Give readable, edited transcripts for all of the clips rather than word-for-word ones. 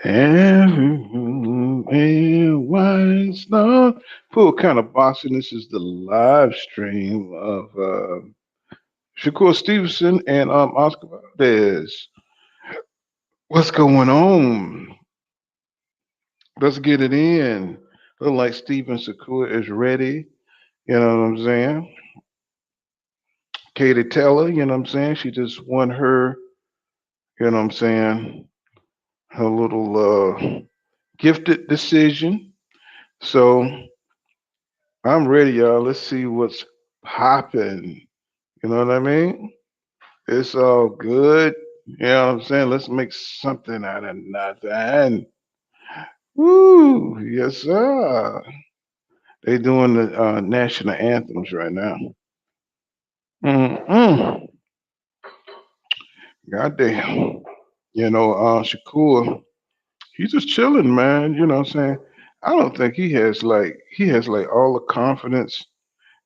And why not? Full kind of boxing. This is the live stream of Shakur Stevenson and Oscar Valdez. What's going on? Let's get it in. Look like Steven Shakur is ready. You know what I'm saying? Katie Taylor, you know what I'm saying? She just won her, you know what I'm saying, her little gifted decision. So I'm ready, y'all. Let's see what's popping. You know what I mean? It's all good. You know what I'm saying? Let's make something out of nothing. Woo! Yes, sir. They doing the national anthems right now. Mm-mm. Goddamn. You know, Shakur, he's just chilling, man. You know what I'm saying? I don't think he has like all the confidence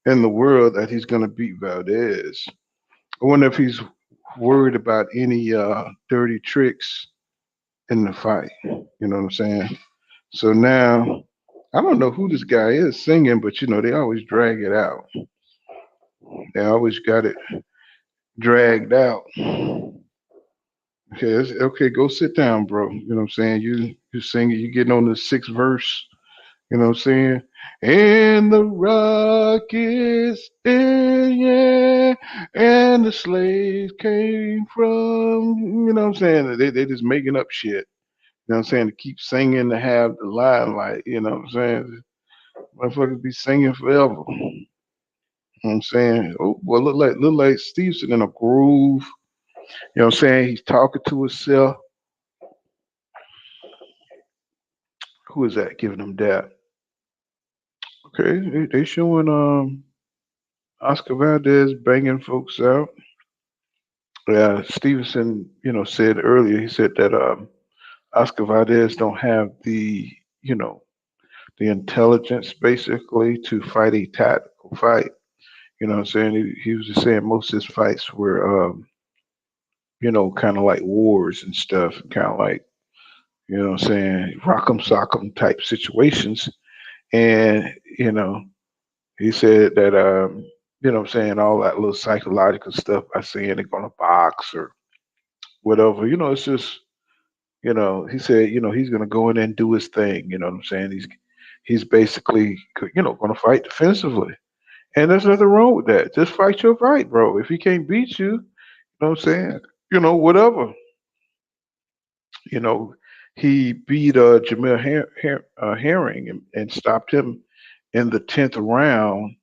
in the world that he's gonna beat Valdez. I wonder if he's worried about any dirty tricks in the fight. You know what I'm saying? So now I don't know who this guy is singing, but they always drag it out. They always got it dragged out. Okay, okay, go sit down, bro. You know what I'm saying? You singing, you getting on the sixth verse. You know what I'm saying? And the rockets, yeah, and the slaves came from. You know what I'm saying? They just making up shit. You know what I'm saying? To keep singing, to have the limelight. You know what I'm saying? Motherfuckers be singing forever. You know what I'm saying? Oh, well, look like Steve's in a groove. You know what I'm saying? He's talking to himself. Who is that giving him that? Okay, they showing Oscar Valdez banging folks out. Yeah, Stevenson, said earlier. He said that Oscar Valdez don't have the intelligence basically to fight a tactical fight. You know what I'm saying? He was just saying most of his fights were, kind of like wars and stuff, kind of like, what I'm saying, rock'em sock'em type situations. And, he said that, what I'm saying, all that little psychological stuff by saying they're going to box or whatever, it's just, he said, he's going to go in there and do his thing. You know what I'm saying? He's basically, going to fight defensively. And there's nothing wrong with that. Just fight your fight, bro. If he can't beat you, know what I'm saying? Whatever. You know, he beat Jamil Herring and stopped him in the 10th round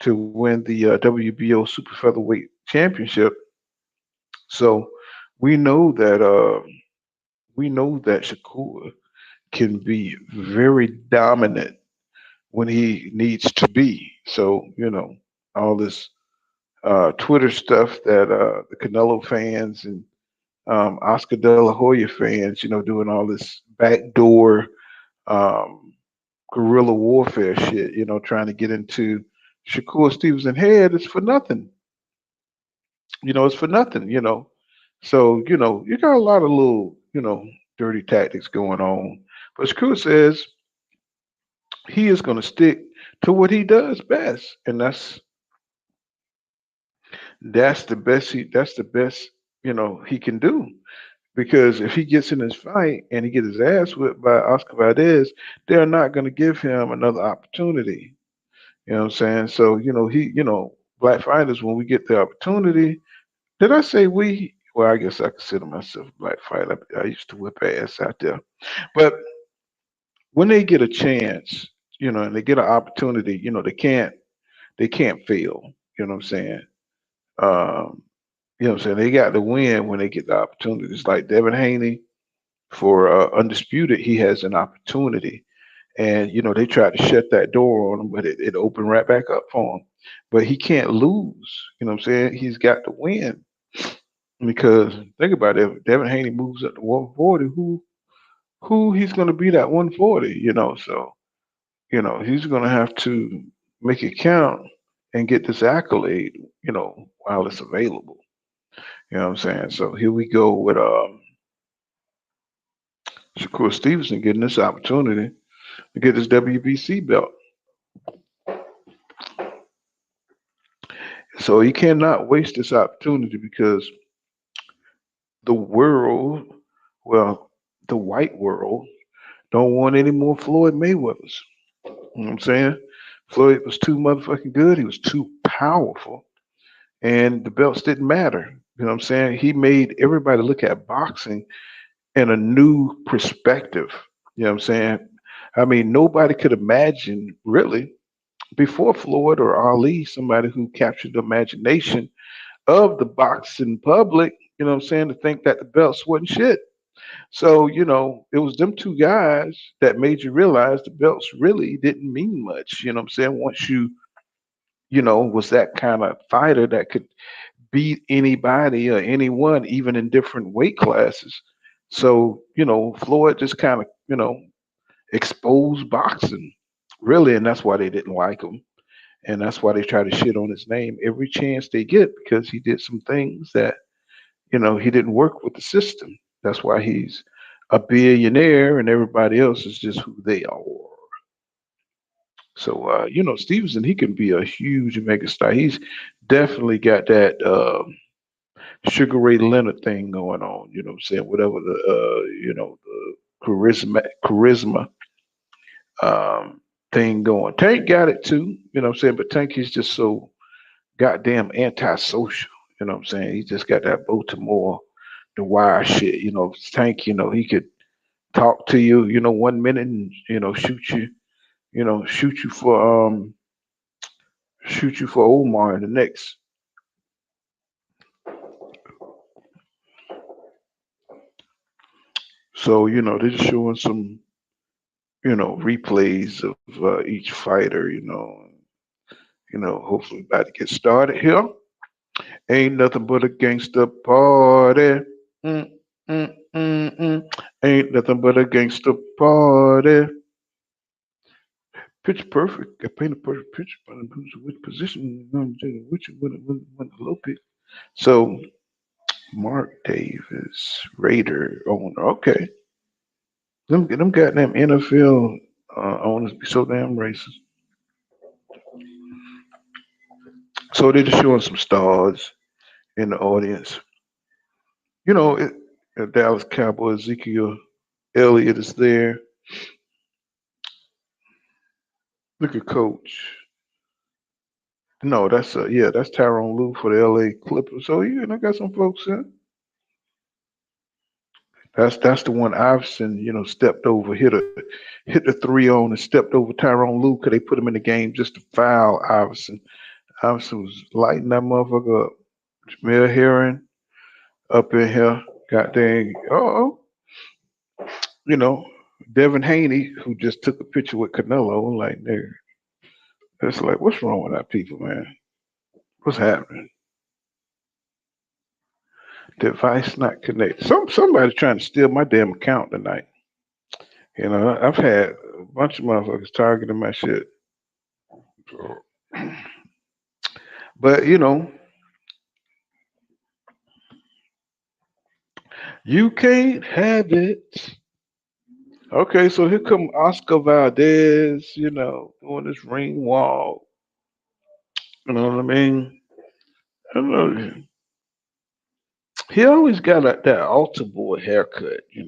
to win the WBO Super Featherweight Championship. So we know that Shakur can be very dominant when he needs to be. So all this Twitter stuff that the Canelo fans and Oscar De La Hoya fans, doing all this backdoor um, guerrilla warfare shit, trying to get into Shakur Stevenson head is for nothing. It's for nothing, So, you got a lot of little, dirty tactics going on. But Shakur says he is going to stick to what he does best, and that's the best he can do. Because if he gets in this fight and he gets his ass whipped by Oscar Valdez, they're not going to give him another opportunity. You know what I'm saying? So, black fighters, when we get the opportunity, did I say we? Well, I guess I consider myself a black fighter. I used to whip ass out there. But when they get a chance, and they get an opportunity, they can't fail. You know what I'm saying? Um, They got to win when they get the opportunity. It's like Devin Haney for undisputed. He has an opportunity, and they tried to shut that door on him, but it opened right back up for him. But he can't lose. You know what I'm saying? He's got to win because think about it. If Devin Haney moves up to 140, who he's going to beat at 140? So he's going to have to make it count. and get this accolade, while it's available. You know what I'm saying? So here we go with Shakur Stevenson getting this opportunity to get his WBC belt. So he cannot waste this opportunity because the world, well, the white world, don't want any more Floyd Mayweathers. You know what I'm saying? Floyd was too motherfucking good. He was too powerful. And the belts didn't matter. You know what I'm saying? He made everybody look at boxing in a new perspective. You know what I'm saying? I mean, nobody could imagine really before Floyd or Ali, somebody who captured the imagination of the boxing public, you know what I'm saying, to think that the belts wasn't shit. So, it was them two guys that made you realize the belts really didn't mean much. You know what I'm saying? Once you, was that kind of fighter that could beat anybody or anyone, even in different weight classes. So, Floyd just kind of, exposed boxing, really, and that's why they didn't like him. And that's why they try to shit on his name every chance they get because he did some things that, he didn't work with the system. That's why he's a billionaire and everybody else is just who they are. So, Stevenson, he can be a huge mega star. He's definitely got that Sugar Ray Leonard thing going on. You know what I'm saying? Whatever the charisma thing going. Tank got it too. You know what I'm saying? But Tank is just so goddamn antisocial. You know what I'm saying? He just got that Baltimore, the wire shit. Tank. He could talk to you. 1 minute and shoot you. Shoot you for Omar in the next. So they're just showing some replays of each fighter. Hopefully about to get started here. Ain't nothing but a gangster party. Mm, Ain't nothing but a gangster party. Picture perfect. I paint a perfect picture, but in which position, which when the low pick. So Mark Davis, Raider owner. Okay, them goddamn NFL owners be so damn racist. So they're just showing some stars in the audience. It, Dallas Cowboy Ezekiel Elliott is there. Look at Coach. No, that's Tyrone Lue for the LA Clippers. So I got some folks there. That's the one Iverson, stepped over, hit the three on and stepped over Tyrone Lue because they put him in the game just to foul Iverson. Iverson was lighting that motherfucker up. Jamel Herring up in here. God dang. Oh, you know, Devin Haney, who just took a picture with Canelo, like, nigga, it's like, what's wrong with our people, man? What's happening? Device not connected. Somebody's trying to steal my damn account tonight. I've had a bunch of motherfuckers targeting my shit. So, but you can't have it. Okay, so here come Oscar Valdez, doing this ring walk. You know what I mean? I know, he always got that altar boy haircut. He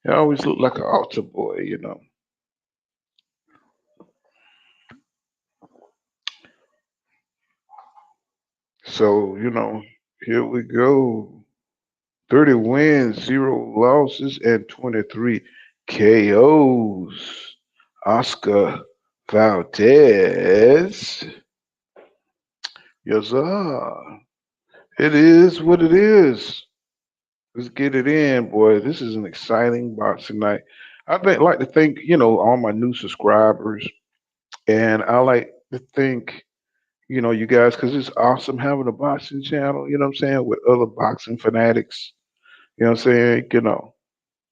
always looked like an altar boy. So, here we go. 30 wins, 0 losses, and 23 KOs. Oscar Valdez. Yes, sir. It is what it is. Let's get it in, boy. This is an exciting boxing night. Like to thank, all my new subscribers. And I like to thank, you guys, because it's awesome having a boxing channel, you know what I'm saying, with other boxing fanatics. You know what I'm saying?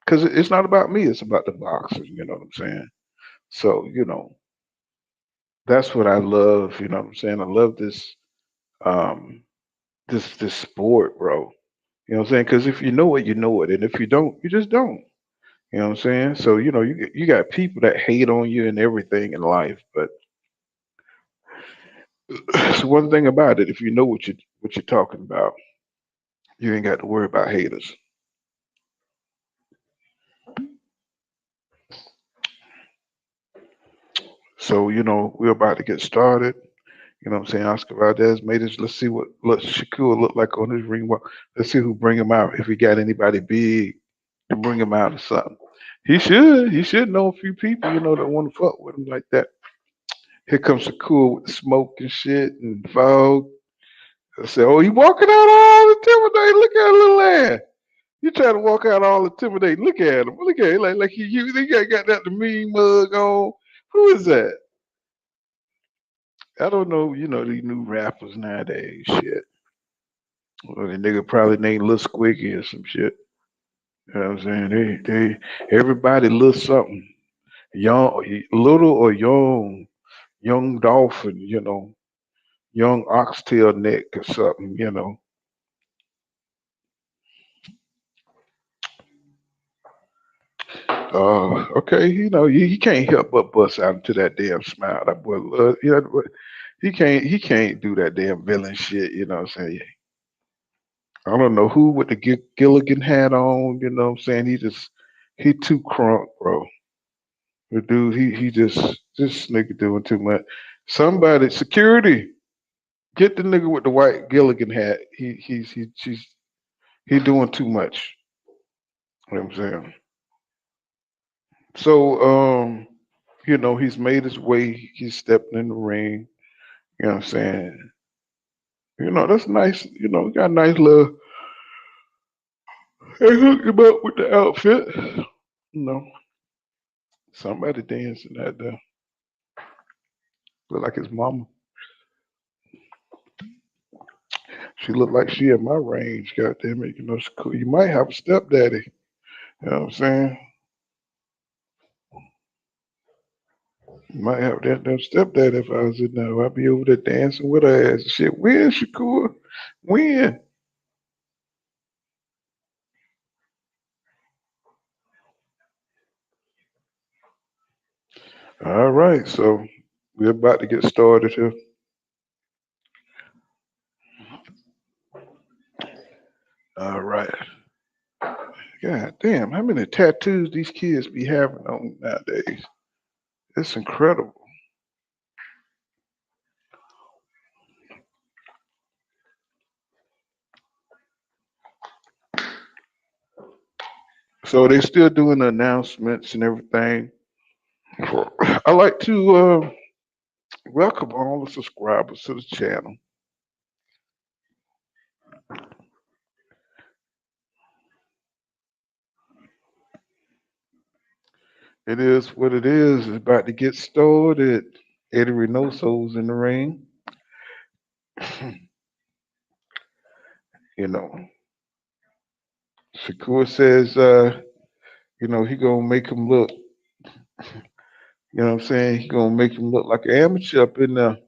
Because it's not about me, it's about the boxers, you know what I'm saying? So, That's what I love. You know what I'm saying? I love um this sport, bro. You know what I'm saying? Because if you know it, you know it, and if you don't, you just don't. You know what I'm saying? So you got people that hate on you and everything in life, but it's one thing about it. If you know what you're talking about, you ain't got to worry about haters. So we're about to get started. You know what I'm saying? Oscar Valdez made us. Let's see what Shakur look like on his ring walk. Let's see who bring him out. If he got anybody big to bring him out or something. He should. He should know a few people, that want to fuck with him like that. Here comes Shakur with the smoke and shit and fog. I said, "Oh, he walking out all intimidating. Look at that little ass. You trying to walk out all intimidating. Look at him. Look at him. Like he got that the mean mug on. Who is that? I don't know. These new rappers nowadays. Shit. Well, the nigga probably named Lil Squiggy or some shit. You know what I'm saying? Everybody little something. Young, little or young dolphin. Young oxtail neck or something. Okay, he can't help but bust out into that damn smile. That boy, but he can't do that damn villain shit. You know what I'm saying? I don't know who with the Gilligan hat on. You know what I'm saying? He too crunk, bro. The dude, he just this nigga doing too much. Somebody, security, get the nigga with the white Gilligan hat. He doing too much. You know what I'm saying? So he's made his way. He's stepping in the ring. You know what I'm saying? That's nice. We got a nice little. They hooked him up with the outfit. You know, somebody dancing out there. Look like his mama. She looked like she in my range. Goddamn it, it's cool. You might have a stepdaddy. You know what I'm saying? You might have that stepdaddy if I was in there. I'd be over there dancing with her ass and shit. When, Shakur? When? All right, so we're about to get started here. All right. God damn, how many tattoos these kids be having on nowadays? It's incredible. So they still doing the announcements and everything. I like to welcome all the subscribers to the channel. It is what it is. It's about to get started. Eddie Reynoso's in the ring. you know, Shakur says, he gonna make him look. You know what I'm saying? He gonna make him look like an amateur up in there.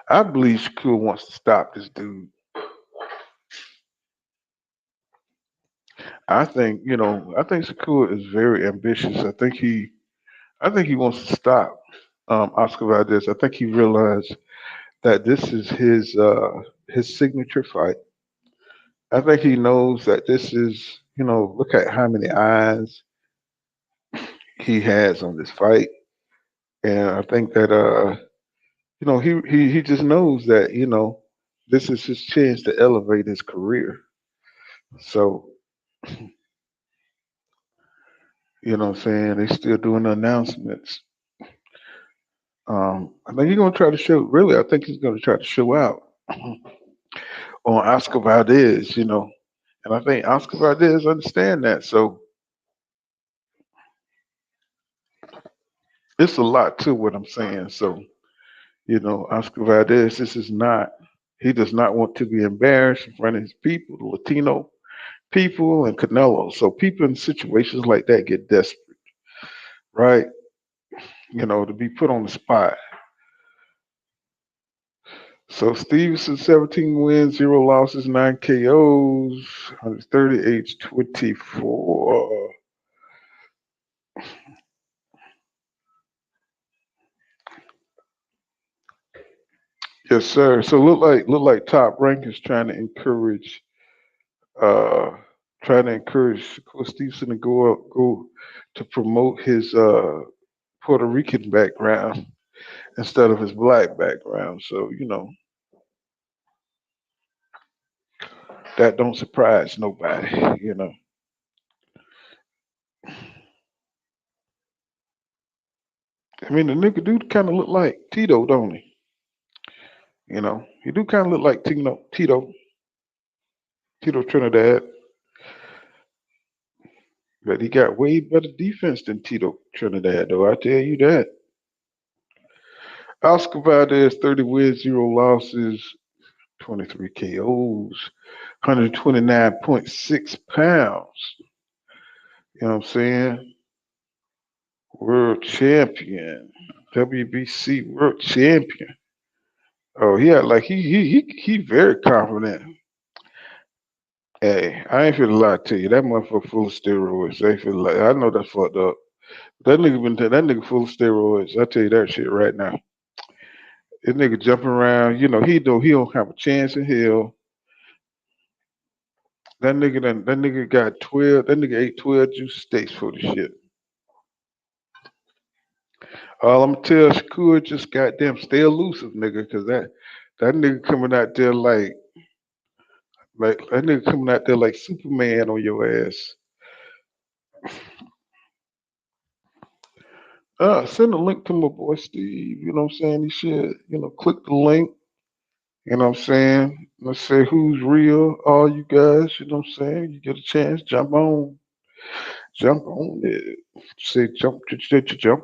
I believe Shakur wants to stop this dude. I think Shakur is very ambitious. I think he wants to stop Oscar Valdez. I think he realized that this is his signature fight. I think he knows that this is, look at how many eyes he has on this fight, and I think that he just knows that this is his chance to elevate his career. So what I'm saying, they still doing the announcements. I think he's gonna try to show. Really, I think he's gonna try to show out on Oscar Valdez. And I think Oscar Valdez understand that. So it's a lot to what I'm saying. So Oscar Valdez, this is not. He does not want to be embarrassed in front of his people, the Latino people, and Canelo. So people in situations like that get desperate, right? to be put on the spot. So Stevenson, 17 wins, 0 losses, 9 KOs, 130, age 24. Yes, sir. So look like Top Rank is uh trying to encourage Shakur Stevenson to go to promote his Puerto Rican background instead of his black background. So, that don't surprise nobody. I mean, the nigga do kind of look like Tito, don't he? He do kind of look like Tito Trinidad, but he got way better defense than Tito Trinidad, though. I tell you that. Oscar Valdez, 30 wins, 0 losses, 23 KOs, 129.6 pounds. You know what I'm saying? World champion, WBC world champion. Oh, yeah, like he very confident. Hey, I ain't finna lie to you. That motherfucker full of steroids. I ain't finna lie. I know that's fucked up. That nigga full of steroids. I tell you that shit right now. This nigga jumping around. He don't have a chance in hell. That nigga got 12. That nigga ate 12 juice steaks for the shit. All I'm gonna tell Shakur, just goddamn stay elusive, nigga, cause that nigga coming out there like that nigga coming out there like Superman on your ass. Send a link to my boy Steve. You know what I'm saying? He should, click the link. You know what I'm saying? Let's say who's real, all you guys, you know what I'm saying? You get a chance, jump on it. Say jump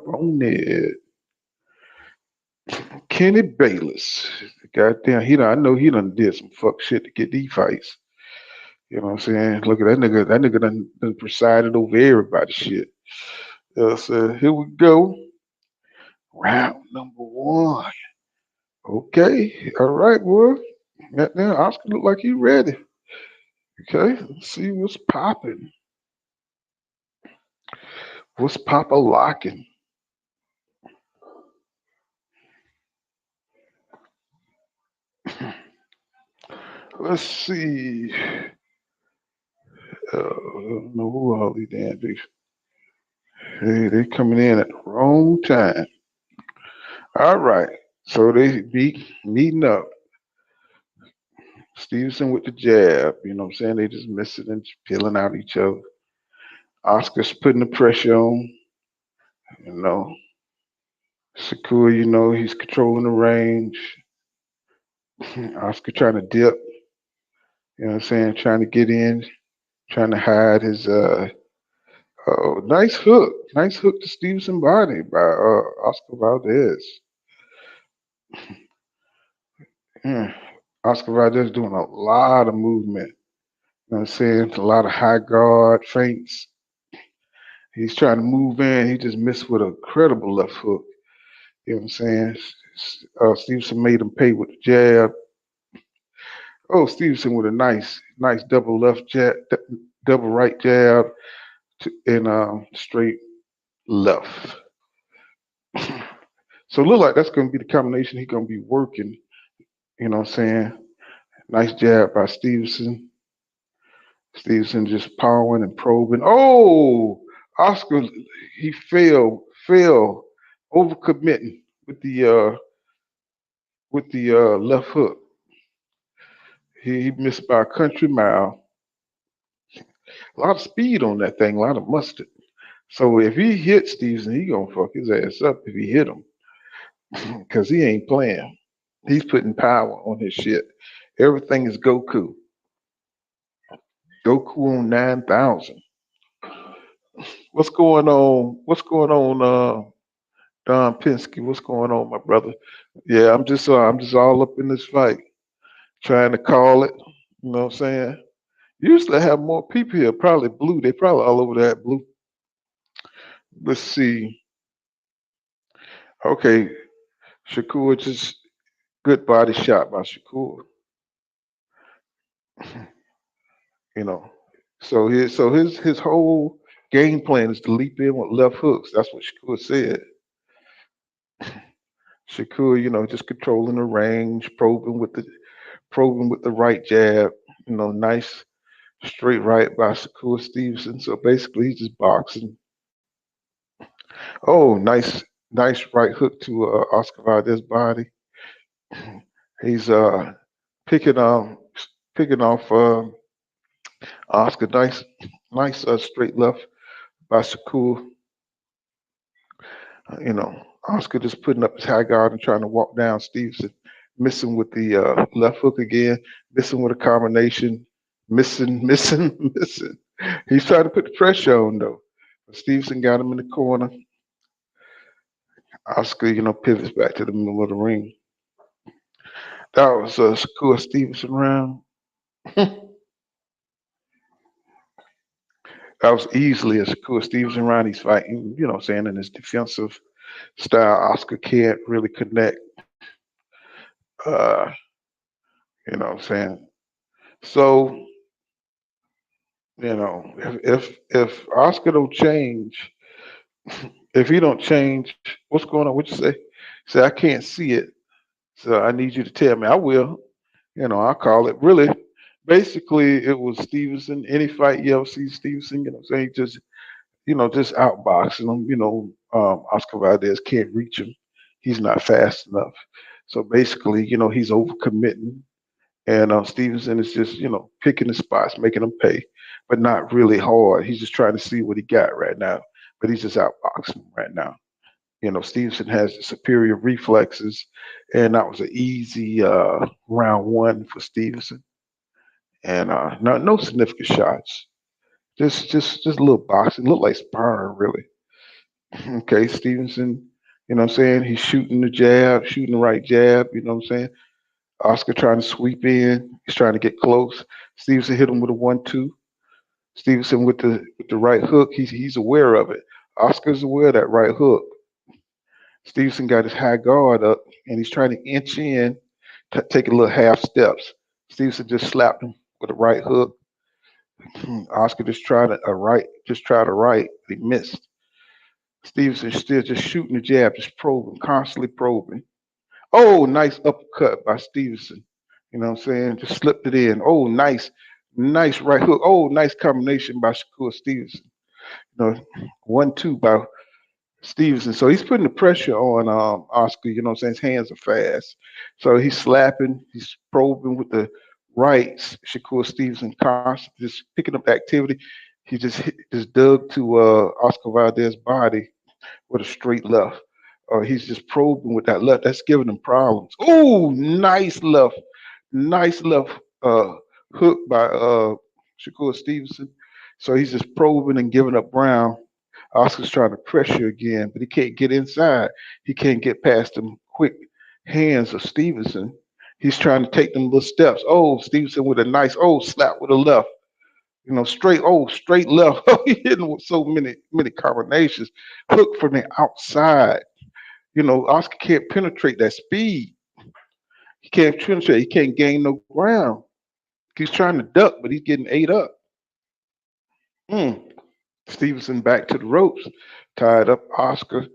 on it. Kenny Bayless. Goddamn, I know he done did some fuck shit to get these fights. You know what I'm saying? Look at that nigga. That nigga done presided over everybody's shit. So here we go. Round number one. Okay. All right, boy. Now Oscar look like he ready. Okay. Let's see what's popping. What's Papa locking? Let's see. I don't know who all these damn people. Hey, they coming in at the wrong time. All right. So they be meeting up. Stevenson with the jab. You know what I'm saying? They just missing and peeling out each other. Oscar's putting the pressure on. You know. Shakur, he's controlling the range. Oscar trying to dip. You know what I'm saying? Trying to get in. Trying to hide his oh, nice hook. Nice hook to Stevenson body by Oscar Valdez. Yeah. Oscar Valdez doing a lot of movement. You know what I'm saying? A lot of high guard feints. He's trying to move in. He just missed with a credible left hook. You know what I'm saying? Stevenson made him pay with the jab. Oh, Stevenson with a nice double left jab, double right jab, and straight left. So it look like that's going to be the combination he's going to be working. You know what I'm saying? Nice jab by Stevenson. Stevenson just powering and probing. Oh, Oscar, he fell, overcommitting with the left hook. He missed by a country mile. A lot of speed on that thing, a lot of mustard. So if he hits Stevenson, he gonna fuck his ass up if he hit him, cause he ain't playing. He's putting power on his shit. Everything is Goku. Goku on 9,000. What's going on? What's going on, Don Pinsky? What's going on, my brother? Yeah, I'm just all up in this fight, trying to call it. You know what I'm saying? Usually I have more people here. Probably blue. They probably all over that blue. Let's see. Okay, Shakur, just good body shot by Shakur. You know, so his whole game plan is to leap in with left hooks. That's what Shakur said. Shakur, just controlling the range, probing with the right jab. Nice straight right by Shakur Stevenson. So basically, he's just boxing. Oh, nice right hook to Oscar Valdez body. He's picking um picking off Oscar. Nice straight left by Shakur. Oscar just putting up his high guard and trying to walk down Stevenson, missing with the left hook again, missing with a combination, missing. He's trying to put the pressure on though. Stevenson got him in the corner. Oscar, pivots back to the middle of the ring. That was a Shakur Stevenson round. That was easily a Shakur Stevenson round. He's fighting, saying in his defensive style. Oscar can't really connect. Uh, saying. So, if Oscar don't change, if he don't change, what's going on? What you say? Say I can't see it, so I need you to tell me. I will. I'll call it. Really, basically, it was Stevenson. Any fight you ever see Stevenson, saying just outboxing him. Oscar Valdez can't reach him. He's not fast enough. So basically, he's overcommitting. And Stevenson is just, picking the spots, making them pay, but not really hard. He's just trying to see what he got right now. But he's just outboxing him right now. Stevenson has the superior reflexes, and that was an easy round one for Stevenson. And no significant shots. Just a little boxing. Looked like sparring, really. Okay, Stevenson, what I'm saying? He's shooting the jab, shooting the right jab, what I'm saying? Oscar trying to sweep in. He's trying to get close. Stevenson hit him with a 1-2. Stevenson with the right hook. He's aware of it. Oscar's aware of that right hook. Stevenson got his high guard up and he's trying to inch in, take a little half steps. Stevenson just slapped him with a right hook. Oscar just tried a right, but he missed. Stevenson still just shooting the jab, just probing, constantly probing. Oh, nice uppercut by Stevenson. You know what I'm saying? Just slipped it in. Oh, nice right hook. Oh, nice combination by Shakur Stevenson. 1-2 by Stevenson. So he's putting the pressure on Oscar. You know what I'm saying? His hands are fast. So he's slapping, he's probing with the rights. Shakur Stevenson constantly just picking up the activity. He just dug to Oscar Valdez's body with a straight left. Or he's just probing with that left. That's giving him problems. Oh, nice left hook by Shakur Stevenson. So he's just probing and giving up ground. Oscar's trying to pressure again, but he can't get inside. He can't get past them quick hands of Stevenson. He's trying to take them little steps. Oh, Stevenson with a nice slap with a left. Straight left. He hitting with so many combinations. Hook from the outside. Oscar can't penetrate that speed. He can't penetrate. He can't gain no ground. He's trying to duck, but he's getting ate up. Mm. Stevenson back to the ropes, tied up Oscar.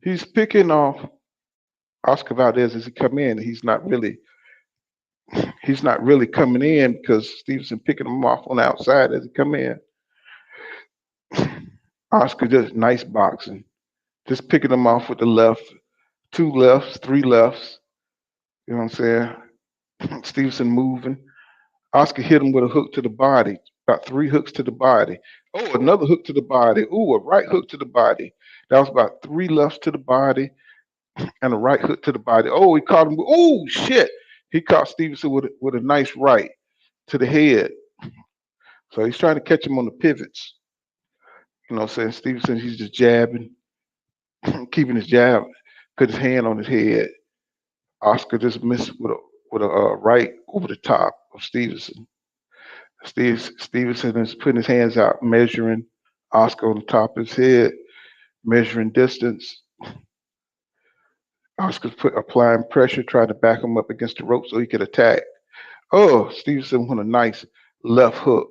He's picking off Oscar Valdez as he come in. He's not really coming in because Stevenson picking him off on the outside as he come in. Oscar just nice boxing, just picking him off with the left, two lefts, three lefts. You know what I'm saying? Stevenson moving. Oscar hit him with a hook to the body, about three hooks to the body. Oh, another hook to the body. Oh, a right hook to the body. That was about three lefts to the body and a right hook to the body. Oh, he caught him. Oh, shit. He caught Stevenson with a nice right to the head. So he's trying to catch him on the pivots. Saying Stevenson, he's just jabbing, keeping his jab, put his hand on his head. Oscar just missed with a right over the top of Stevenson. Stevenson is putting his hands out, measuring Oscar on the top of his head, measuring distance. Oscar's applying pressure, trying to back him up against the rope so he could attack. Oh, Stevenson with a nice left hook.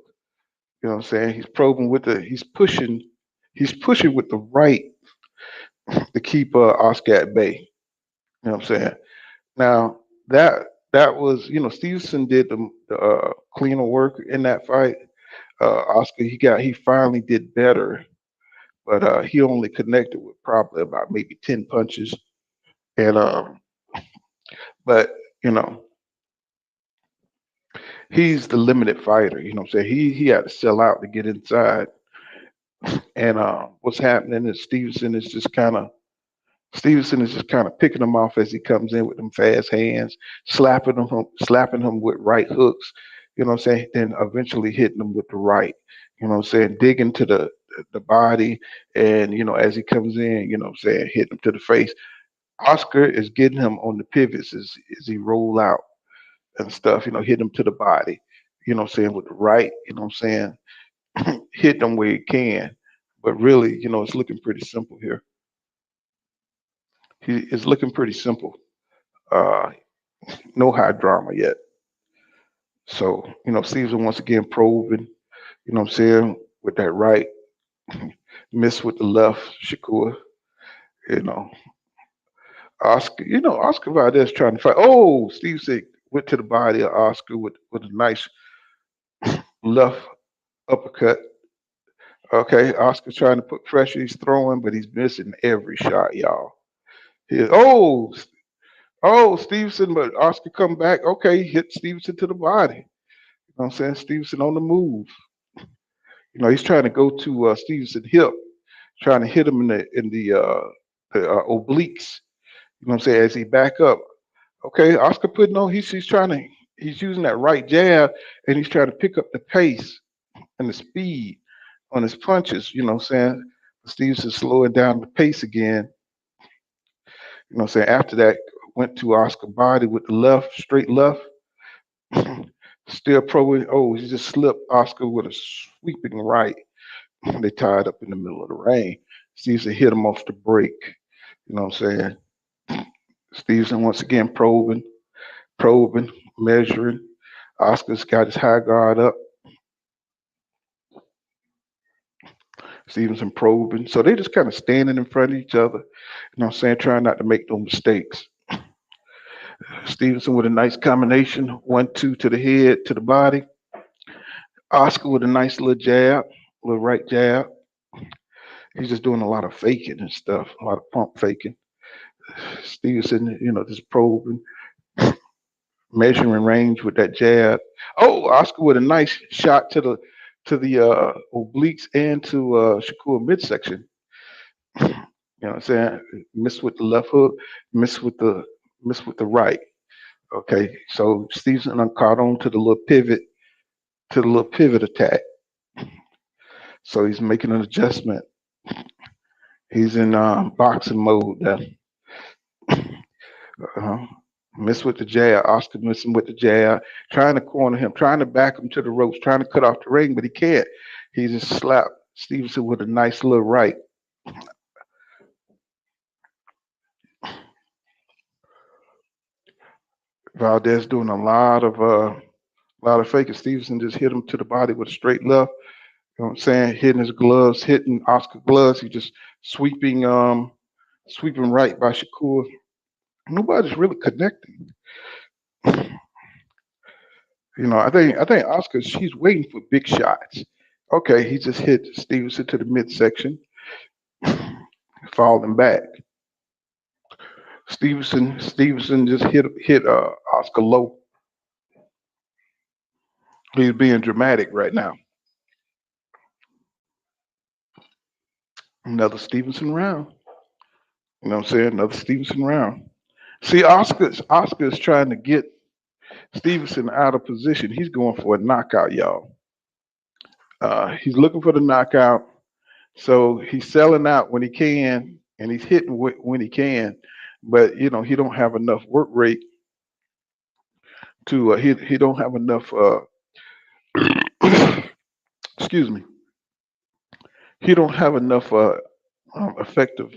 You know what I'm saying? He's probing with he's pushing with the right to keep Oscar at bay. You know what I'm saying? Now that that was, Stevenson did the cleaner work in that fight. Oscar, he finally did better, but he only connected with probably about maybe 10 punches. And but you know, he's the limited fighter. You know what I'm saying? He had to sell out to get inside. And what's happening is Stevenson is just kind of picking him off as he comes in with them fast hands, slapping him with right hooks. You know what I'm saying? Then eventually hitting him with the right. You know what I'm saying? Digging to the body, and as he comes in, you know what I'm saying, hitting him to the face. Oscar is getting him on the pivots as he roll out and stuff. Hit him to the body. You know what I'm saying, with the right. You know what I'm saying? Hit them where he can. But really, it's looking pretty simple here. It's looking pretty simple. Uh, no high drama yet. So, Caesar once again probing, you know what I'm saying, with that right, miss with the left, Shakur, you know. Oscar Valdez trying to fight. Oh, Steve said went to the body of Oscar with a nice left uppercut. Okay, Oscar's trying to put pressure. He's throwing, but he's missing every shot, y'all. Oh, Stevenson, but Oscar come back. Okay, hit Stevenson to the body. You know what I'm saying? Stevenson on the move. He's trying to go to Stevenson hip, trying to hit him in the obliques. You know what I'm saying? As he back up. Okay, Oscar putting on. He's using that right jab, and he's trying to pick up the pace and the speed on his punches. You know what I'm saying? Stevenson slowing down the pace again. You know what I'm saying? After that, went to Oscar body with the left, straight left. Still pro. Oh, he just slipped Oscar with a sweeping right. They tied up in the middle of the ring. Stevenson hit him off the break. You know what I'm saying? Stevenson once again probing, measuring. Oscar's got his high guard up. Stevenson probing. So they just kind of standing in front of each other. You know what I'm saying? Trying not to make no mistakes. Stevenson with a nice combination. 1-2 to the head, to the body. Oscar with a nice little jab, little right jab. He's just doing a lot of faking and stuff, a lot of pump faking. Stevenson, just probing, measuring range with that jab. Oh, Oscar with a nice shot to the obliques and to Shakur midsection. You know what I'm saying? Miss with the left hook, miss with the miss with the right. Okay, so Stevenson caught on to the little pivot attack. So he's making an adjustment. He's in boxing mode now. Uh-huh. Miss with the jab. Oscar missing with the jab, trying to corner him, trying to back him to the ropes, trying to cut off the ring, but he can't. He just slapped Stevenson with a nice little right. Valdez doing a lot of faking. Stevenson just hit him to the body with a straight left. You know what I'm saying? Hitting his gloves, hitting Oscar gloves. He just sweeping right by Shakur. Nobody's really connecting. I think Oscar, she's waiting for big shots. Okay, he just hit Stevenson to the midsection, falling back. Stevenson just hit Oscar low. He's being dramatic right now. Another Stevenson round. You know what I'm saying? Another Stevenson round. See, Oscar's trying to get Stevenson out of position. He's going for a knockout, y'all. He's looking for the knockout. So he's selling out when he can, and he's hitting when he can. But he don't have enough work rate to. He don't have enough. Excuse me. He don't have enough effective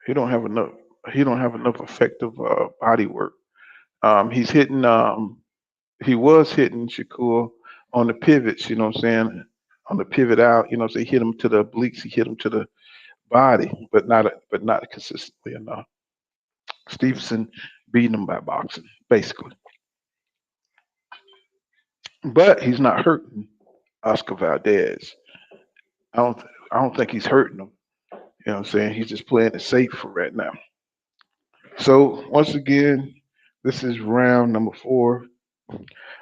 He don't have enough. He don't have enough effective body work. He's hitting. He was hitting Shakur on the pivots. You know what I'm saying? On the pivot out. You know, so he hit him to the obliques. He hit him to the body, but not consistently enough. Stevenson beating him by boxing, basically. But he's not hurting Oscar Valdez. I don't think he's hurting him. You know what I'm saying? He's just playing it safe for right now. So once again, this is round number 4.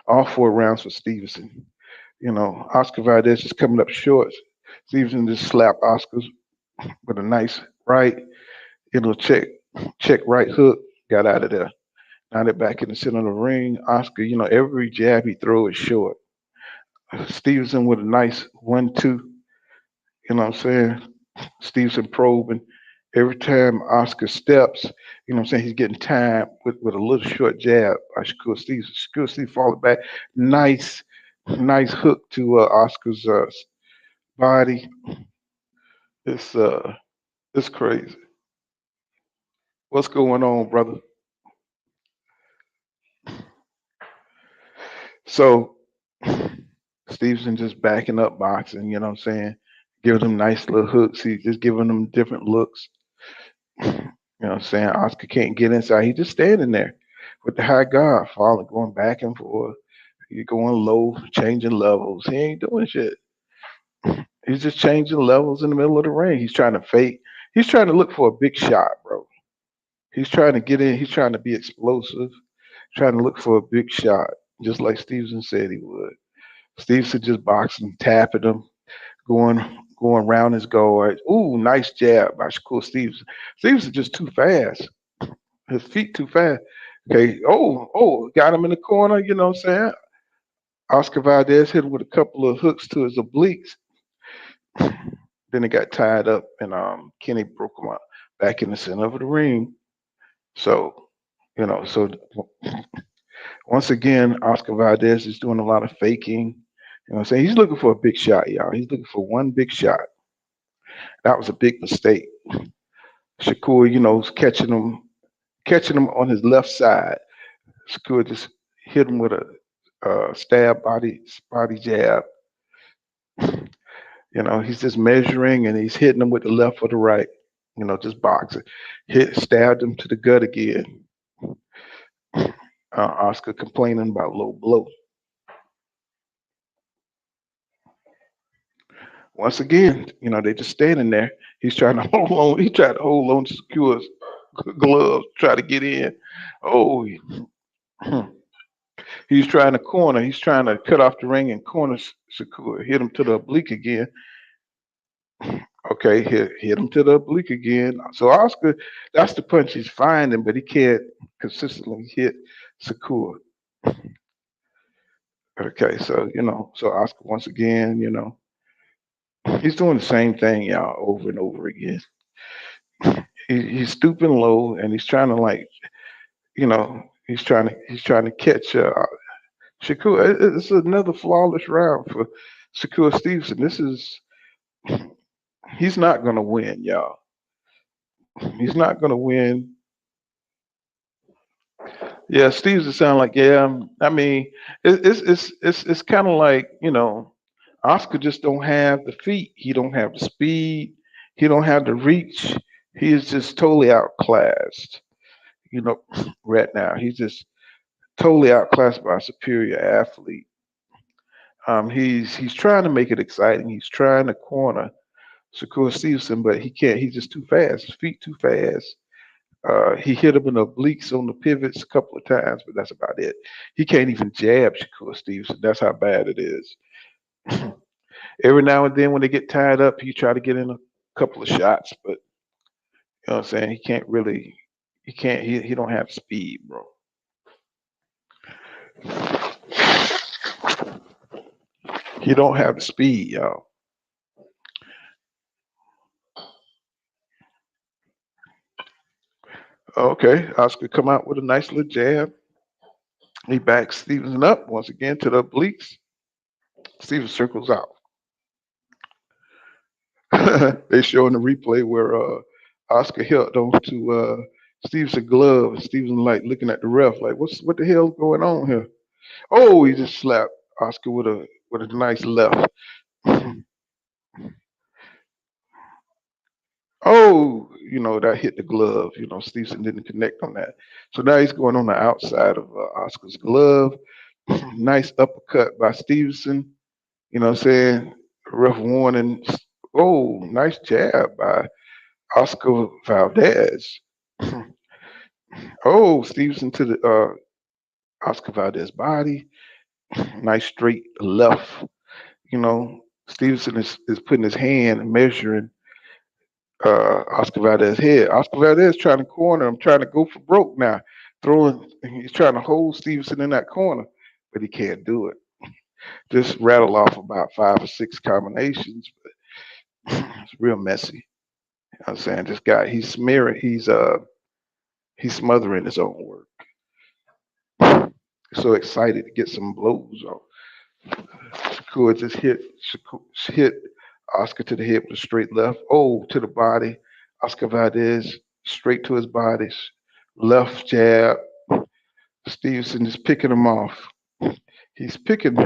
All 4 rounds for Stevenson. You know, Oscar Valdez is coming up short. Stevenson just slapped Oscar with a nice right, check right hook, got out of there. Now they're back in the center of the ring. Oscar, every jab he throw is short. Stevenson with a nice 1-2. You know what I'm saying? Stevenson probing. Every time Oscar steps, what I'm saying, he's getting timed with a little short jab by Shakur Stevenson. Shakur Stevenson falling back. Nice hook to Oscar's body. It's uh it's crazy. What's going on, brother? So Stevenson just backing up boxing, you know what I'm saying? Giving them nice little hooks. He's just giving them different looks. You know what I'm saying? Oscar can't get inside. He's just standing there with the high guard, falling, going back and forth. He's going low, changing levels. He ain't doing shit. He's just changing levels in the middle of the ring. He's trying to fake. He's trying to look for a big shot, bro. He's trying to get in. He's trying to be explosive, trying to look for a big shot, just like Stevenson said he would. Stevenson just boxing, tapping him, going going around his guard. Ooh, nice jab by Shakur Stevenson. Stevenson just too fast. His feet too fast. Okay. Got him in the corner. You know what I'm saying? Oscar Valdez hit him with a couple of hooks to his obliques. Then it got tied up, and Kenny broke him out back in the center of the ring. So, so once again, Oscar Valdez is doing a lot of faking. You know what I'm saying? He's looking for a big shot, y'all. He's looking for one big shot. That was a big mistake. Shakur, is catching him on his left side. Shakur just hit him with a stab body jab. He's just measuring and he's hitting him with the left or the right. Just boxing. Stabbed him to the gut again. Oscar complaining about low blow. Once again, they just standing there. He's trying to hold on. He tried to hold on to Shakur's gloves, try to get in. Oh, he's trying to corner. He's trying to cut off the ring and corner Shakur. Hit him to the oblique again. Okay, hit him to the oblique again. So Oscar, that's the punch he's finding, but he can't consistently hit Shakur. Okay, so Oscar once again, he's doing the same thing, y'all, over and over again. He's stooping low and he's trying to he's trying to catch Shakur. It's another flawless round for Shakur Stevenson. He's not gonna win, y'all. He's not gonna win. Yeah, Stevenson sound like I mean, it's kind of like Oscar just don't have the feet. He don't have the speed. He don't have the reach. He is just totally outclassed. You know, right now he's just totally outclassed by a superior athlete. He's trying to make it exciting. He's trying to corner Shakur Stevenson, but he can't. He's just too fast. His feet too fast. He hit him in the obliques on the pivots a couple of times, but that's about it. He can't even jab Shakur Stevenson. That's how bad it is. Every now and then, when they get tied up, he try to get in a couple of shots, but you know what I'm saying. He can't really. He can't. He don't have speed, bro. He don't have the speed, y'all. Okay, Oscar come out with a nice little jab. He backs Stevenson up once again to the obliques. Steven circles out. They showing the replay where Oscar held on to Stevenson glove. Stevenson like looking at the ref like, what the hell's going on here? Oh, he just slapped Oscar with a nice left. Oh, that hit the glove. Stevenson didn't connect on that. So now he's going on the outside of Oscar's glove. Nice uppercut by Stevenson. You know what I'm saying? Ref warning. Oh, nice jab by Oscar Valdez. Oh, Stevenson to the Oscar Valdez body. Nice straight left. Stevenson is putting his hand and measuring Oscar Valdez's head. Oscar Valdez trying to corner him, trying to go for broke now. He's trying to hold Stevenson in that corner, but he can't do it. Just rattle off about 5 or 6 combinations, but it's real messy. You know what I'm saying? This guy, he's smothering his own work. So excited to get some blows off. Shakur just hit Oscar to the head with a straight left. Oh, to the body. Oscar Valdez straight to his body. Left jab. Stevenson is picking him off. He's picking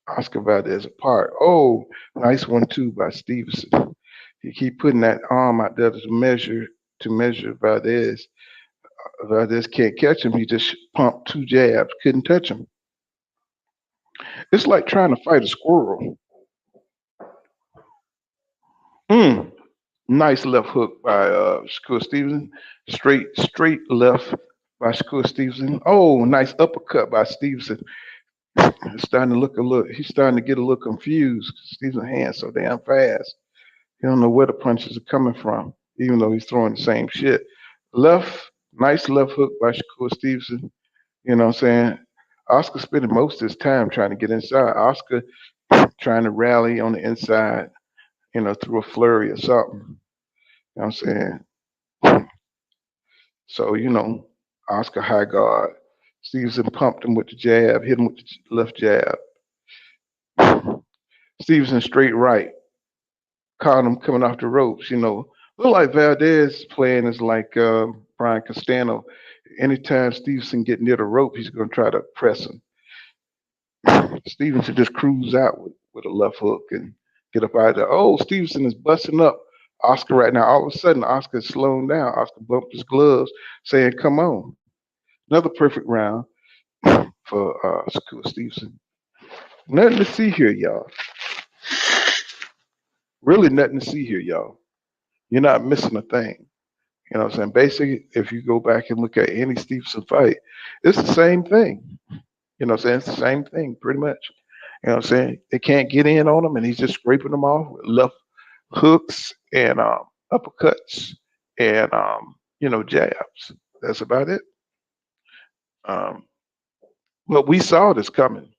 Oscar Valdez apart. Oh, nice 1-2 by Stevenson. He keep putting that arm out there to measure Valdez. Valdez can't catch him. He just pumped 2 jabs. Couldn't touch him. It's like trying to fight a squirrel. Nice left hook by Shakur Stevenson. Straight left by Shakur Stevenson. Oh, nice uppercut by Stevenson. He's starting to get a little confused. Stevenson's hands so damn fast. He don't know where the punches are coming from, even though he's throwing the same shit. Nice left hook by Shakur Stevenson. You know what I'm saying? Oscar spending most of his time trying to get inside. Oscar trying to rally on the inside, through a flurry or something. You know what I'm saying? So, Oscar high guard. Stevenson pumped him with the jab, hit him with the left jab. Stevenson straight right. Caught him coming off the ropes, Look like Valdez playing is like Brian Castano. Anytime Stevenson get near the rope, he's going to try to press him. Stevenson just cruise out with a left hook and get up out of there. Oh, Stevenson is busting up Oscar right now. All of a sudden, Oscar is slowing down. Oscar bumped his gloves, saying, "Come on." Another perfect round for Shakur Stevenson. Nothing to see here, y'all. Really nothing to see here, y'all. You're not missing a thing. You know what I'm saying? Basically, if you go back and look at any Stevenson fight, it's the same thing. You know what I'm saying? It's the same thing, pretty much. You know what I'm saying? They can't get in on him, and he's just scraping them off with left hooks and uppercuts and jabs. That's about it. Um, but we saw this coming.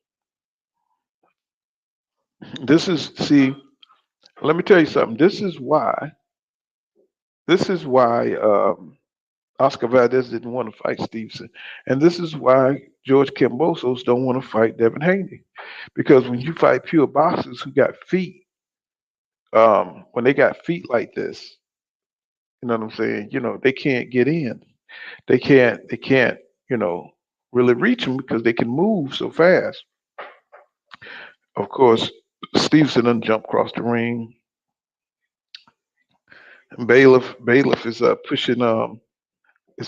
Let me tell you something. This is why Oscar Valdez didn't want to fight Stevenson, and this is why George Kambosos don't want to fight Devin Haney, because when you fight pure boxers who got feet, when they got feet like this, you know what I'm saying? They can't get in. They can't, you know, really reach them because they can move so fast. Of course, Stevenson done jump across the ring. And Bailiff is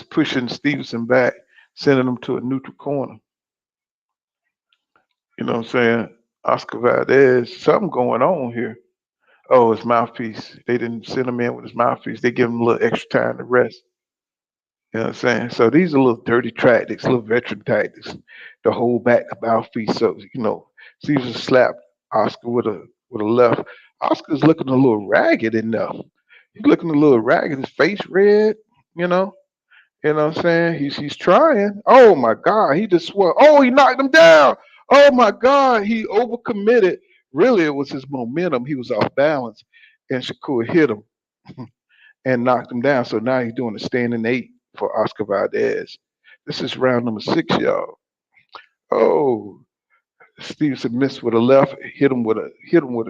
pushing Stevenson back, sending him to a neutral corner. You know what I'm saying? Oscar Valdez, something going on here. Oh, his mouthpiece. They didn't send him in with his mouthpiece. They give him a little extra time to rest. You know what I'm saying? So these are little dirty tactics, little veteran tactics to hold back the mouthpiece. So, Stevenson slapped Oscar with a left. Oscar's looking a little ragged enough. He's looking a little ragged, his face red, you know. You know what I'm saying? He's trying. Oh my God, he just swung. Oh, he knocked him down. Oh my God, he overcommitted. Really, it was his momentum. He was off balance, and Shakur hit him and knocked him down. So now he's doing a standing 8 for Oscar Valdez. This is round number 6, y'all. Oh, Stevenson missed with a left, hit him with a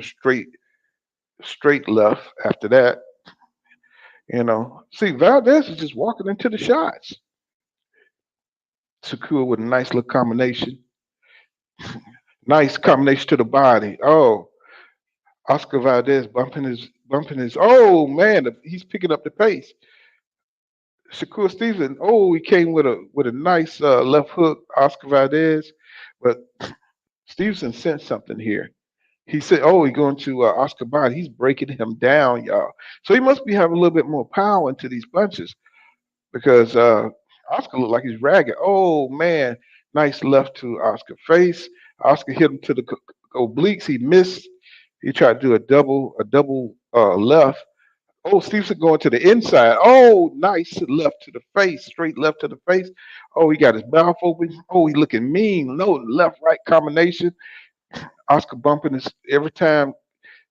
straight left. After that, See, Valdez is just walking into the shots. Shakur with a nice little combination. Nice combination to the body. Oh, Oscar Valdez bumping his. Oh man, he's picking up the pace. Shakur Stevenson. Oh, he came with a nice left hook. Oscar Valdez, but Stevenson sensed something here. He said, "Oh, he's going to Oscar body. He's breaking him down, y'all. So he must be having a little bit more power into these punches because Oscar looked like he's ragged. Oh man, nice left to Oscar face. Oscar hit him to the obliques. He missed. He tried to do a double left. Oh, Stevenson going to the inside. Oh, nice left to the face, straight left to the face. Oh, he got his mouth open. Oh, he looking mean. No left right combination. Oscar bumping his every time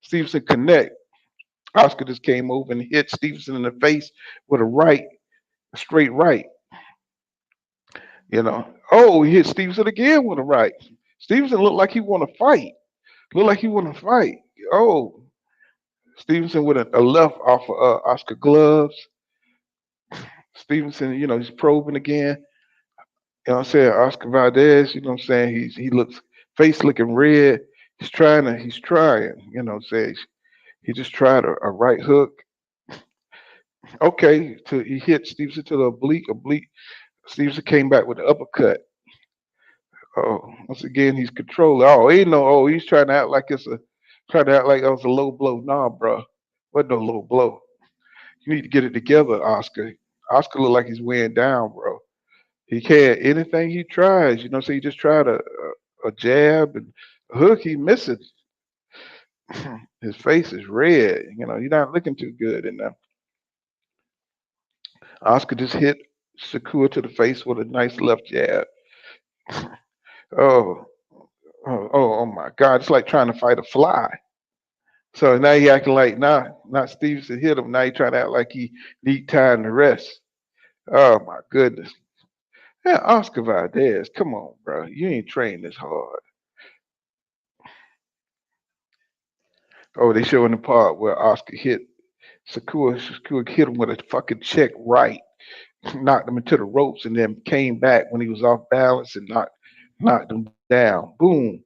Stevenson connect. Oscar just came over and hit Stevenson in the face with a right, a straight right. Oh, he hit Stevenson again with a right. Stevenson looked like he want to fight. Looked like he want to fight. Oh, Stevenson with a left off of Oscar gloves. Stevenson, he's probing again. You know what I'm saying? Oscar Valdez, you know what I'm saying? He looks face looking red. He's trying, you know what I'm saying? He just tried a right hook. Okay, he hit Stevenson to the oblique. Stevenson came back with the uppercut. Oh, once again he's controlling. Oh, he know. Oh, he's trying to act like that was a low blow. Nah, bro, what no low blow. You need to get it together, Oscar. Oscar look like he's weighing down, bro. He can't anything he tries. So he just tried a jab and a hook. He missing. His face is red. He's not looking too good. And Oscar just hit Shakur to the face with a nice left jab. Oh, oh my God! It's like trying to fight a fly. So now he acting like not Stevenson hit him. Now he trying to act like he need time to rest. Oh my goodness! Yeah, Oscar Valdez, come on, bro. You ain't trained this hard. Oh, they showing the part where Oscar hit Shakur. Shakur hit him with a fucking check right, knocked him into the ropes, and then came back when he was off balance and knocked him down. Boom.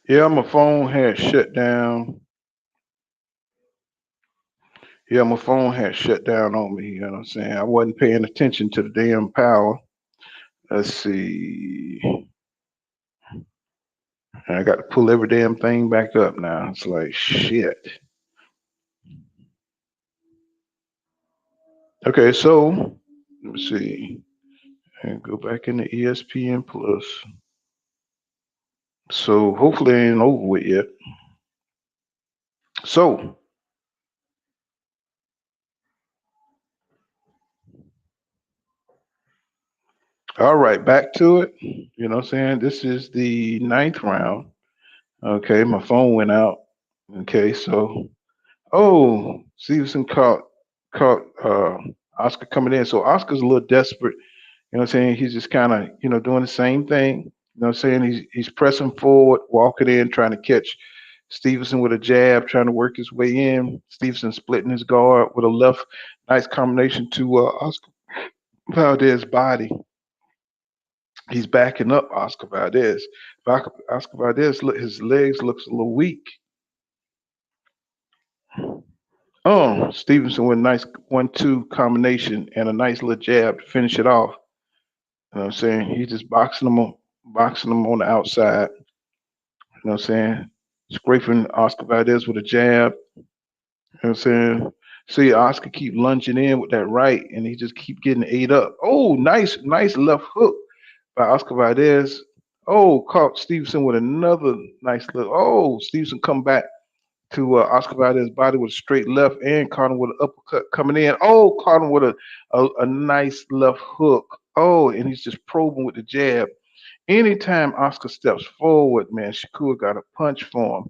Yeah, my phone had shut down. Yeah, my phone had shut down on me. You know what I'm saying? I wasn't paying attention to the damn power. Let's see. I got to pull every damn thing back up now. It's like shit. Okay, so let me see. And go back into ESPN Plus. So hopefully it ain't over with yet. So, all right, back to it. You know what I'm saying? This is the ninth round. Okay, my phone went out. Okay, so Stevenson caught Oscar coming in. So Oscar's a little desperate. You know what I'm saying? He's just kind of, doing the same thing. You know what I'm saying? He's pressing forward, walking in, trying to catch Stevenson with a jab, trying to work his way in. Stevenson splitting his guard with a left, nice combination to Oscar Valdez's body. He's backing up Oscar Valdez. Oscar Valdez, his legs looks a little weak. Oh, Stevenson with a nice 1-2 combination and a nice little jab to finish it off. You know what I'm saying? He's just boxing him on the outside. You know what I'm saying? Scraping Oscar Valdez with a jab. You know what I'm saying? See, Oscar keep lunging in with that right, and he just keep getting ate up. Oh, nice left hook by Oscar Valdez. Oh, caught Stevenson with another nice little. Oh, Stevenson come back to Oscar Valdez's body with a straight left and caught him with an uppercut coming in. Oh, caught him with a nice left hook. Oh, and he's just probing with the jab. Anytime Oscar steps forward, man, Shakur got a punch for him.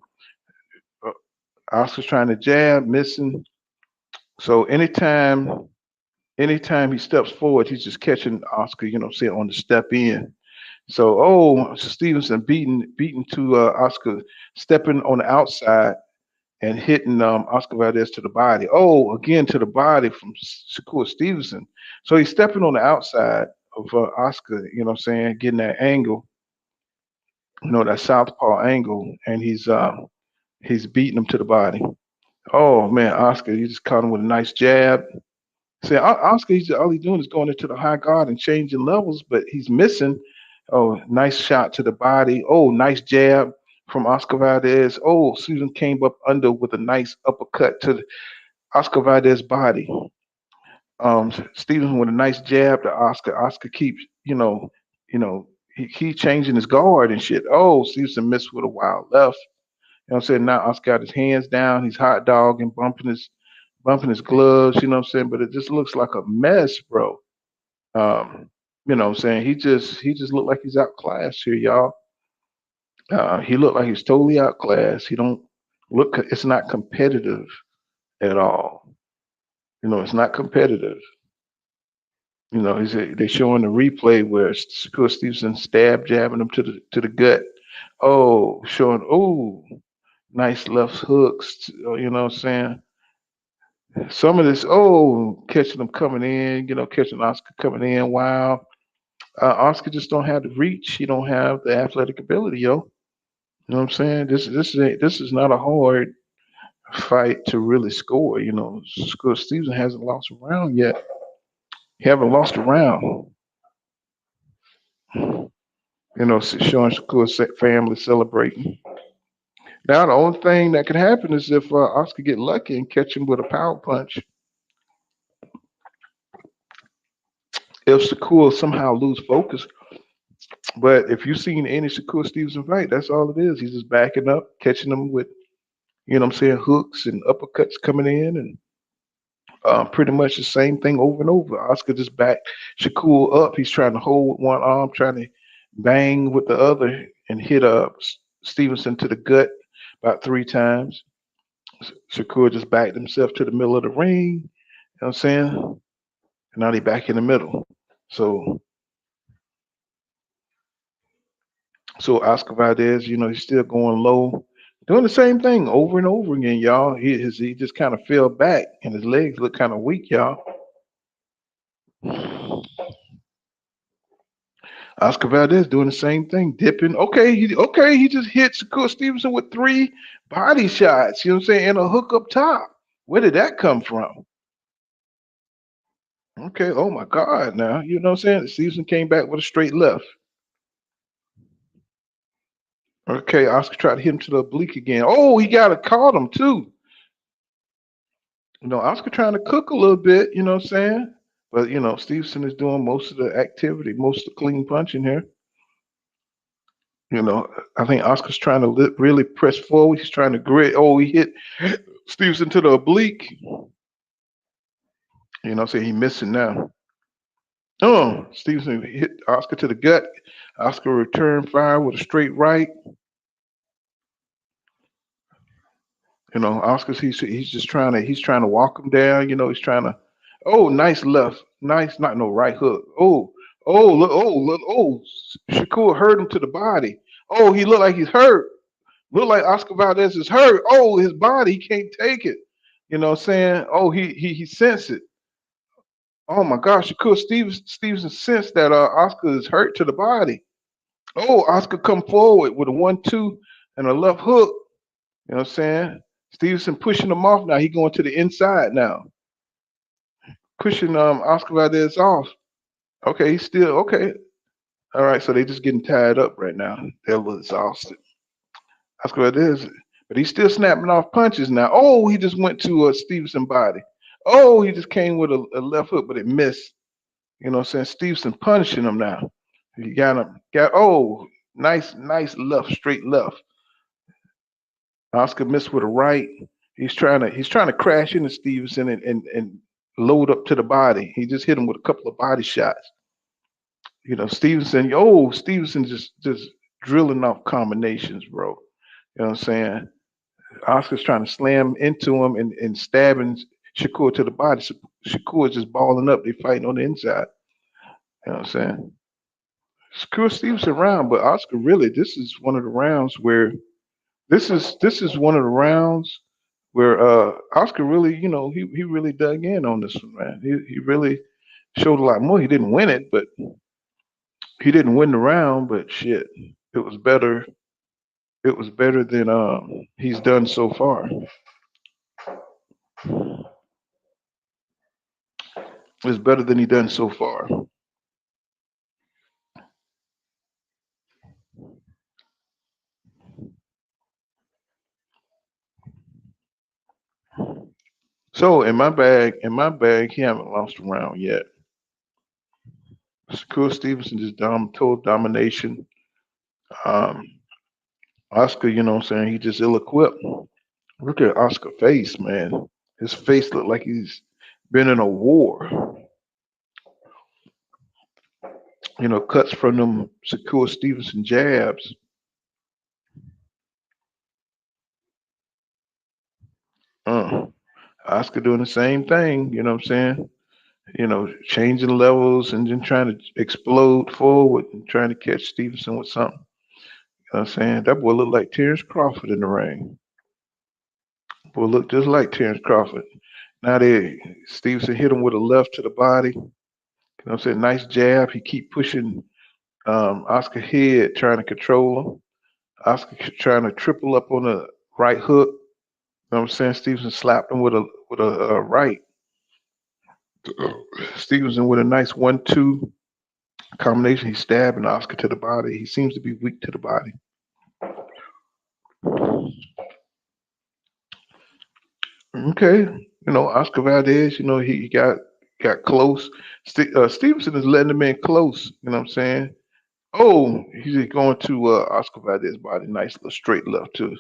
Uh, Oscar's trying to jab, missing. So anytime he steps forward, he's just catching Oscar, say on the step in. So Stevenson beating to Oscar stepping on the outside and hitting Oscar Valdez to the body. Oh, again to the body from Shakur Stevenson. So he's stepping on the outside of Oscar, getting that angle, that southpaw angle, and he's beating him to the body. Oh man, Oscar, you just caught him with a nice jab. See, Oscar, all he's doing is going into the high guard and changing levels, but he's missing. Oh, nice shot to the body. Oh, nice jab from Oscar Valdez. Oh, Susan came up under with a nice uppercut to Oscar Valdez's body. Stevenson with a nice jab to Oscar. Oscar keeps, he changing his guard and shit. Oh, Stevenson missed with a wild left. You know what I'm saying? Now Oscar got his hands down. He's hot dogging, bumping his gloves. You know what I'm saying? But it just looks like a mess, bro. You know what I'm saying? He just looked like he's outclassed here, y'all. He looked like he's totally outclassed. He don't look. It's not competitive at all. It's not competitive. They're showing the replay where Shakur Stevenson stabbed, jabbing him to the gut. Oh, showing nice left hooks. You know what I'm saying? Some of this, catching them coming in. Catching Oscar coming in. Wow, Oscar just don't have the reach. He don't have the athletic ability, yo. You know what I'm saying? This is not a hard fight to really score. Shakur Stevenson hasn't lost a round yet. He haven't lost a round. Showing Shakur's family celebrating. Now, the only thing that could happen is if Oscar get lucky and catch him with a power punch. If Shakur somehow lose focus, but if you've seen any Shakur Stevenson fight, that's all it is. He's just backing up, catching them with, what I'm saying, hooks and uppercuts coming in, and pretty much the same thing over and over. Oscar just backed Shakur up. He's trying to hold with one arm, trying to bang with the other, and hit Stevenson to the gut about 3 times. Shakur just backed himself to the middle of the ring. You know what I'm saying? And now they back in the middle. So Oscar Valdez, he's still going low, doing the same thing over and over again, y'all. He just kind of fell back, and his legs look kind of weak, y'all. Oscar Valdez doing the same thing, dipping. He just hit Shakur Stevenson with three body shots. You know what I'm saying, and a hook up top. Where did that come from? Okay, oh my God, now you know what I'm saying. Stevenson came back with a straight left. Okay, Oscar tried to hit him to the oblique again. Oh, he got it, caught him too. You know, Oscar trying to cook a little bit. You know what I'm saying. But you know, Stevenson is doing most of the activity, most of the clean punching here. You know, I think Oscar's trying to really press forward. He's trying to grit. Oh, he hit Stevenson to the oblique. You know, say he missing now. Oh, Stevenson hit Oscar to the gut. Oscar returned fire with a straight right. You know, Oscar's he's just trying to walk him down. You know, he's trying to. Oh, nice left, nice not no right hook. Oh, Shakur hurt him to the body. Oh, he looked like he's hurt. Look like Oscar Valdez is hurt. Oh, his body, he can't take it. You know what I'm saying? Oh, he sensed it. Oh my gosh, Shakur Stevenson sensed that Oscar is hurt to the body. Oh, Oscar come forward with a 1-2 and a left hook. You know what I'm saying? Stevenson pushing him off now. He going to the inside now. Pushing Oscar Valdez off. Okay, he's still okay. All right, so they just getting tied up right now. They're a little exhausted. Oscar Valdez, but he's still snapping off punches now. Oh, he just went to a Stevenson body. Oh, he just came with a left hook, but it missed. You know what I'm saying? Stevenson punishing him now. He got him. Nice left, straight left. Oscar missed with a right. He's trying to crash into Stevenson and load up to the body. He just hit him with a couple of body shots. You know, Stevenson just drilling off combinations, bro. You know what I'm saying? Oscar's trying to slam into him and stabbing Shakur to the body. Shakur is just balling up. They fighting on the inside. You know what I'm saying? Shakur Stevenson round, but Oscar really, this is one of the rounds where this is one of the rounds where Oscar really, you know, he really dug in on this one, man. He really showed a lot more. He didn't win it, but he didn't win the round, but shit, it was better. It was better than he's done so far. It was better than he done so far. So in my bag, he haven't lost a round yet. Shakur Stevenson just total domination. Um, Oscar, you know what I'm saying? He just ill equipped. Look at Oscar face, man. His face looked like he's been in a war. You know, cuts from them Shakur Stevenson jabs. Uh, Oscar doing the same thing, you know what I'm saying? You know, changing levels and then trying to explode forward and trying to catch Stevenson with something. You know what I'm saying? That boy looked like Terrence Crawford in the ring. Boy looked just like Terrence Crawford. Now Stevenson hit him with a left to the body. You know what I'm saying? Nice jab. He keep pushing Oscar head, trying to control him. Oscar trying to triple up on a right hook. You know what I'm saying? Stevenson slapped him with a right. Stevenson with a nice 1-2 combination. He's stabbing Oscar to the body. He seems to be weak to the body. Okay, you know Oscar Valdez. You know he got close. Stevenson is letting him in close. You know what I'm saying? Oh, he's going to Oscar Valdez body. Nice little straight left to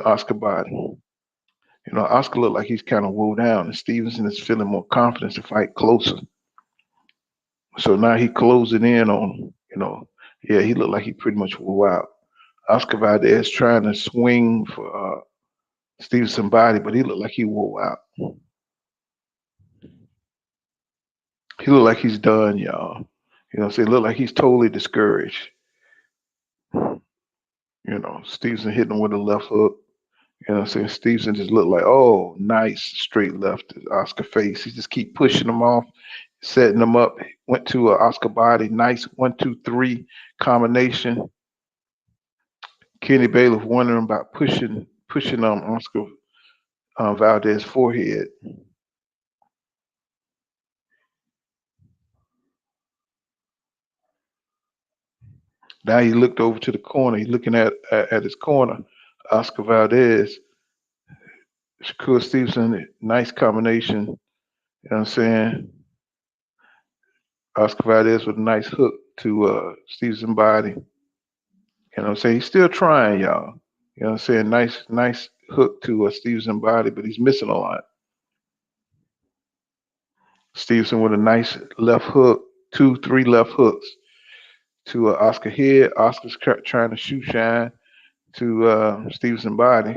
Oscar body. You know, Oscar looked like he's kind of wore down, and Stevenson is feeling more confidence to fight closer. So now he closing in on him. You know, yeah, he looked like he pretty much wore out. Oscar Valdez trying to swing for Stevenson body, but he looked like he wore out. He looked like he's done, y'all. You know, so he looked like he's totally discouraged. You know, Stevenson hitting him with a left hook. You know what I'm saying? Stevenson just looked like, oh, nice straight left to Oscar face. He just keep pushing him off. setting them up. Went to Oscar body, nice 1, 2, 3 combination. Kenny Bailiff wondering about pushing Oscar Valdez forehead. Now he looked over to the corner. He's looking at his corner. Oscar Valdez, Shakur Stevenson, nice combination. You know what I'm saying? Oscar Valdez with a nice hook to Stevenson body. You know what I'm saying? He's still trying, y'all. You know what I'm saying? Nice hook to Stevenson body, but he's missing a lot. Stevenson with a nice left hook, 2, 3 left hooks to Oscar head. Oscar's trying to shoe shine to Stevenson body.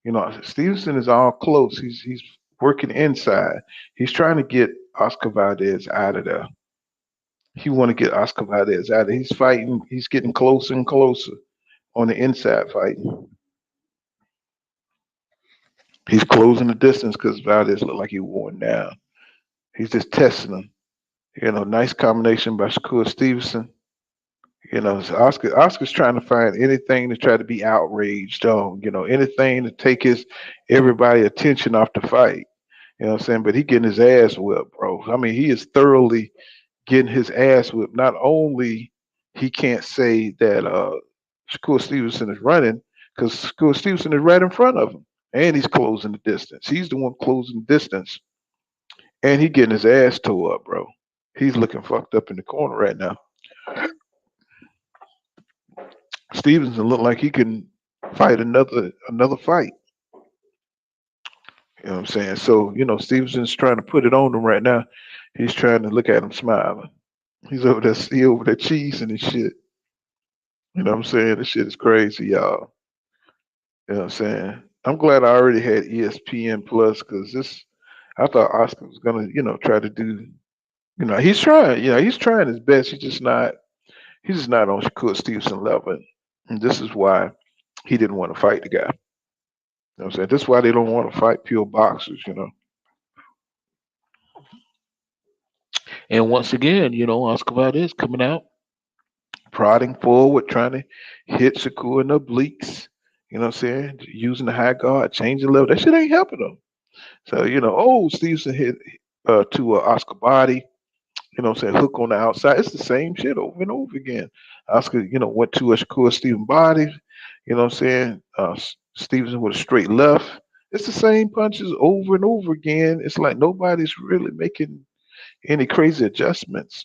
You know, Stevenson is all close. He's working inside. He's trying to get Oscar Valdez out of there. He want to get Oscar Valdez out of there. He's fighting. He's getting closer and closer on the inside fighting. He's closing the distance because Valdez looked like he worn down. He's just testing him. You know, nice combination by Shakur Stevenson. You know, so Oscar's trying to find anything to try to be outraged on. You know, anything to take his everybody attention off the fight. You know what I'm saying? But he getting his ass whipped, bro. I mean, he is thoroughly getting his ass whipped. Not only he can't say that Shakur Stevenson is running, because Shakur Stevenson is right in front of him, and he's closing the distance. He's the one closing the distance, and he getting his ass tore up, bro. He's looking fucked up in the corner right now. Stevenson looked like he can fight another fight. You know what I'm saying? So, you know, Stevenson's trying to put it on him right now. He's trying to look at him smiling. He over there cheesing and shit. You know what I'm saying? This shit is crazy, y'all. You know what I'm saying? I'm glad I already had ESPN Plus because I thought Oscar was gonna, try to do, he's trying, he's trying his best. He's just not on Shakur Stevenson level. And this is why he didn't want to fight the guy. You know what I'm saying? This is why they don't want to fight pure boxers. And once again, Oscar Valdez coming out, prodding forward, trying to hit Shakur in the obliques. You know what I'm saying? Using the high guard, changing level. That shit ain't helping him. So, Stevenson hit to Oscar body. You know what I'm saying? Hook on the outside. It's the same shit over and over again. Oscar, went to a Shakur Stevenson body. You know what I'm saying? Stevenson with a straight left. It's the same punches over and over again. It's like nobody's really making any crazy adjustments.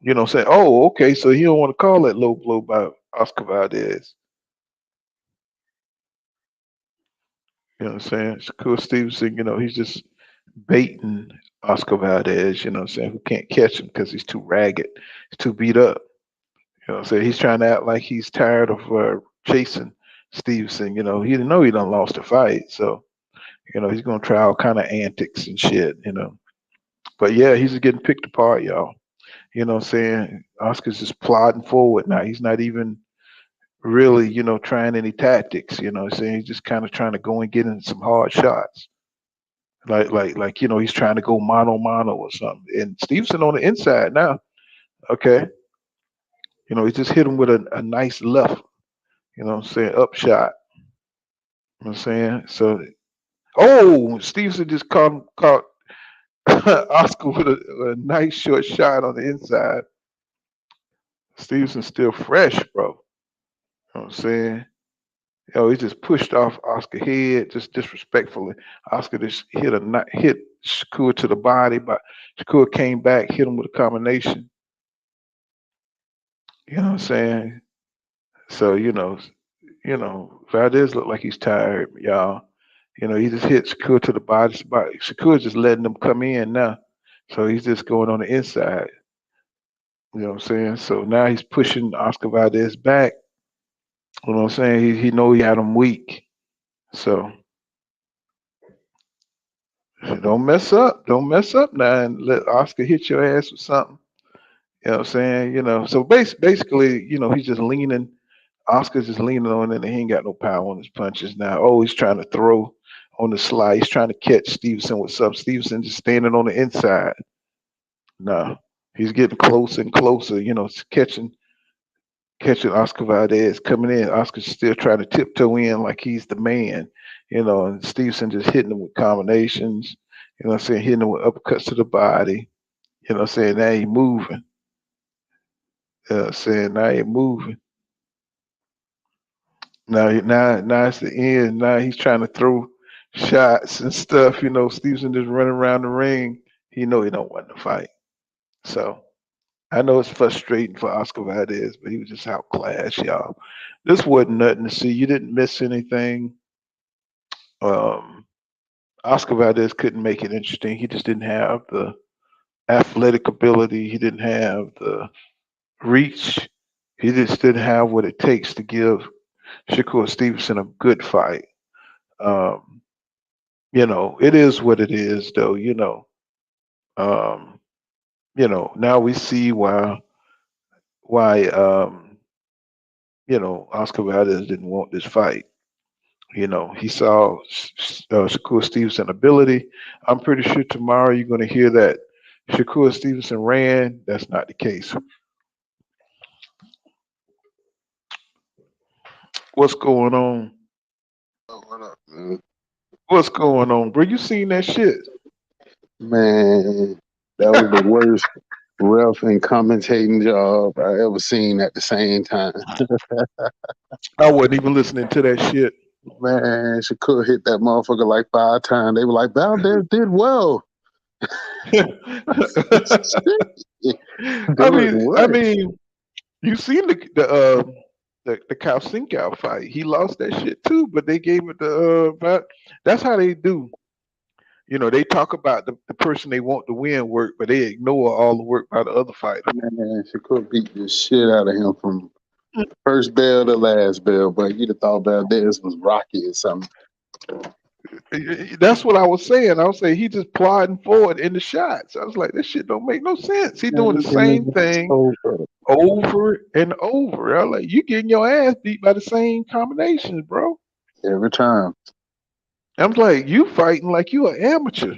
You know what I'm saying? Oh, okay. So he don't want to call that low blow by Oscar Valdez. You know what I'm saying? Shakur Stevenson, he's just baiting Oscar Valdez, you know what I'm saying, who can't catch him because he's too ragged. He's too beat up. You know what I'm saying? He's trying to act like he's tired of chasing Stevenson. He didn't know he done lost a fight. So, he's going to try all kind of antics and shit. But yeah, he's getting picked apart, y'all. You know what I'm saying? Oscar's just plodding forward now. He's not even really, trying any tactics. You know what I'm saying? He's just kind of trying to go and get in some hard shots. Like, he's trying to go mano or something. And Stevenson on the inside now. Okay. He just hit him with a nice left, what I'm saying, up shot. You know what I'm saying? So, oh, Stevenson just caught Oscar with a nice short shot on the inside. Stevenson's still fresh, bro. You know what I'm saying? He just pushed off Oscar head, just disrespectfully. Oscar just hit Shakur to the body, but Shakur came back, hit him with a combination. You know what I'm saying? So, Valdez looked like he's tired, y'all. He just hit Shakur to the body. Shakur just letting them come in now. So he's just going on the inside. You know what I'm saying? So now he's pushing Oscar Valdez back. You know what I'm saying? He know he had him weak. So don't mess up. Don't mess up now and let Oscar hit your ass with something. You know what I'm saying? So basically, he's just leaning. Oscar's just leaning on it and he ain't got no power on his punches now. Oh, he's trying to throw on the slide. He's trying to catch Stevenson with something. Stevenson just standing on the inside. No, he's getting closer and closer. Catching Oscar Valdez coming in. Oscar's still trying to tiptoe in like he's the man. And Stevenson just hitting him with combinations. What I'm saying, hitting him with uppercuts to the body. What I'm saying, now he moving. Saying now he moving. Now it's the end. Now he's trying to throw shots and stuff. Stevenson just running around the ring. He know he don't want to fight. So I know it's frustrating for Oscar Valdez, but he was just outclassed, y'all. This wasn't nothing to see. You didn't miss anything. Um, Oscar Valdez couldn't make it interesting. He just didn't have the athletic ability. He didn't have the reach. He just didn't have what it takes to give Shakur Stevenson a good fight. Um, it is what it is, though. Um, now we see why Oscar Valdez didn't want this fight. He saw Shakur Stevenson ability. I'm pretty sure tomorrow you're going to hear that Shakur Stevenson ran. That's not the case. What's going on? Oh, what up, man? What's going on, bro? You seen that shit? Man, that was the worst ref and commentating job I ever seen at the same time. I wasn't even listening to that shit. Man, Shakur hit that motherfucker like 5 times. They were like, Valdez did well. I Doing mean, I what? mean, you seen the Kalsinkow fight? He lost that shit too, but they gave it that's how they do. They talk about the person they want to win work, but they ignore all the work by the other fighter. Man, Shakur beat the shit out of him from first bell to last bell, but you'd have thought Valdez was Rocky or something. That's what I was saying. I was saying he just plodding forward in the shots. I was like, this shit don't make no sense. He doing the And same thing so, over and over. I was like, you getting your ass beat by the same combinations, bro. every time. I was like, you fighting like you an amateur.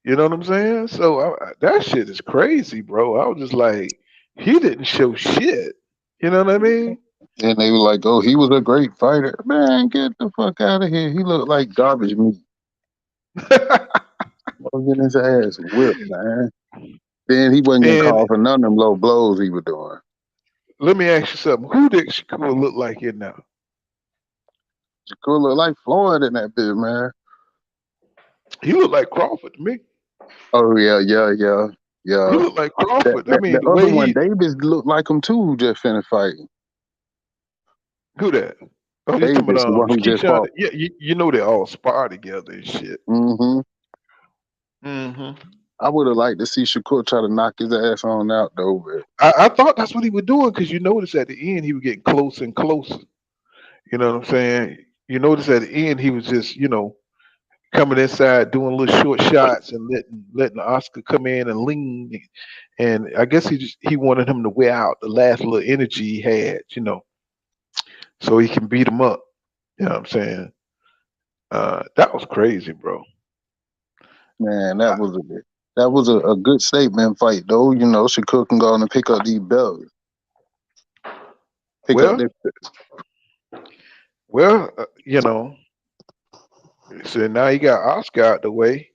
You know what I'm saying? So that shit is crazy, bro. I was just like, he didn't show shit. You know what I mean? And they were like, "Oh, he was a great fighter." Man, get the fuck out of here. He looked like garbage meat. Oh, getting his ass whipped, man. Then he wasn't getting And called for none of them low blows he was doing. let me ask you something. Who did Shakur look like in now? Shakur looked like Floyd in that bit, man. He looked like Crawford to me. Oh yeah, yeah, yeah, He yeah. looked like That, Crawford. I that mean, the the other way one, he Davis, looked like him too. Who just finished fighting? who that? Oh, you talking Davis, the about one who just Keyshawn? fought. Yeah, you know they all spar together and shit. Hmm Hmm. I would have liked to see Shakur try to knock his ass on out though. But I thought that's what he was doing because you notice at the end he was getting closer and closer. You know what I'm saying? You notice at the end he was just coming inside doing little short shots and letting Oscar come in and lean. And I guess he wanted him to wear out the last little energy he had, so he can beat him up. You know what I'm saying? That was crazy, bro. man, I, that was a good statement fight though. You know, Shakur can go on and pick up these belts, pick up well, this. well, so now you got Oscar out the way.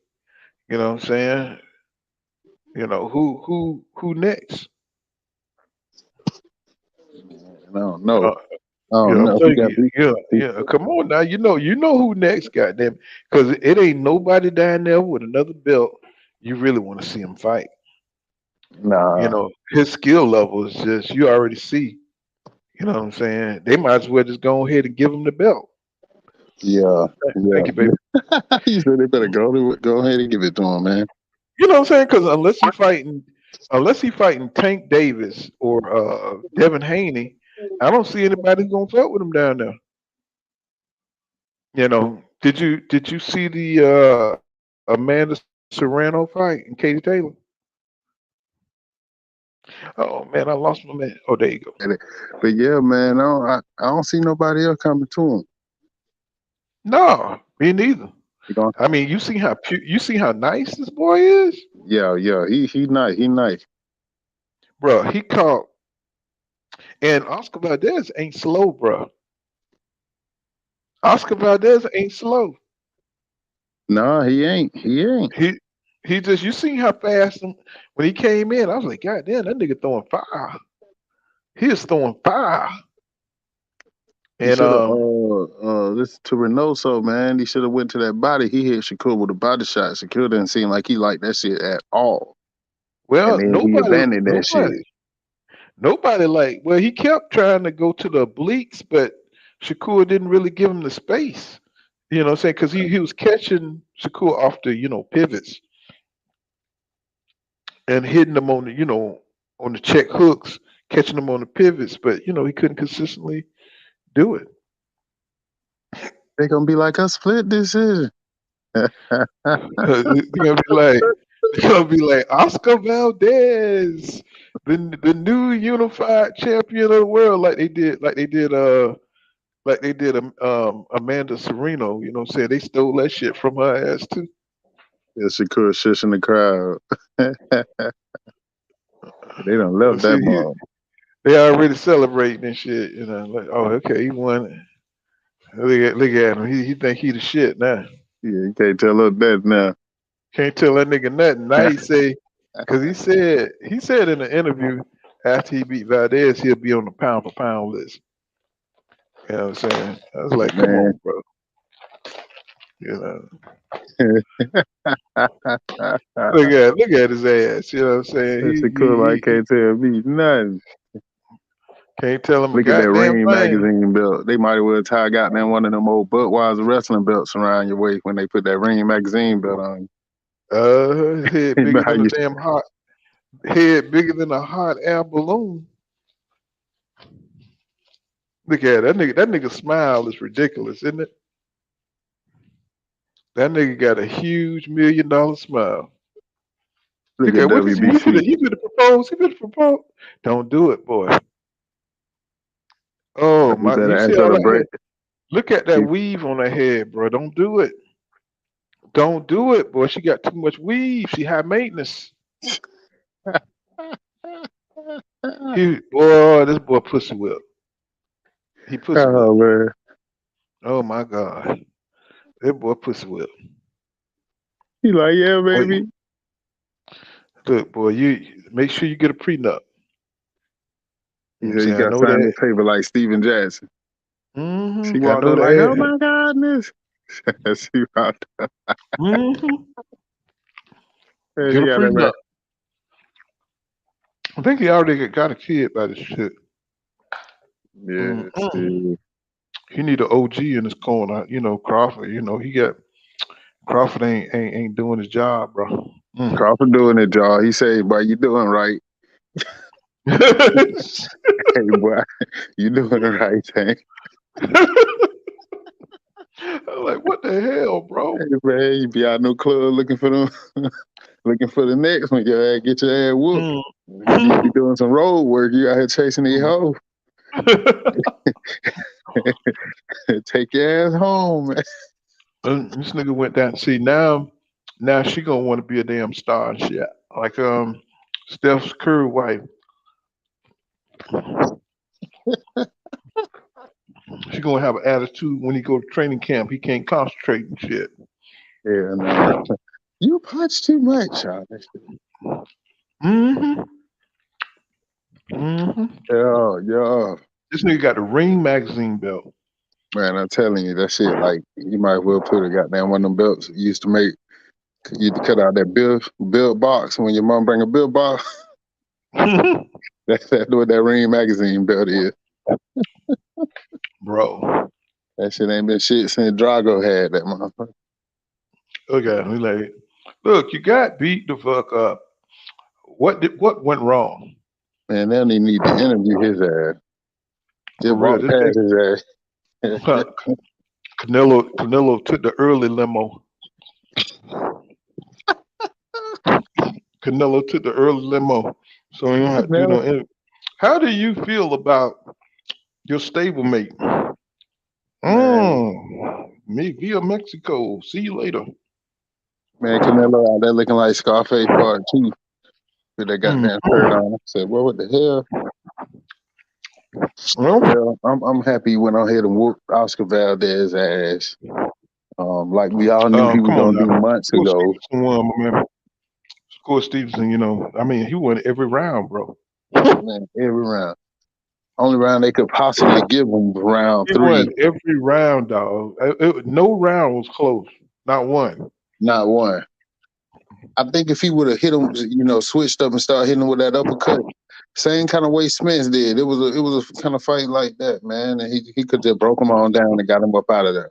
You know what I'm saying? Who next? I don't You know. know, I don't I'm know. He telling got you, yeah, beat. yeah. Come on now, you know who next, goddamn, because it ain't nobody down there with another belt. You really want to see him fight. Nah, His skill level is just you already see. You know what I'm saying? They might as well just go ahead and give him the belt. yeah, yeah. Thank you, baby. He said they better go ahead and give it to him, man. You know what I'm saying? Because unless he fighting Tank Davis or Devin Haney, I don't see anybody who's gonna fight with him down there. Did you see the Amanda Serrano fight and Katie Taylor? Oh man, I lost my man. Oh, there you go. But yeah, man, I don't see nobody else coming to him. No, me neither. You know, I mean, you see how nice this boy is. Yeah. He nice. He nice. bro. He caught, and Oscar Valdez ain't slow, bro. Oscar Valdez ain't slow. Nah, he ain't. He ain't. He he just you seen how fast when he came in. I was like, God damn, that nigga throwing fire. He is throwing fire. He And should have listen to Reynoso, man. He should have went to that body. He hit Shakur with a body shot. Shakur didn't seem like he liked that shit at all. And well, then he abandoned that shit. nobody like. Well, he kept trying to go to the obliques, but Shakur didn't really give him the space. You know what I'm saying? Because he was catching Shakur off the pivots and hitting them on the on the check hooks, catching them on the pivots, but he couldn't consistently do it. They gonna be like a split decision. They're gonna be like they're gonna be like Oscar Valdez, the new unified champion of the world, like they did Amanda Sereno. You know what I'm saying? They stole that shit from her ass too. Yeah, Shakur shushing the crowd. They done You know, left see, that mom. they already celebrating and shit. Like, oh, okay, he won. Look at him. He think he the shit now. Yeah, you can't tell her that now. Can't tell that nigga nothing. Now he say, because he said in the interview after he beat Valdez, he'll be on the pound for pound list. You know what I'm saying? I was like, come Man. on, bro. You know, look at his ass. You know what I'm saying? That Shakur He like can't tell me nothing. can't tell him a Look at that goddamn Ring thing. magazine belt. They might as well tie goddamn one of them old Budweiser wrestling belts around your waist when they put that Ring magazine belt on you. Head You know bigger how than a you damn hot head, bigger than a hot air balloon. Look at that nigga. That nigga smile is ridiculous, isn't it? That nigga got a huge $1 million smile. look Look at at what is WBC. he finna propose? He finna propose. Don't do it, boy. Oh You my! You better see ask her all to that break. hair? Look at that weave on her head, bro. Don't do it. Don't do it, boy. She got too much weave. She high maintenance. This boy pussy whip. He pussy whip. Oh man. Oh my god, that boy pussy whip. He like, yeah, Boy, baby. look, boy, you make sure you get a prenup. You know what He I'm said you saying? I got to know sign that. this paper like Steven Jackson. She I walked know up like, oh that. my godness. She walked up. Mm-hmm. And Get she a got that prenup. back. I think he already got a kid by this shit. Yeah, Mm-mm. see. He need an OG in his corner. Crawford. He got Crawford ain't doing his job, bro. Mm. Crawford doing it, y'all. He said, boy, you doing right. Hey, boy, you doing the right thing. I'm like, what the hell, bro? Hey, man, you be out in no club looking for them, looking for the next one. Your ass get your ass whooped. Mm. You need to be doing some road work. You out here chasing these hoes. Take your ass home, man. This nigga went down. See now she gonna want to be a damn star and shit. Like Steph's Curry wife. She gonna have an attitude when he go to training camp. He can't concentrate and shit. Yeah, nah. You punch too much, y'all. Mm-hmm. Mm-hmm. Yeah. This nigga got the Ring magazine belt. Man, I'm telling you, that shit, like, you might as well put a goddamn one of them belts you used to make. You used to cut out that bill box when your mom bring a bill box. That's what that Ring magazine belt is. Bro. That shit ain't been shit since Drago had that motherfucker. Okay, we like, look, you got beat the fuck up. What went wrong? Man, they don't even need to interview his ass. For Just real, walk this past his ass. nigga, Canelo took the early limo. Canelo took the early limo. So you don't have to do Never. no interview. How do you feel about your stablemate? Man, Me via Mexico. See you later. Man, Canelo out there looking like Scarface Part 2 with that Mm. goddamn shirt on. I said, well, what the hell? Well, Well, I'm happy he went on ahead and whooped Oscar Valdez ass. Like we all knew he was come on gonna do now. months Shakur ago. Stevenson won, my man. Shakur Stevenson, I mean, he won every round, bro. Man, every round. Only round they could possibly give him was round He won 3, every round, dog. No round was close. Not one. not one. I think if he would have hit him, switched up and started hitting him with that uppercut, same kind of way Smith did. It was a kind of fight like that, man, and he could have broke him on down and got him up out of there.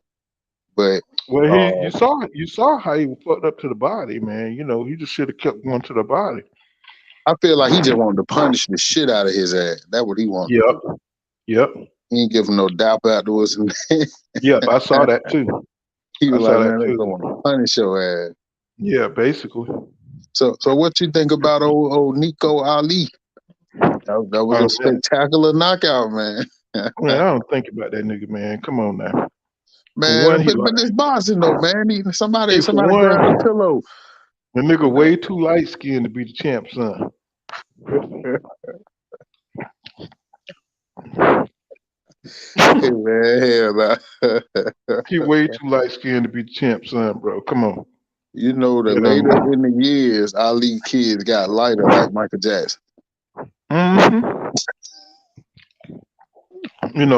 But Well, uh, you saw how he was fucked up to the body, man. He just should have kept going to the body. I feel like he just wanted to punish the shit out of his ass. That's what he wanted to Yep, do. yep, He ain't give him no dap afterwards. And yep. I saw that too. he I was saw like, that man, they too. gonna want to punish your ass. Yeah, basically. So what you think about old Nico Ali? That was a Man, spectacular knockout, man. man, I don't think about that nigga, man. Come on now. For one, Man, but this boxing though, man. Somebody for grab the one, pillow. the nigga way too light skinned to be the champ, son. Hey, man, hell nah. He way too light skinned to be the champ, son, bro. Come on. You know that You later know. in the years, Ali kids got lighter like Michael Jackson. hmm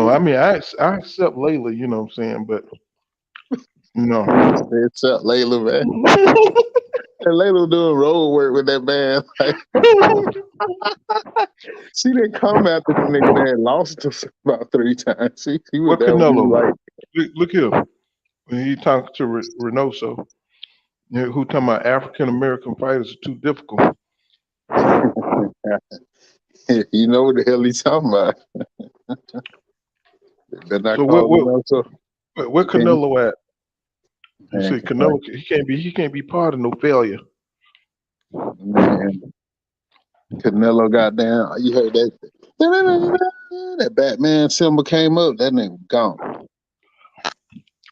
I mean, I accept Layla. You know what I'm saying, but no. It's up, Layla, man. And Layla doing road work with that man. Like, she didn't come after the nigga that had lost us about 3 times. She was What there when he was Canelo? like, Look here. When he talking to Reynoso, who talking about African American fighters are too difficult. you know what the hell he's talking about. Then I So what called him what out, so where can you, Canelo at? You man, see, Canelo, he can't be part of no failure. man, Canelo got down. You heard that? That Batman symbol came up. That nigga gone.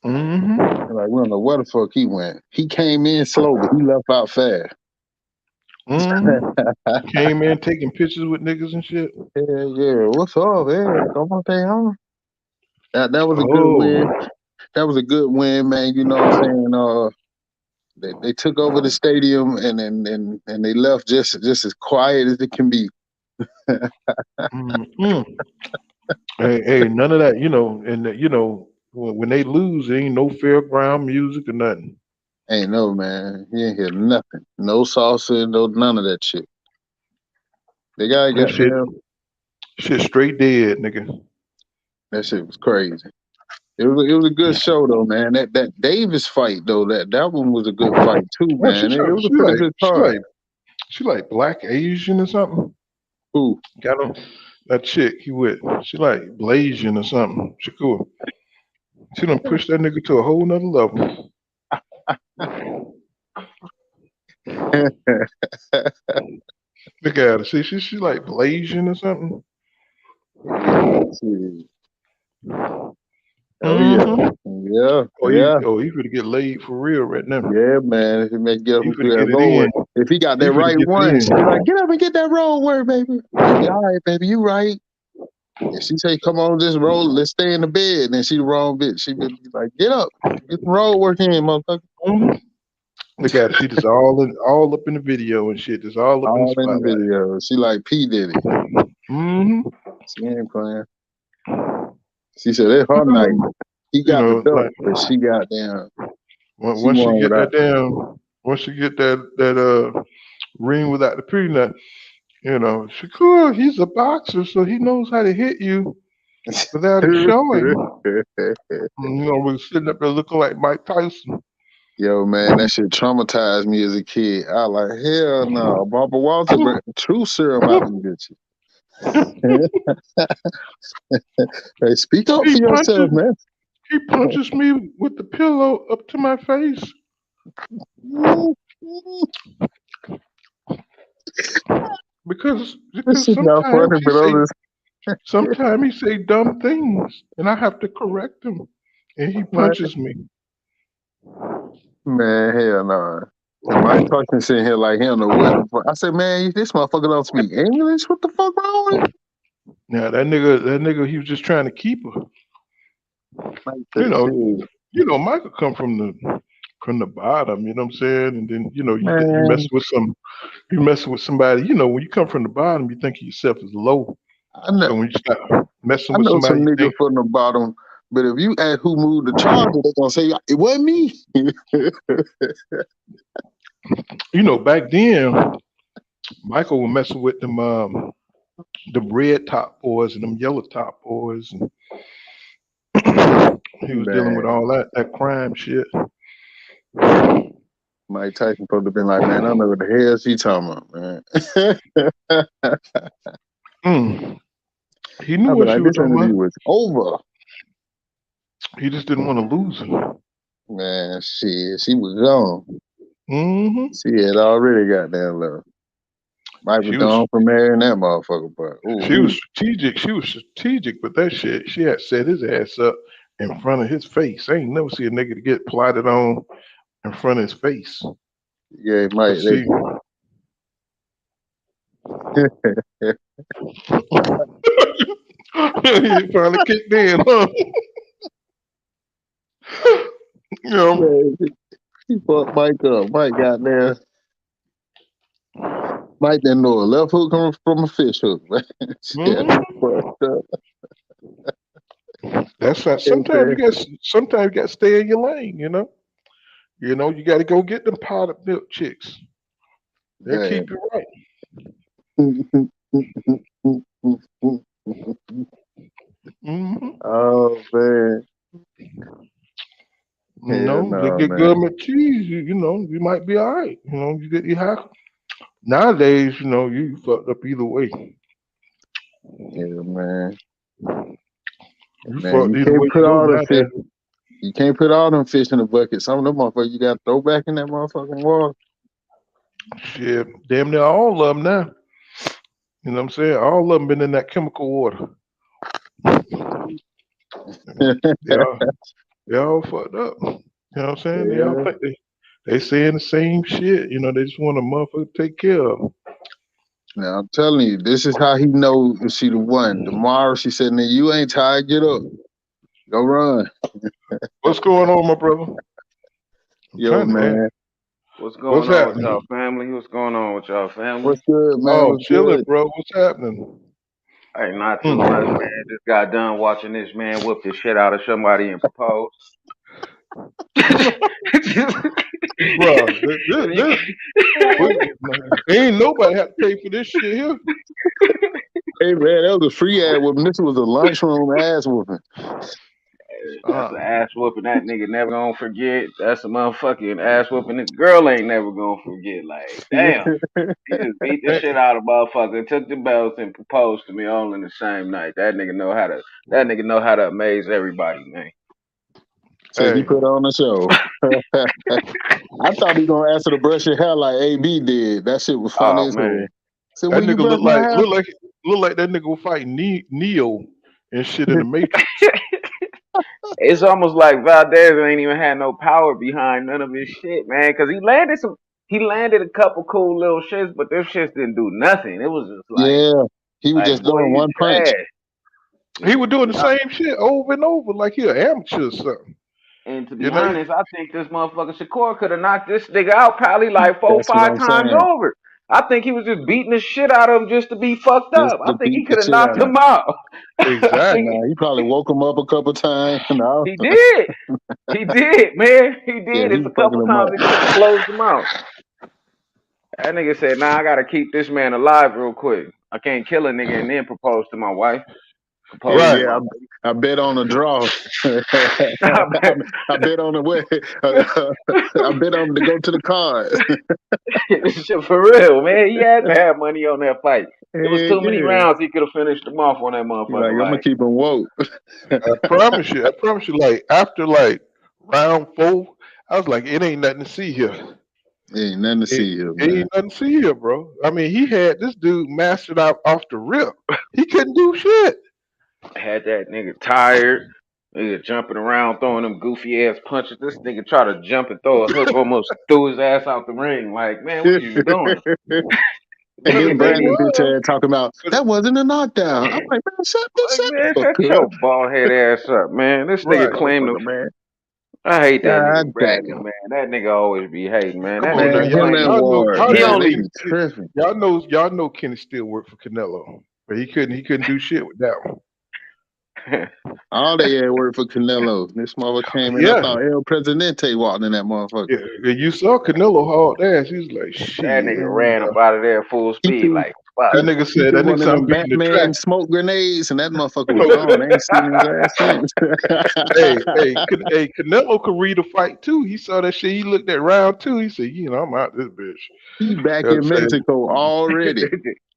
hmm Like we don't know where the fuck he went. He came in slow, but he left out fast. hmm Came in taking pictures with niggas and shit. Yeah. What's up, man? Come on, down. That was a good win. Oh, That was a good win, man. You know what I'm saying? They took over the stadium and they left just as quiet as it can be. mm hey, none of that. And when they lose, there ain't no fairground music or nothing. Ain't no man. He ain't hear nothing. No salsa, no none of that shit. They gotta That get them. shit straight dead, nigga. That shit was crazy. It was a good show though, man. That Davis fight though, that one was a good fight too, Well, she man. It try- was a pretty good card. she like black Asian or something. Who? Got him that chick he with. She like Blasian or something. Shakur. She done pushed that nigga to a whole nother level. Look at her. See, she like Blasian or something. Shit. Oh yeah, hmm he could get laid for real right now. yeah, man. If he make get up He and could do that get it roll in. work, if he got He that could right get it one, she be like, in. get up and get that roll work, baby. She be all right, baby. You right. If she say, come on, just roll, let's stay in the bed, then she the wrong bitch. She be like, get up, get the roll work in, motherfucker. hmm Look at her. She just all up in the video and shit. Just all up in the All in the spotlight. video. She like P Diddy. hmm She ain't playing. She said it's her night. He got the belt, Like but she got down. She once you won get without. that damn, once you get that ring without the peanut, Shakur, he's a boxer, so he knows how to hit you without it showing. We're sitting up there looking like Mike Tyson. Yo, man, that shit traumatized me as a kid. I like, hell no. Barbara Walters bring true serum out them bitches. Hey, speak up he for yourself, punches man. he punches me with the pillow up to my face This because shit not funny, but all this, sometimes he say dumb things and I have to correct him and he man, punches me. man, hell no. And Mike Tyson sitting here like he don't know what the fuck. I said, man, this motherfucker don't speak English. What the fuck wrong with him? Now that nigga, he was just trying to keep her. Like You that know, shit. Michael come from the bottom. You know what I'm saying? And then you Man, messing with somebody. When you come from the bottom, you think of yourself as low. I know, So when you start messing I with know some somebody, you niggas think, from the bottom, but if you ask who moved the charger, they're gonna say it wasn't me. back then, Michael was messing with the red top boys and them yellow top boys, and he was dealing with Man, all that crime shit. Mike Tyson supposed to been like, man, I don't know what the hell she talking about, man. Mm. He knew I'd be what she like, was this talking interview about. was over. He just didn't want to lose her. Man, shit, she was gone. Hmm. She had already got down left. Mike was She was gone from marrying that motherfucker, but she was ooh, strategic. She was strategic, but that shit, she had set his ass up in front of his face. I ain't never see a nigga to get plotted on in front of his face. yeah, But Mike. see, he finally kicked in, huh? you know. Man, he fucked Mike up. Mike got there. Mike didn't know a left hook from a fish hook, man. Yeah, Mhm. fucked up. That's how, Hey, man. sometimes you got to stay in your lane. You got to go get them powdered milk chicks. They keep Damn. you right. Hmm. Oh man. Hell You no, get man. government cheese. You might be all right. You get your hack. Nowadays, you fucked up either way. Yeah, man. You Man, fucked you either can't way put you go all the fish. nowadays. You can't put all them fish in the bucket. Some of them motherfuckers you got to throw back in that motherfucking water. Shit, damn near all of them now. You know what I'm saying? All of them been in that chemical water. They all, they all fucked up. You know what I'm saying? They all Yeah. think they saying the same shit. They just want a motherfucker to take care of them. Now I'm telling you, this is how he knows if she the one. Tomorrow she said, "Nigga, you ain't tired. Get up, go run." What's going on, my brother? I'm Yo, trying to ask. man, What's What's going on with y'all happening? family? What's going on with y'all family? what's good, man? Oh, What's chilling, good? bro. What's happening? Hey, not too much, Mm. man. Just got done watching this man whoop the shit out of somebody and propose. Bro, ain't nobody have to pay for this shit here. Hey, man, that was a free ad whooping. This was a lunchroom ass whooping. That's Uh, an ass whooping that nigga never gonna forget. That's a motherfucking ass whooping this girl ain't never gonna forget. Like, damn. He just beat the eh, shit out of motherfucker, took the belts and proposed to me all in the same night. That nigga know how to amaze everybody, man. Said he hey, put on the show. I thought he gonna ask her to brush your hair like AB did. That shit was funny Oh as hell. man. Said, that "Will you nigga brush my hair?" look like that nigga was fighting Neo and shit in the Matrix. It's almost like Valdez ain't even had no power behind none of his shit, man. Cause he landed a couple cool little shits, but them shits didn't do nothing. It was just Yeah, he was like just boy, doing you one punch. trash. He was doing the And, I, same shit over and over like he an amateur or something. and to You be know? honest, I think this motherfucker Shakur could have knocked this nigga out probably like four, That's what five I'm times saying. over. I think he was just beating the shit out of him just to be fucked Just up. I to think he beat the could have shit knocked out of him. him out. I think Exactly. Nah, he probably woke him up a couple times. No. he did. He did, man. He Yeah, did. he It's was a fucking couple him times up. he could have closed him out. That nigga said, "Nah, I gotta keep this man alive real quick. I can't kill a nigga and then propose to my wife. Hell Propose to Right. my yeah, I bet on a draw. I, wife." I bet on the way. I bet on to go to the cards. Shit for real, man. He had to have money on that fight. It was Heck too many yeah. rounds. He could have finished them off on that He like, motherfucker. I'm gonna Like, keep him woke. I promise you, like after like round 4, I was like, it ain't nothing to see here. Ain't nothing to It, see here, it man. ain't nothing to see here, bro. I mean, he had this dude mastered out off the rip. He couldn't do shit. had that nigga tired. Nigga jumping around, throwing them goofy ass punches. This nigga try to jump and throw a hook, almost threw his ass out the ring. Like, man, what are you doing? And Nigga then didn't Brandon even. bitch was. ass talking about But that wasn't a knockdown. I'm like, man, shut Like, the man, fuck shut your up, bald head ass up, man. This nigga right. claimed to. motherfucker, man. I hate that nigga God Brandon, damn. man. That nigga always be hating, man. Come That on now, nigga Man, him y'all. claim and Y'all know. Ward, Y'all he know. man, they only be tripping. Y'all know Kenny still worked for Canelo, but he couldn't. He couldn't do shit with that one. All they had worked for Canelo. This motherfucker came in. I Yeah. thought El Presidente walked in that motherfucker. Yeah, you saw Canelo hauled ass. He was like, that shit. nigga ran Uh, up out of there full He speed, threw like fuck. he, he That threw nigga one of said, I'm them beating the track. Batman smoke grenades, and that motherfucker was gone. I ain't seen his ass since. Hey, Canelo could read a fight too. He saw that shit. He looked at round two. He said, I'm out this bitch. He back You know what I'm in saying? Mexico already.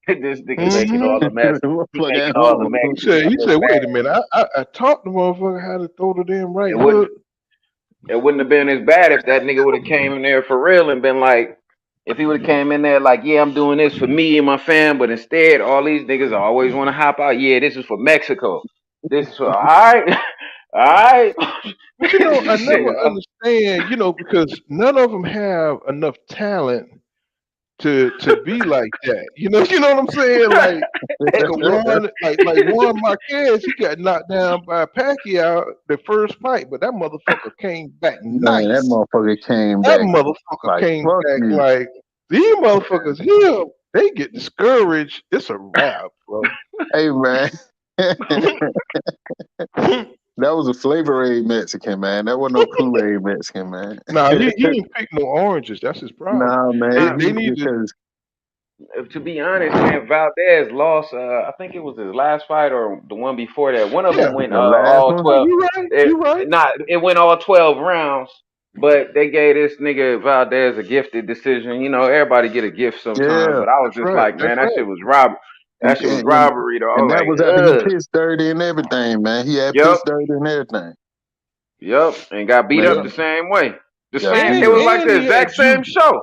This nigga making all Mm-hmm. the mess. He Motherfucker making at all the home. Mexicans He look said, wait a bad. minute. I taught the motherfucker how to throw the damn right It hook. wouldn't. It wouldn't have been as bad if that nigga would have came in there for real and been like, if he would have came in there like, yeah, I'm doing this for me and my fam, but instead, all these niggas always want to hop out. Yeah, this is for Mexico. This is for all right, all right. But I This never nigga, understand, because none of them have enough talent to be like that. You know what I'm saying? Like a Juan, like Juan Marquez, he got knocked down by Pacquiao the first fight, but that motherfucker came back Man, that nice. motherfucker came That back motherfucker like, came fuck back you. like these motherfuckers here. They get discouraged. It's a wrap, bro. Hey, man. That was a Flavor Aid Mexican, man. That wasn't no Kool-Aid Mexican, man. Nah, he didn't pick no oranges. That's his problem. Nah, They man. they need to. Because to be honest, man, Valdez lost. I think it was his last fight or the one before that. One of Yeah. them went the last all one, 12. You right. It You right. not. It went all 12 rounds. But they gave this nigga Valdez a gifted decision. You know, everybody get a gift sometime. yeah. But I was That's just right. like, That's man, that right. shit was rob. And, That shit was and, robbery, though. I and was that like, was after he ugh. pissed dirty and everything, man. He had Yep, pissed dirty and everything. yep, and got beat up Man, the same way. The got same. beat It And was up. like and the he had exact same juice. show.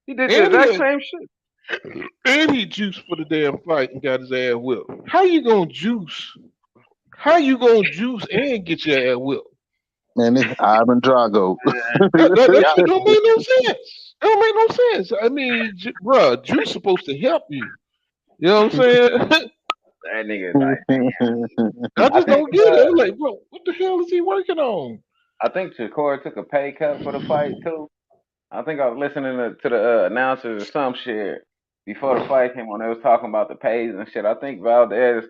He did the And he exact had same shit. and he juiced for the damn fight and got his ass whipped. How you gonna juice? How you gonna juice and get your ass whipped? Man, this Ivan Drago. That Yeah, shit don't make no sense. It don't make no sense. I mean, bruh, juice supposed to help you. You know what I'm saying? that nigga like. I I just think. don't get it. I'm like, bro, what the hell is he working on? I think Shakur took a pay cut for the fight too. I think I was listening to the announcers or some shit before the fight came on. They was talking about the pays and shit. I think Valdez.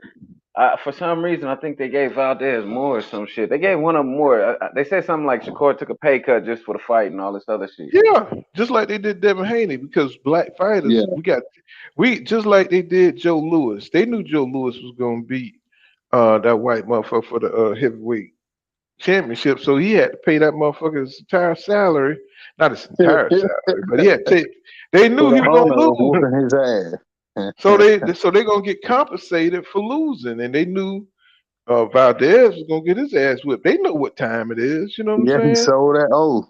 For some reason, I think they gave Valdez more or some shit. They gave one of them more. They said something like Shakur took a pay cut just for the fight and all this other shit. Yeah, just like they did Devin Haney, because black fighters, Yeah. we just like they did Joe Lewis. They knew Joe Lewis was gonna beat that white motherfucker for the heavyweight championship, so he had to pay that motherfucker his entire salary, not his entire salary, but he had to take. They For knew he the was gonna honor of lose, whooping his ass. so they gonna get compensated for losing, and they knew Valdez was gonna get his ass whipped. They know what time it is. You know what I'm Yeah, he saying? sold that. Oh,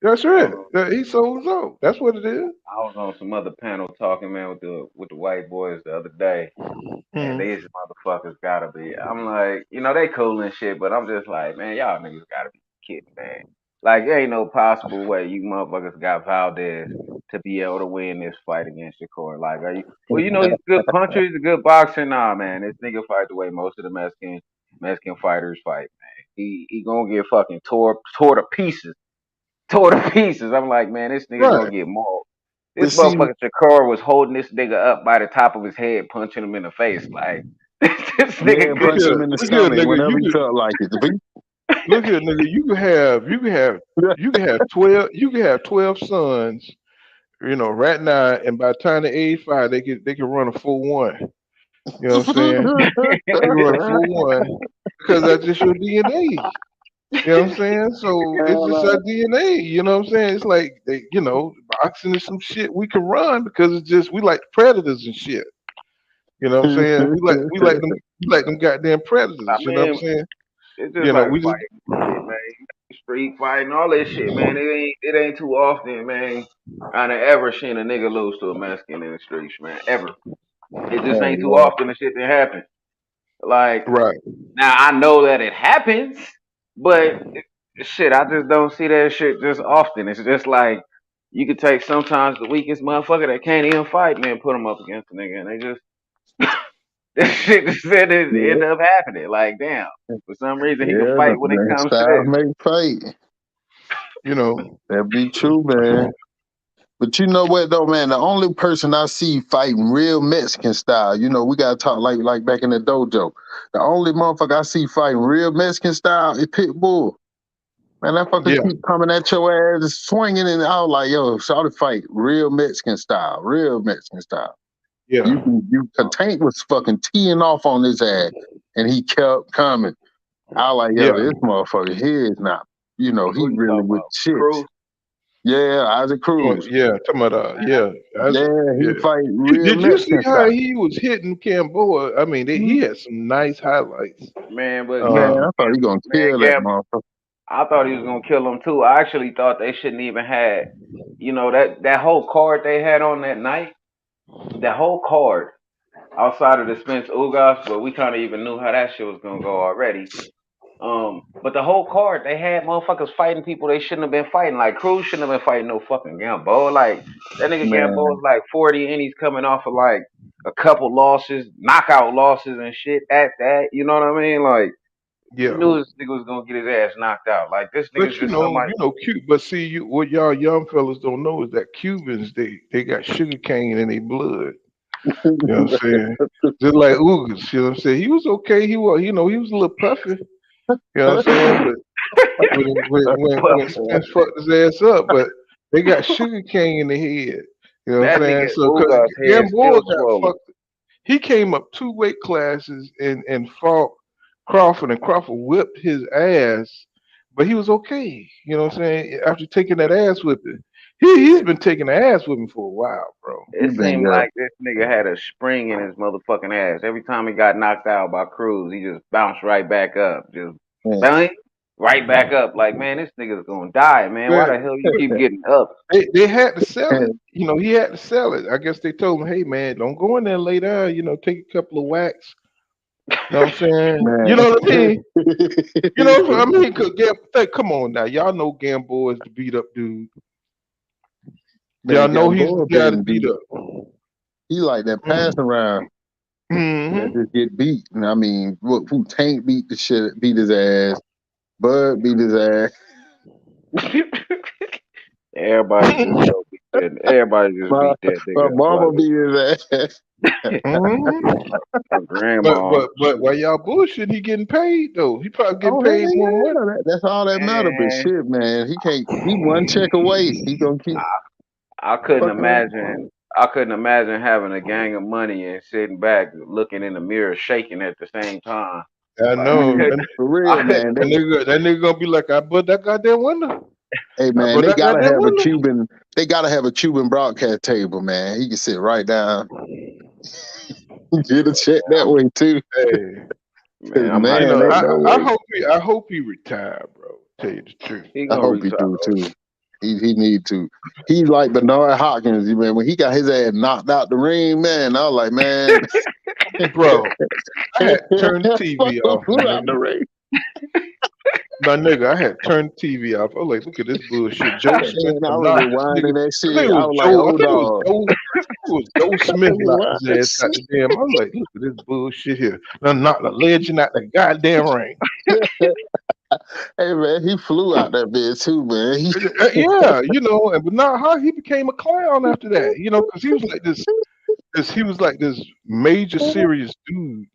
That's I right. was on, He sold his own. That's what it is. I was on some other panel talking, man, with the white boys the other day, and Mhm. these motherfuckers gotta be. I'm like, they cool and shit, but I'm just like, man, y'all niggas gotta be kidding, man. Like, there ain't no possible way you motherfuckers got Valdez to be able to win this fight against Shakur. Like, are you? Well, he's a good puncher, he's a good boxer. Nah, man, this nigga fight the way most of the Mexican fighters fight, man. He gonna get fucking tore to pieces, tore to pieces. I'm like, man, this nigga gonna Right. get mauled. This but see, motherfucker Shakur was holding this nigga up by the top of his head, punching him in the face. Like, this yeah, nigga Look couldn't. punching here, him in the look here, stomach nigga. whenever he felt like it. Look here, nigga. You can have 12 sons. Right now, and by the time they're 85, they can run a 4-1. You know what I'm saying? They can run a 4-1 because that's just your DNA. You know what I'm saying? So it's just our DNA. You know what I'm saying? It's like boxing is some shit we can run because it's just we like predators and shit. You know what I'm saying? We like them goddamn I predators. You know what I'm mean, saying? it's just like We just fighting shit, man. Street fighting, all this shit, man. It ain't too often, man. I done ever seen a nigga lose to a Mexican in the streets, man. Ever. It just Oh ain't too Lord. often the shit that happen. Like, right. now I know that it happens. But shit, I just don't see that shit just often. It's just like you could take sometimes the weakest motherfucker that can't even fight, man, put them up against the nigga, and they just that shit just Yeah, end up happening. Like, damn, for some reason he can yeah, fight when it the comes to style this. make fight. You know, That be true, man. But you know what though, man? The only person I see fighting real Mexican style, we gotta talk like back in the dojo. The only motherfucker I see fighting real Mexican style is Pitbull. Man, that fucker yeah, keep coming at your ass, swinging, and I was like, yo, shout to fight real Mexican style, real Mexican style. yeah, Tank was fucking teeing off on his ass, and he kept coming. I was like, yeah, yo, this motherfucker here is not, he Who you really talking with about? shit. Cruz? Yeah, Isaac oh, Cruz. yeah. Talking about yeah, Isaac, Yeah, he yeah. fight real Did you see Mexican how style. he was hitting Gamboa? I mean, he had some nice highlights. Man, but Man, Uh, I thought he gonna Man, kill that Gab, motherfucker. I thought he was gonna kill him too. I actually thought they shouldn't even had, that whole card they had on that night. That whole card outside of the Spence Ugas, but we kind of even knew how that shit was gonna go already. But the whole card they had motherfuckers fighting people they shouldn't have been fighting. Like Cruz shouldn't have been fighting no fucking Gambo. Like that nigga Gambo Man, was like 40 and he's coming off of like a couple losses, knockout losses and shit at that. You know what I mean? Like you yeah. knew this nigga was gonna get his ass knocked out. Like this But nigga's just somebody. But see, what y'all young fellas don't know is that Cubans they got sugar cane in their blood. You know what I'm saying? Just like Ugas. You know what I'm saying? He was okay. He was a little puffy. You know what I'm saying? But when Spence fucked his ass up, but they got sugar cane in the head. You know what I'm That saying? nigga So because Ugas head Gamboa still got swollen. fucked, he came up 2 weight classes and fought Crawford, and Crawford whipped his ass, but he was okay. You know what I'm saying? After taking that ass whipping, he's been taking the ass whipping for a while, bro. It you been seemed yeah. like this nigga had a spring in his motherfucking ass. Every time he got knocked out by Cruz, he just bounced right back up. Just Man, bang, right back up. Like, man, this nigga's gonna die, man. Why But the hell you keep getting up? they had to sell it. He had to sell it. I guess they told him, hey man, don't go in there lay down. Take a couple of whacks. You know what I'm saying? You man. know what I mean? You know what I mean? Cause come on now, y'all know Gamboa is the beat up dude. Man, Y'all know he's the Gamboa guy to been beat beat. up. He like that passing around that Mm-hmm. just get beat. And I mean, who Tank beat his ass. Bud beat his ass. Everybody just go beat that. Everybody just My, beat that my nigga. mama beat his ass. Mm-hmm. My grandma. But while y'all bullshit, he getting paid though. He probably getting Oh hell paid more money. yeah, that's all that matter. But Man, shit, man, he can't. He one check away. He gonna keep I couldn't fucking around. imagine. I couldn't imagine having a gang of money and sitting back, looking in the mirror, shaking at the same time. I Like I know. could, Man, for real, I could. man. That nigga gonna be like, I bought that goddamn window. Hey I man, bought they that gotta goddamn have a window. Cuban. They gotta have a Cuban broadcast table, man. He can sit right down, get a check that way too. Hey, Man, 'Cause, I'm man, hyped ain't up. no I way. hope he retired, bro. Tell you the truth. He I gonna hope he retire. do too. He need to. He's like Bernard Hopkins, man. When he got his ass knocked out the ring, man, I was like, man, Bro, I had to turn the TV fuck off, my flew out nigga. the ring. My nigga, I had to turn the TV off. I was like, look at this bullshit. Joe Smith Man, I or was not. rewinding that I think shit. it I was was like, Joe. I oh think it was dog. Joe. It was Joe I Smith was knocked rewinding his that ass out the shit. damn. I was like, look at this bullshit here. Now knock the legend out the goddamn ring. Hey man, he flew out that bitch too, man. Yeah, but not how he became a clown after that. Because he was like he was like this major serious dude.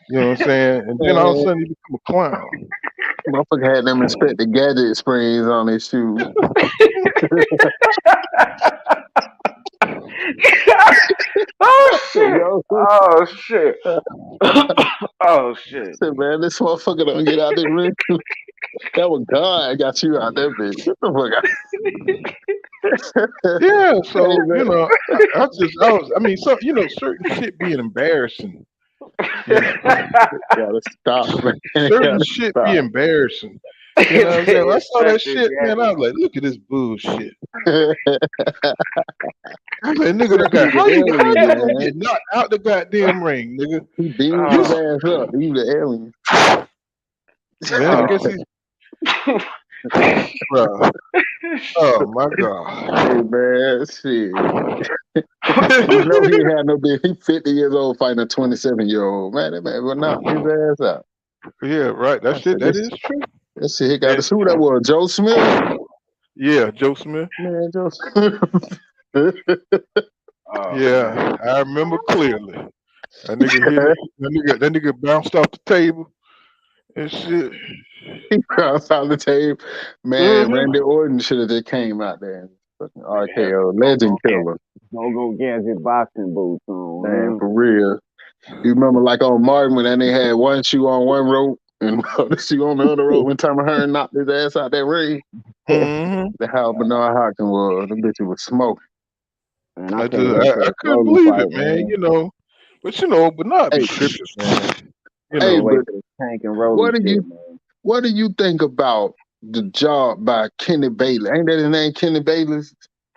You know what I'm saying? And then all of a Man, sudden he become a clown. motherfucker had them inspect the gadget springs on his shoes. Oh shit! Yo, Oh shit! Oh shit! said, man, this motherfucker don't get out the ring. That was God got you out that bitch. Get the fuck out. Yeah, Hey so man, I mean, so certain shit being embarrassing. You know, gotta stop, man. certain Gotta shit be stop. embarrassing. You know what I'm saying? When I saw that Inspector shit, man, I Gadget. was like, look at this bullshit. I was like, nigga, That that guy, nigga how alien, you gonna man. get knocked out the goddamn ring, nigga? He beamed You, his Oh, ass up. He was an alien. man, I guess oh, he's bro. Oh my god. Hey man, shit. You know he had no big. He 50 years old fighting a 27-year-old man. That man will knock his ass out. Yeah, right. That I shit. said That this. is true. That shit. He got And the who that was Joe Smith. yeah, Joe Smith. Man, Joe Smith. Oh man. Yeah, I remember clearly. That nigga hit him. That nigga bounced off the table and shit. He crossed out the tape. Man, Hmm. Randy Orton should have just came out there and fucking Yeah, RKO go legend go get killer. go get boxing boots Man, on, for real. You remember like on Martin when they had one shoe on one rope and the other shoe on the other rope when Tommy Hearn knocked his ass out that ring? huh? Hmm. The how Bernard Hopkins was. The bitch was smoking. And I I can't just, wait I till the couldn't Slowly believe fight, it, man. man. But not Hey, be tripping, man. You I hey, can't know. wait but till the Tank and Rolly what do shit, you man. what do you think about the job by Kenny Bailey? Ain't that his name, Kenny Bailey?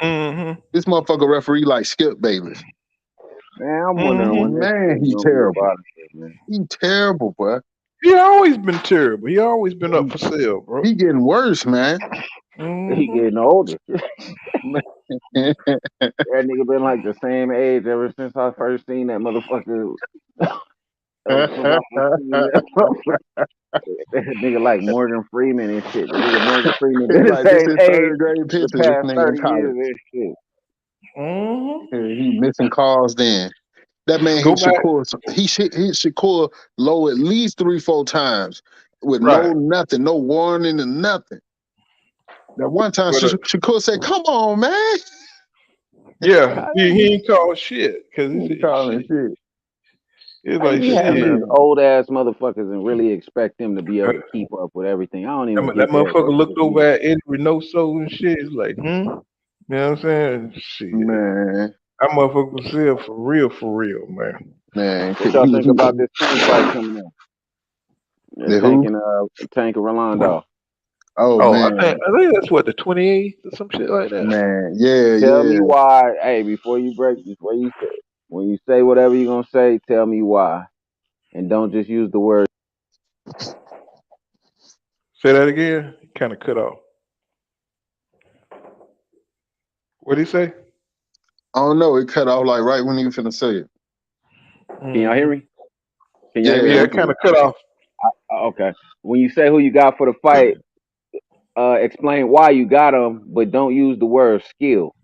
Hmm. This motherfucker referee like Skip Bayless. Man, I'm wondering Hmm. when this Man, shit he gonna be terrible. about it, man. He terrible, boy. He always been terrible. He always been up for sale, bro. He getting worse, man. He Hmm. getting older. Man. That nigga been like the same age ever since I first seen that motherfucker. Ever since I first seen that motherfucker. That nigga like Morgan Freeman and shit. The nigga Morgan Freeman been It's the like this same is age third grade for the picture. This past nigga in 30 college. years and shit. Hmm. He missing calls then. That man Go hit back. Shakur. He hit Shakur low at least 3-4 times with no Right. nothing, no warning and nothing. That one time But Shakur said, "Come on, man." yeah, How he ain't called shit because He he ain't said calling shit. shit. It's you like be having shit. these Man, old ass motherfuckers and really expect them to be Uh, able to keep up with everything? I don't even that get that. motherfucker Those looked niggas over be at Eddie Reynoso and shit. He's like, hmm. You know what I'm saying? Shit. man, That motherfucker was there for real, man. man. what y'all think about He, this Tank fight coming up? the Tank who? and Tank and Rolando. Oh Oh, man, I think that's what the 28th or some shit like that. man. Yeah, Tell me yeah. why. Hey, before you say, when you say whatever you're gonna say, tell me why, and don't just use the word. Say that again. Kind of cut off. What would he say? I don't know. It cut off like right when you finna say it. Can y'all hear Hmm. me? Can y'all hear me Yeah. Yeah, now? it kind of cut off. Okay. When you say who you got for the fight, explain why you got them, but don't use the word skill.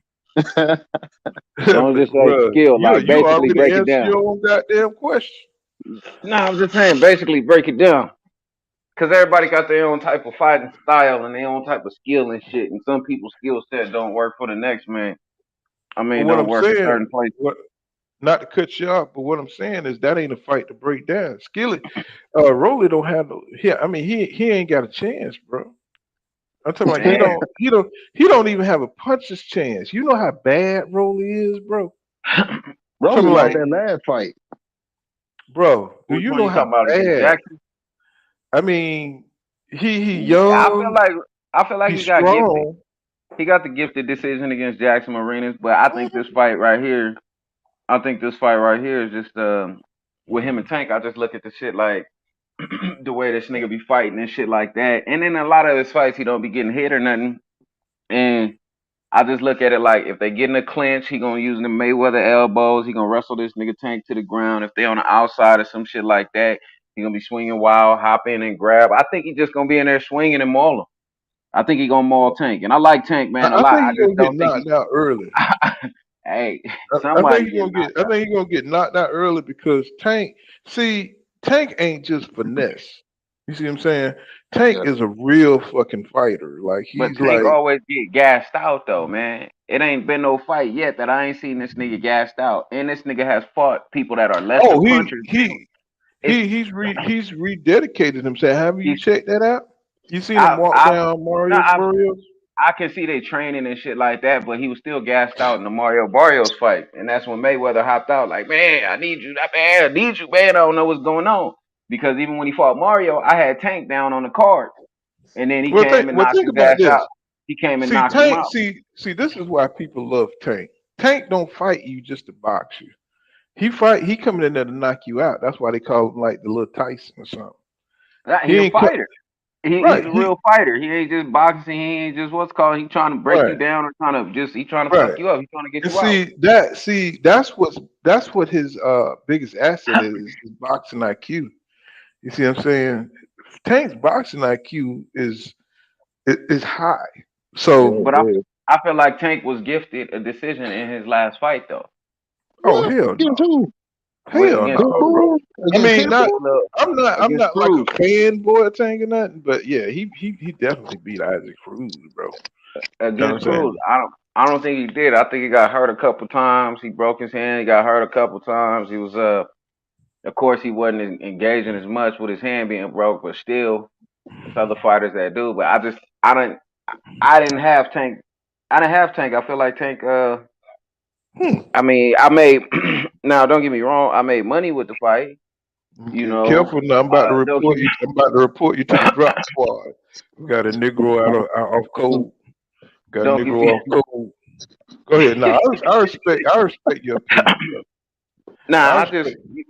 Don't just say Bro, skill. Like you basically already break it answered down. your own goddamn question. No, I'm just saying basically break it down. Cause everybody got their own type of fighting style and their own type of skill and shit. And some people's skill set don't work for the next man. I But mean, what don't I'm work in saying, certain places. what not to cut you off, but what I'm saying is that ain't a fight to break down. Skilly, Rolly don't have no. Yeah, I mean he ain't got a chance, bro. I'm talking about Man, he don't even have a puncher's chance. You know how bad Rolly is, bro. I'm Rolly talking I lost like, that mean, last fight. bro, do which you one know you how talking about against bad? Jackson? I mean, he I young, feel like he's he got gifted. strong. He got the gifted decision against Jackson Marinas, but I think this fight right here, is just with him and Tank. I just look at the shit like the way this nigga be fighting and shit like that. And then a lot of his fights, he don't be getting hit or nothing. And I just look at it like if they get in a clinch, he gonna use the Mayweather elbows. He gonna wrestle this nigga Tank to the ground. If they on the outside or some shit like that, he gonna be swinging wild, hop in and grab. I think he just gonna be in there swinging and maul him. I think he gonna maul Tank, and I like Tank man a I lot. think I he's just gonna get don't think knocked out early. hey, I somebody think he's getting gonna get. knocked I out. think he's gonna get knocked out early because Tank. See, Tank ain't just finesse. You see what I'm saying? Tank Yeah. is a real fucking fighter. Like But he's Tank like, always get gassed out though, man. It ain't been no fight yet that I ain't seen this nigga gassed out. And this nigga has fought people that are lesser oh, punchers than him. It's he's rededicated himself. Have you he's checked that out? You seen him walk I down no, Mario Barrios? I can see they training and shit like that, but he was still gassed out in the Mario Barrios fight, and that's when Mayweather hopped out like, man, I need you, man, I need you, man. I don't know what's going on because even when he fought Mario, I had Tank down on the card, and then he came and Well, knocked think his about ass this. out. He came and See, knocked him Tank. out. See, this is why people love Tank. Tank don't fight you just to box you. He fight. He coming in there to knock you out. That's why they call him like the little Tyson or something. He He a ain't. fighter. He's Right. a real fighter. He ain't just boxing. He ain't just what's called. He trying to break you Right. down or he trying to fuck Right. you up. He trying to get And you out. that's what his biggest asset is his boxing IQ. You see what I'm saying? Tank's boxing IQ is high. Yeah, So But yeah. I feel like Tank was gifted a decision in his last fight though. oh What? hell Against no. who? Hell Against no, Cruz. bro. Pitbull? I Against mean not Pitbull? Look, I'm against not like a Cruz. fanboy of Tank or nothing, but yeah, he definitely beat Isaac Cruz, bro. You know what Against I'm Cruz. saying? I don't think he did. I think he got hurt a couple times. He broke his hand. He got hurt a couple times. He was of course he wasn't engaging as much with his hand being broke, but still there's other fighters that do. But I didn't have Tank. I didn't have Tank. I feel like Tank. Hmm. I mean, I made. Now, don't get me wrong. I made money with the fight. You Okay, know. careful now. I'm about to Don't get report me. you. I'm about to report you to the drop squad. We got a Negro out off cold. Got a Don't get Negro me. off cold. Go ahead. Now I respect your opinion, bro. I Nah, I just respect.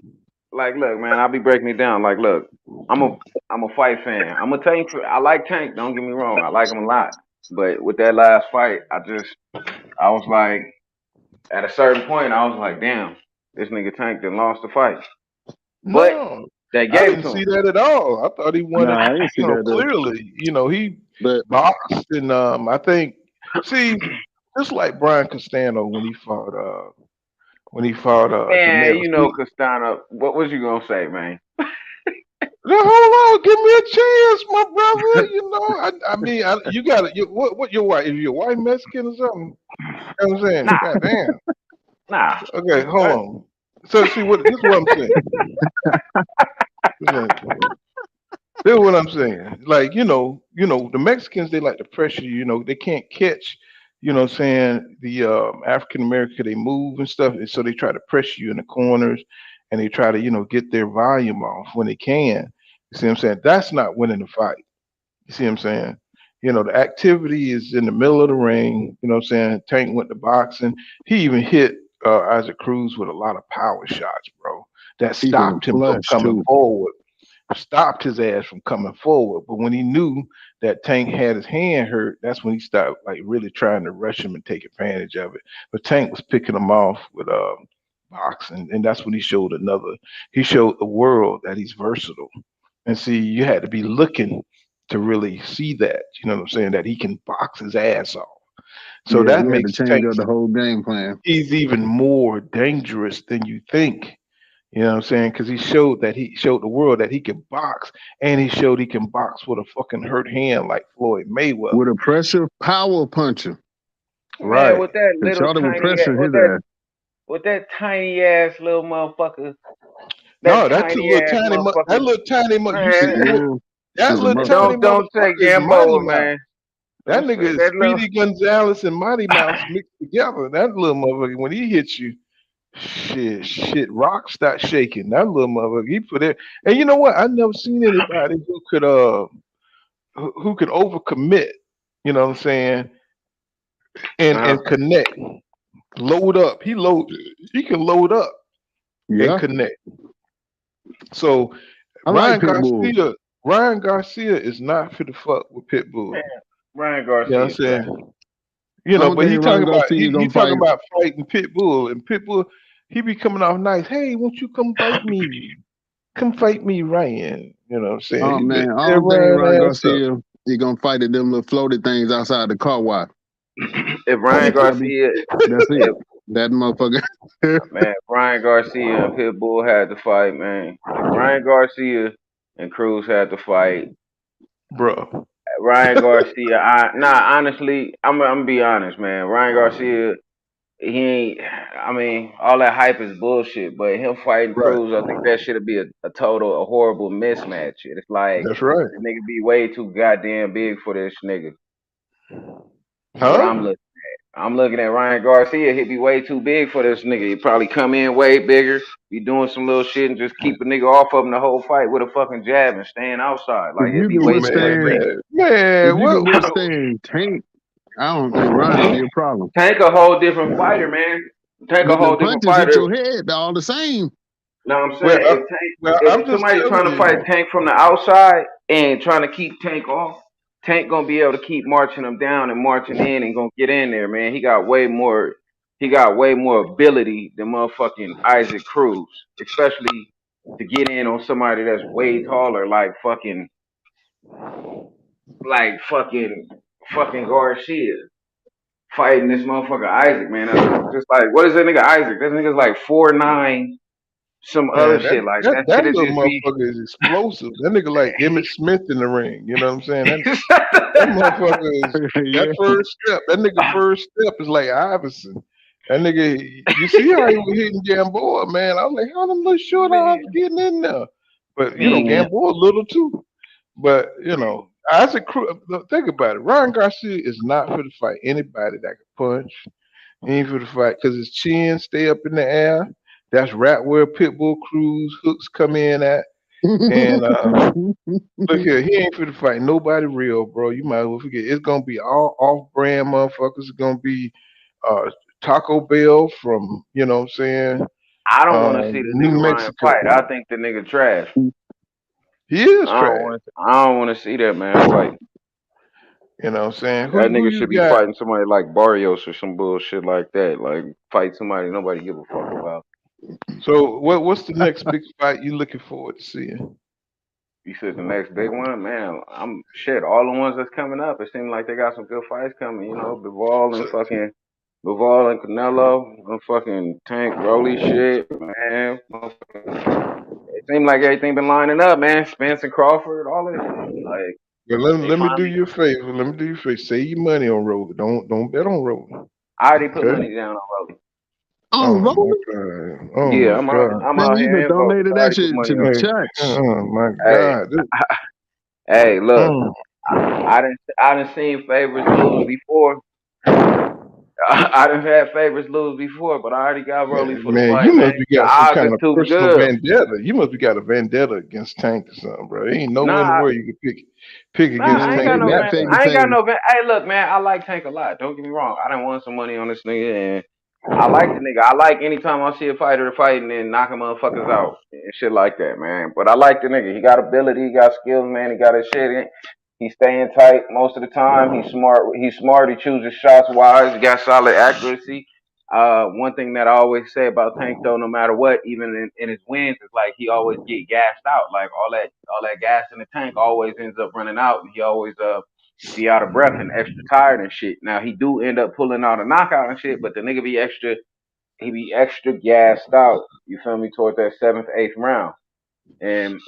like look, man. I'll be breaking it down. Like, look, I'm a I'm a fight fan. I'm a Tank. I like Tank. Don't get me wrong. I like him a lot. But with that last fight, I was like, at a certain point, I was like, damn, this nigga Tank done lost the fight. But No, they I gave it didn't to him. see that at all. I thought he won it. Nah, I didn't see that though. Clearly, he But boxed and I think see just like Brian Castano when he fought Man, Janelle. you know, Castano, what was you gonna say, man? Now, hold on, give me a chance, my brother. You got it. What your wife? Is your wife Mexican or something? You know what I'm saying? Nah, God damn. nah. Okay, hold on. So see what this is what I'm saying. This is what I'm saying. Like, the Mexicans they like to pressure you, they can't catch, what I'm saying, the African American they move and stuff, and so they try to pressure you in the corners and they try to, get their volume off when they can. You see what I'm saying? That's not winning the fight. You see what I'm saying? The activity is in the middle of the ring. You know what I'm saying? Tank went to boxing. He even hit Isaac Cruz with a lot of power shots, bro. That he hit him stopped him from flush coming too. forward. Stopped his ass from coming forward. But when he knew that Tank had his hand hurt, that's when he started like really trying to rush him and take advantage of it. But Tank was picking him off with boxing, and that's when he showed the world that he's versatile. And see, you had to be looking to really see that. You know what I'm saying? That he can box his ass off. So Yeah, that he had to makes change Tank up the whole game plan. he's even more dangerous than you think. You know what I'm saying? Because he showed the world that he can box, and he showed he can box with a fucking hurt hand like Floyd Mayweather. With a pressure power puncher. Man, Right. with that And little Charlie was tiny pressuring his ass. with that tiny ass little motherfucker, that No, that's a tiny little ass tiny, that motherfucker, little tiny, you see man. that? Yeah. That He's a little muscle. tiny Don't motherfucker say is Mighty Gamboa, Mouse. man. That Don't nigga say is that little. Speedy Gonzalez and Mighty Mouse mixed together. That little motherfucker, when he hits you, rock start shaking. That little motherfucker, he put it. And you know what? I never seen anybody who could overcommit. You know what I'm saying? Uh, And connect, load up. He can load up and Yeah. connect. So I like Ryan Pitbull. Garcia, Ryan Garcia is not fit to fuck with man, Pitbull. Ryan You know what I'm Garcia trash. saying? I don't But think he Ryan talking about Garcia he gonna talking fight. about fighting Pitbull, and Pitbull he be coming off nice. Hey, won't you come fight me? Come fight me, Ryan. You know what I'm saying? Oh He been man, I don't think Ryan Ryan ass up. Garcia he gonna fight at them little floated things outside the car wash. If Ryan That'll be Garcia, that's it. if That motherfucker. man, Ryan Garcia and Pitbull had to fight, man. If Ryan Garcia and Cruz had to fight, Bro. Ryan Garcia, honestly, I'm gonna be honest, man. Ryan Garcia, he ain't. I mean, all that hype is bullshit. But him fighting Right. Cruz, I think that should be a horrible mismatch. It's like That's right. the nigga be way too goddamn big for this nigga. What I'm Huh? looking. I'm looking at Ryan Garcia. He'd be way too big for this nigga. He'd probably come in way bigger, be doing some little shit, and just keep a nigga off of him the whole fight with a fucking jab and staying outside. If Like it'd you be can way too much withstand space. if Man, you can what withstand Tank, I don't think Ryan be a problem. Tank a whole different fighter, man. Tank a But the whole different punches hit fighter. your head all the same. Now I'm well saying I'm just if telling somebody's trying to you. fight Tank from the outside, and trying to keep Tank off. Tank gonna be able to keep marching him down and marching in and gonna get in there, man. He got way more. He got way more ability than motherfucking Isaac Cruz, especially to get in on somebody that's way taller, like fucking Garcia fighting this motherfucker Isaac, man. That's just like, what is that nigga Isaac? That nigga's like 4'9", some other Man, that, shit. Like that that that shit little just be. motherfucker is explosive. That nigga like Emmett Smith in the ring. You know what I'm saying? That motherfucker is that Yeah. first step. That nigga first step is like Iverson. That nigga, you see how he was hitting Gamboa, man. I was like, how them little short man, arms getting in there? But man, Gamboa little too. But Isaac Cruz. Think about it. Ryan Garcia is not for to fight anybody that can punch. He ain't for the fight because his chin stay up in the air. That's right where Pitbull Cruz hooks come in at. And look here, he ain't for the fight nobody real, bro. You might as well forget. It's gonna be all off-brand motherfuckers. It's gonna be uh, Taco Bell from what I'm saying, I don't want to see the New nigga Ryan Mexico. fight. I think the nigga trash. He is I don't trash. want. I don't want to see that man fight. You know what I'm saying? That Who nigga you should be got? fighting somebody like Barrios or some bullshit like that. Like fight somebody nobody give a fuck about. So what's the next big fight you looking forward to seeing? You said the next big one, man. I'm shit. All the ones that's coming up, it seems like they got some good fights coming. You know, So, Bivol and Canelo, and fucking Tank Rolly shit, man. It seems like everything been lining up, man. Spence and Crawford, all this shit. Like well, let, they let me do finally. you a favor. Let me do you a favor. Save your money on Roller. Don't bet on Roller. I already put Okay. money down on Rolly. Oh, Oh my Roller? god. Oh Yeah, my god. I'm Man, out you here could in vote. donated I that already put shit to money the on. Hey, church. oh my Hey, god. hey, look, Mm. I done seen favorites lose before. I done had favorites lose before, but I already got Rolly for the Man, fight, you man. must be The got some odds is kind of too personal good. vendetta. You must be got a vendetta against Tank or something, bro. There ain't no way in the Nah, world you can pick nah, against I ain't Man, Tank got they in no that bet van. baby fight. I ain't got pay. no van. Hey, look, man, I like Tank a lot. Don't get me wrong. I done won some money on this nigga, and I like the nigga. I like anytime I see a fighter fighting and knocking motherfuckers out and shit like that, man. But I like the nigga. He got ability, he got skills, man. He got his shit in. He's staying tight most of the time. He's smart. He's smart. He chooses shots wise. He got solid accuracy. One thing that I always say about Tank though, no matter what, even in his wins, is like he always get gassed out. Like all that gas in the tank always ends up running out, and he always be out of breath and extra tired and shit. Now he do end up pulling out a knockout and shit, but the nigga he be extra gassed out. You feel me? Toward that seventh, eighth round, and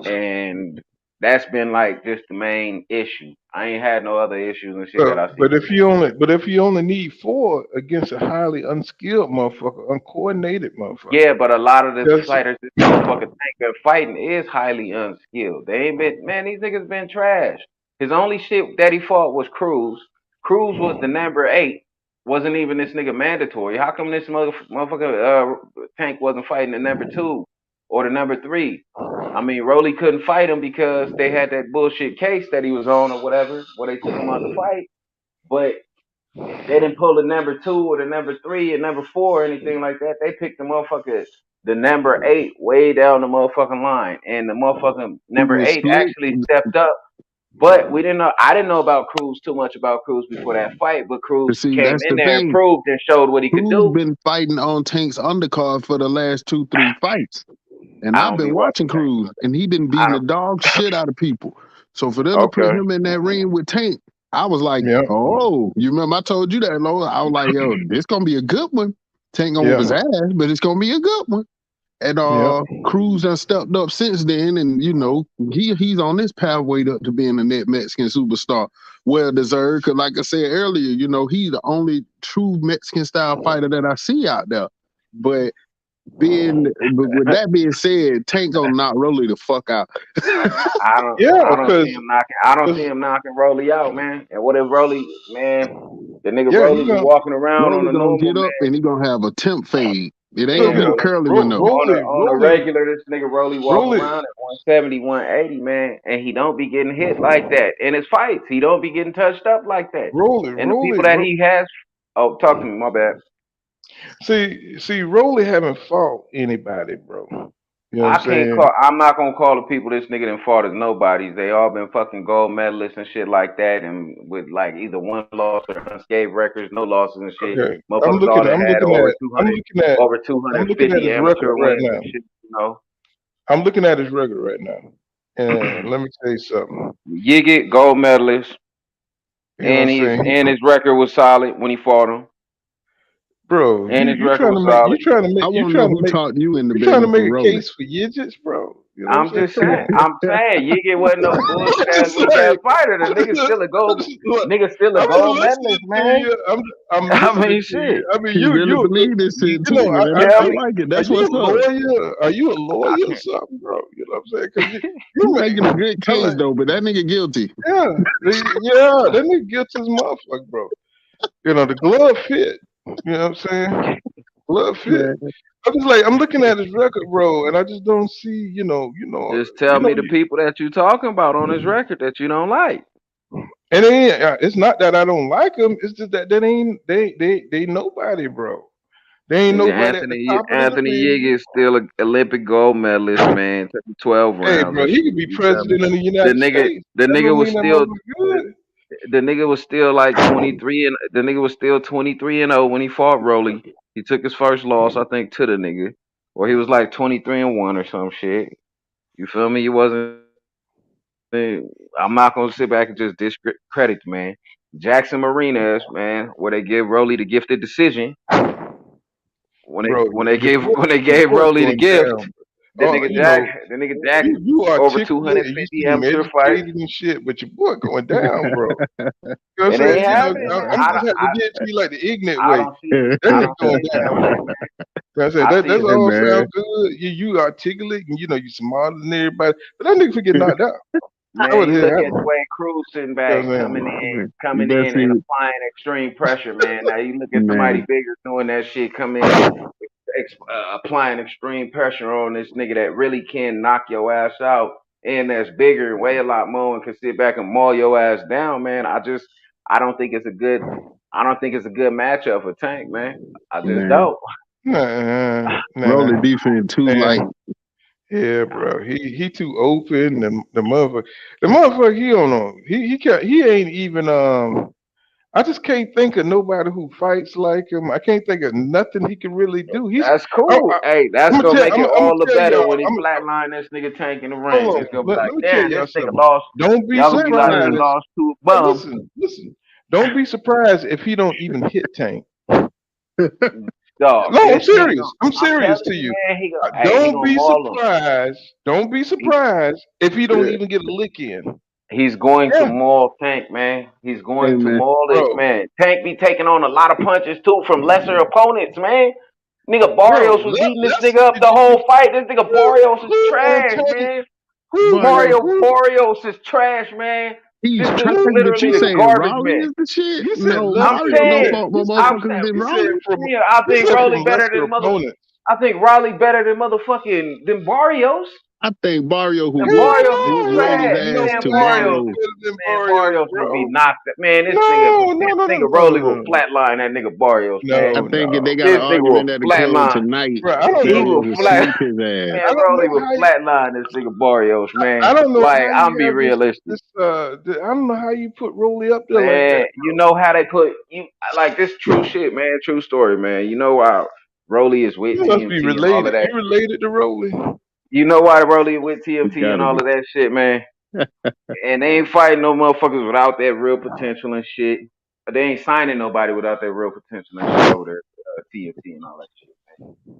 and that's been like just the main issue. I ain't had no other issues and shit that I see. But if you only need four against a highly unskilled motherfucker, uncoordinated motherfucker, Yeah, but a lot of the that's fighters this motherfucker think they're fighting is highly unskilled. They ain't been, man, these niggas been trash. His only shit that he fought was Cruz. Cruz was the number 8. Wasn't even this nigga mandatory. How come this motherfucker Tank wasn't fighting the number 2 or the number 3? I mean, Rolly couldn't fight him because they had that bullshit case that he was on or whatever, where they took him out to fight. But they didn't pull the number 2 or the number 3 or number 4 or anything like that. They picked the number 8 way down the motherfucking line, and the motherfucking He number was 8 slick. actually stepped up. But we didn't know. I didn't know about Cruz too much about Cruz before that fight. But Cruz But see, came that's in the there and thing. proved and showed what he could Who's do. been fighting on Tank's undercard for the last 2, 3 fights? And I I've don't be been watching watching Tank. Cruz, and he been I beating the don't. dog shit out of people. So for them to put Okay. him in that ring with Tank, I was like, yeah, oh, you remember I told you that, Lola? I was like, yo, this gonna be a good one. Tank gonna whoop yeah, his ass, but it's gonna be a good one. And yeah. Cruz has stepped up since then, and he's on this pathway to being a net Mexican superstar, well deserved. Cause like I said earlier, he's the only true Mexican style fighter that I see out there. But but with that being said, Tank gonna knock Rolly the fuck out. Yeah, I don't see him knocking. I don't see 'cause- him knocking Rolly out, man. And what if Rolly, man? The nigga yeah, he Rolly be gonna walking around on Rolly a gonna normal, get man. up and he gonna have a temp fade. It ain't look gonna Man, be the here. curly one though. on the Rolly, regular, this nigga Rolly walk Rolly, around at 170, 180, man, and he don't be getting hit like that. In his fights, he don't be getting touched up like that. Rolly, And the people Rolly. that he has, oh, talk to me, my bad. See, Rolly haven't fought anybody, bro. You know what I'm saying? I'm not gonna call the people this nigga done fought as nobodies. They all been fucking gold medalists and shit like that, and with like either one loss or unscathed records, no losses and shit. Okay. Motherfuckers all that had I'm looking at over I'm looking at 250 his record amateur right wins now. and shit. You know, I'm looking at his record right now. And let me tell you something. Yigit gold medalist, You know what I'm saying? and his record was solid when he fought him, Bro, and his you record trying was to make solid. I want to know who taught you in the you trying to business make for a rolling. case for Yidgets, bro. You know what I'm I'm saying? just Come saying. on. I'm saying Yigit wasn't no bullshit ass It's weak ass like, fighter. The nigga still a gold. look, Nigga still a I'm just gold listening medalist, to man. you. I'm I listening mean, to you. shit. I mean, He really you, believe this shit you too, know, man. Tell I me. like it. are That's you a what's up. lawyer? Are you a I lawyer or can't. something, bro? You know what I'm saying? Because You you, making a good I'm case like, though, but that nigga guilty. yeah, that nigga gets his motherfucker, bro. You know, the glove fit. You know what I'm saying? Glove fit. Man, I'm just like, I'm looking at his record, bro, and I just don't see, Just tell me the people that you talking about on this record that you don't like. and it's not that I don't like him. It's just that they nobody, bro. They ain't Nigga, nobody at the top of the Anthony league. Yig is still an Olympic gold medalist, man. Took him 12 Hey, rounds bro, and he shit. could be You feel me? president of the The United nigga, States. the That nigga don't was mean that still, motherfucker good. the nigga was still like 23 and the nigga was still 23-0 when he fought Rolly. He took his first loss, I think, to the nigga, or he was like 23-1 or some shit. You feel me? He wasn't. I'm not gonna sit back and just discredit the man. Jackson Marinas, man, where they give Rolly the gifted decision. Bro, When they your gave boy's Rolly the going gift, down. Oh, the nigga Jack you over articulate and you 250 seem amateur fights. educated and shit, but your boy going down, bro. You know what It I'm saying? ain't happening, man. I'm just having to get to you like the ignorant I way. don't see it. That I nigga don't see going it that down. way, You man. know what I'm saying? I see That's it. hey all man, sound good. You articulate and you smarter than everybody. But that nigga forget knocked out. That Man, what you the hell look at the happened. way Cruz sitting You know back, what I'm saying? you coming better in and see, applying extreme pressure, man. Now you look at somebody man, bigger doing that shit, come in, applying extreme pressure on this nigga that really can knock your ass out, and that's bigger and weigh a lot more and can sit back and maul your ass down, man. I don't think it's a good, I don't think it's a good matchup for Tank, man. I just man. don't. Rolling defense too light. Man. Yeah, bro. He too open. The motherfucker. He don't know. He ain't even. I just can't think of nobody who fights like him. I can't think of nothing he can really do. That's cool. Hey, that's gonna make it I'm gonna all the tell better y'all. when he I'm flatline this nigga Tank in the ring. hold It's on. gonna be Let like, me tell damn, y'all this nigga something. lost. Don't be Y'all gonna be like, he Flatline. surprised. lost to a Hey, bum. listen. Don't be surprised if he don't even hit Tank. Dog, No, I'm this nigga, serious. I'm I'm serious telling to you, you. man, he Don't gonna be maul him. surprised. Don't be He, surprised if he don't Yeah. even get a lick in. he's going to Yeah, maul Tank, man. He's Hey going to man, maul this bro. man. Tank be taking on a lot of punches too from lesser opponents, man. Nigga Bro, Barrios was beating this let's nigga up the whole fight. This nigga Barrios is who on trash, Tank? man. Mario, Mario Who? Barrios is trash, man. he's This trash, dude is but literally you the saying garbage Raleigh man. is the shit? He said No, I'm lesser. Mario don't saying, fought more I'm motherfuckers saying, than He said Raleigh. from yeah, I he think said from Rolly better lesser than opponents. I think Riley better than motherfucking than Barrios. I think Mario who And Hell Barrios is no, whooped his trash. no ass Man, way. He's Barrios, tomorrow. better than man, Barrios, Barrios would be bro. knocked. Man, No, no, no, this no, nigga no, Rolly no, will no, flatline that nigga Barrios, man. I no, think if they no. got an This nigga will argument at the club flatline. tonight, Bro, I don't He know. Mario will will flat. sweep his ass. Man, I don't Rolly know will how you. flatline this nigga Barrios, man. I don't know Like, how I'm you be have realistic. I don't know how you put Rolly up there like Man, that, you bro. know how they put you like this true shit, man. True story, man. You know why Rolly is with You must be TMT and all of related. that You shit. related to Rolly? You know why Rolly with You TMT and gotta all be. of that shit, man. And they ain't fighting no motherfuckers without that real potential and shit. They ain't signing nobody without that real potential and shit over there, TFT and all that shit.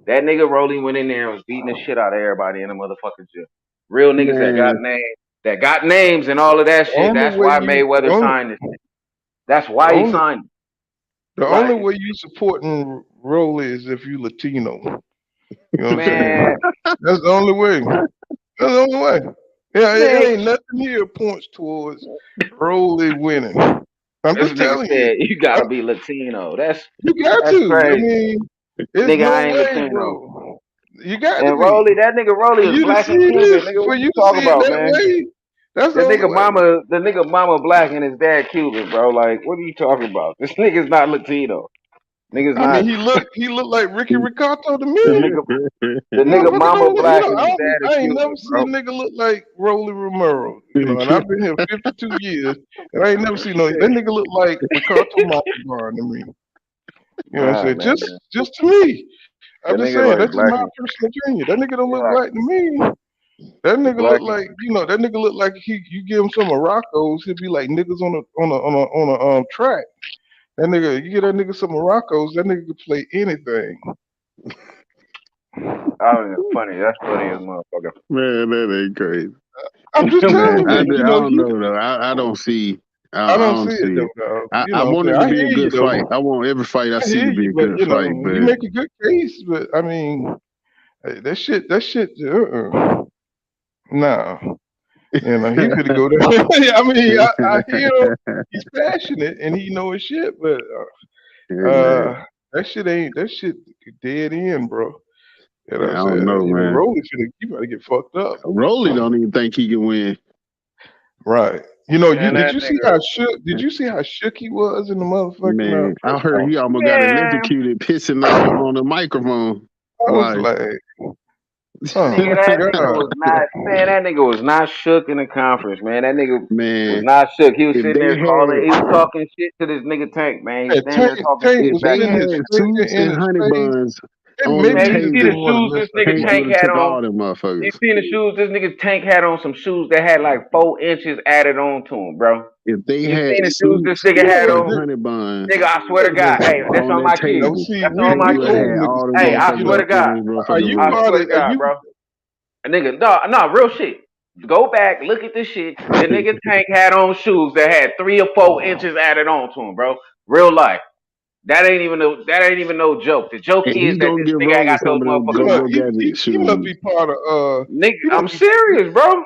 That nigga Rolly went in there and was beating the shit out of everybody in the motherfucking gym. Real niggas Man, that got names and all of that The shit. only That's way why you, the Mayweather only, signed this nigga. That's the why he only, signed him. the only Like, way you supporting Rolly is if you Latino. You know what I'm saying? man, That's the only way. That's the only way. Yeah, it man, ain't nothing here points towards Rolly winning. I'm this just nigga telling you. said you gotta be Latino. You got That's to. I crazy. mean, there's Nigga, no I ain't way, Latino. bro. You got to And be. Rolly, that nigga Rolly For is you to black and see Cuban. this, Nigga, for what you you to talking see it about, that man? way, that's the only way. The nigga mama black and his dad Cuban, bro. Like, what are you talking about? This nigga's not Latino. Niggas I mean, not he looked like Ricky Ricardo to the me. nigga. The nigga Motherfucker mama don't, you black know, and his dad a I ain't killer, never seen bro. a nigga look like Rolly Romero, you know, and I've been here 52 years, and I ain't never seen that nigga look like Ricardo Montalban to me. You know what I'm Nah, saying? man. Just to me. I'm That just nigga saying, like that's just black my and personal opinion. That nigga don't look yeah, black to me. That nigga look black and like, you know, that nigga look like you give him some Morocco's, he'll be like niggas on a track. That nigga, you get that nigga some Morocco's, that nigga could play anything. I don't know, funny. That's funny as motherfucker. Man, that ain't crazy. I'm just Man, telling you, you I know, don't know though. I don't see. I I don't don't see it see though, it. dog. You I know what want I'm it saying? to I be a hear you good fight. though. I want every fight I I see hear to be you, a but good you know, fight. you But make a good case, but I mean, that shit, nah. You know, he could go there. I mean, I hear him. He's passionate and he know his shit, but hey man, that shit dead end, bro. You know what I I'm don't saying? know, You know, man. Rolly finna, you better get fucked up. Rolly don't even think he can win. Right. You know, Man, did that you see nigga how shook? Did you see how shook he was in the motherfucking Man, I press heard he conference? almost got man, electrocuted pissing on the microphone. I was Like, like, oh nigga, that nigga god. was not man, that nigga was not shook in the conference, man. That nigga was man, not shook. He was if sitting they there calling, had he was talking shit to this nigga Tank, man. He was And standing there talking Tank shit if was back they putting to his had him. finger suits in and his honey face. buns It on made the Man, me you just see the didn't table, want to shoes mess this up nigga the Tank would Tank have had took on? all them You motherfuckers. seen the shoes this nigga Tank had on? Some shoes that had like 4 inches added on to them, bro. If they You had seen the shoes this suits nigga had and on? motherfucker. honey buns Nigga, I swear to Look, God, man. hey, that's on on that my kids. Now table, see, That's on Tank my would have old kids. had niggas all them Hey, can't I get motherfuckers swear up. to up in God. his Are motherfucking you I room. part swear of? to Are God, you? bro. A nigga, no, real shit. Go back, look at this shit. The nigga Tank had on shoes that had 3 or 4 inches added on to him, bro. Real life. That ain't even no joke. The joke And is he that gonna this give nigga Rolly got those some of them He motherfuckers go must, on. go gadget he must shoes. be part of. Nigga, He must I'm be. serious, bro.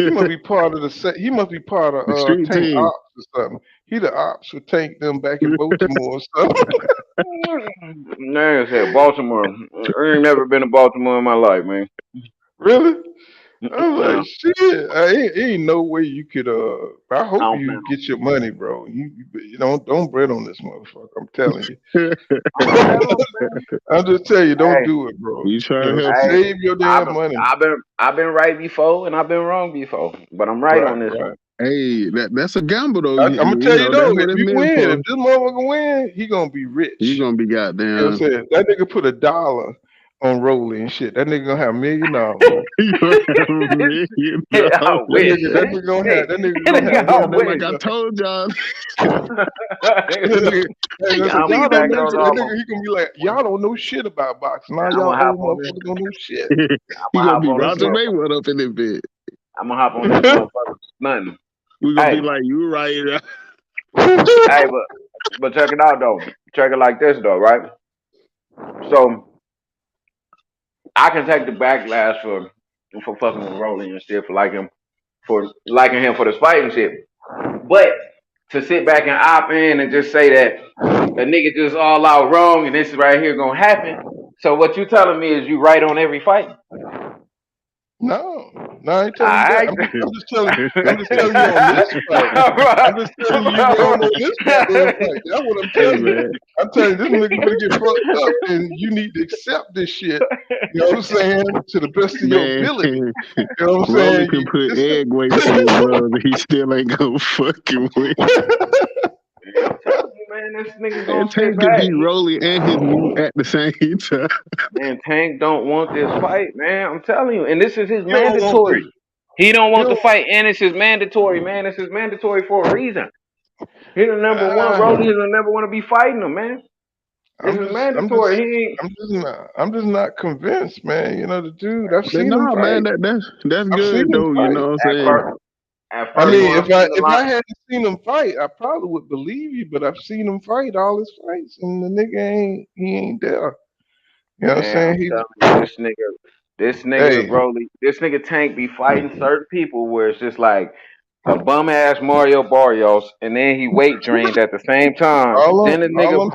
He must be part of he must be part of The street Tank team. Ops or something. He the ops who Tank them back in Baltimore or something. Man, I said Baltimore. I ain't never been to Baltimore in my life, man. Really? I was No, like, shit. Ain't no way you could. I I hope don't plan you on. get your money, bro. You don't bet on this motherfucker. I'm telling you. I don't plan on, man. I'm just telling you, don't Hey, do it, bro. We You trying know, to help you. hey, save your damn money. I've been right before and I've been wrong before, but I'm right Right, on this one. right. Hey, that's a gamble though. I'm gonna tell You you know, though, that's if what it's you meant win, if for. this motherfucker win, he gonna be You rich. gonna be You know what I'm goddamn. saying? That nigga put $1 on Rolly and shit. That nigga gonna have $1 million. You gonna have $1 million. I wish. Shit. That nigga gonna Nigga, have I Goddamn, like wish. I told y'all. that nigga, hey, Nigga, listen, I'll be y'all don't back know on shit. That off. nigga, he gonna be like, y'all don't know shit about boxing. Now I'm y'all gonna hop old on this. motherfuckers don't know shit. I'm You gonna gonna hop be on this Roger motherfucker. Mayweather up in this bit. I'm gonna hop on this motherfucker. Nothing. We gonna be Hey, like, you right. hey, but check it out though. Check it like this though, right? So I can take the backlash for fucking with Rolling and shit for liking him for this fighting shit. But to sit back and opt in and just say that a nigga just all out wrong and this right here gonna happen. So what you telling me is you right on every fight? No, I ain't telling you that. Alright. I'm just telling you on this fight. I'm just telling you you wrong on this goddamn fight. That's what I'm Hey telling you. man, I'm telling you, this nigga gonna get fucked up, and you need to accept this shit. You know what I'm saying? To the best of your man, ability. You know what I'm Rolly saying? can put egg weights in his gloves and he still ain't gonna fucking win. I'm telling you, man, this nigga gonna And sit Tank can back. beat Rolly and his mute at the same time. Man, Tank don't want this fight, man. I'm telling you, and this is his You don't want this. mandatory. He don't You want the don't. fight, and it's his mandatory, man. It's his mandatory for a reason. He the number one. Uh, Rolly is the number one to be fighting him, man. This is mandatory. He ain't. I'm just not convinced, man. You know the dude. I've But seen him nah, man, fight. that's I've seen good him though. You fight. know what At I'm saying? first, at I first mean, when I seen the if line, I hadn't seen him fight, I probably would believe you. But I've seen him fight all his fights, and the nigga he ain't there. You know what I'm man, I'm saying? telling you, this nigga, Hey, Rolly, this nigga Tank be fighting certain people where it's just like a bum ass Mario Barrios, and then he weight drained at the same time. Then the nigga, all I'm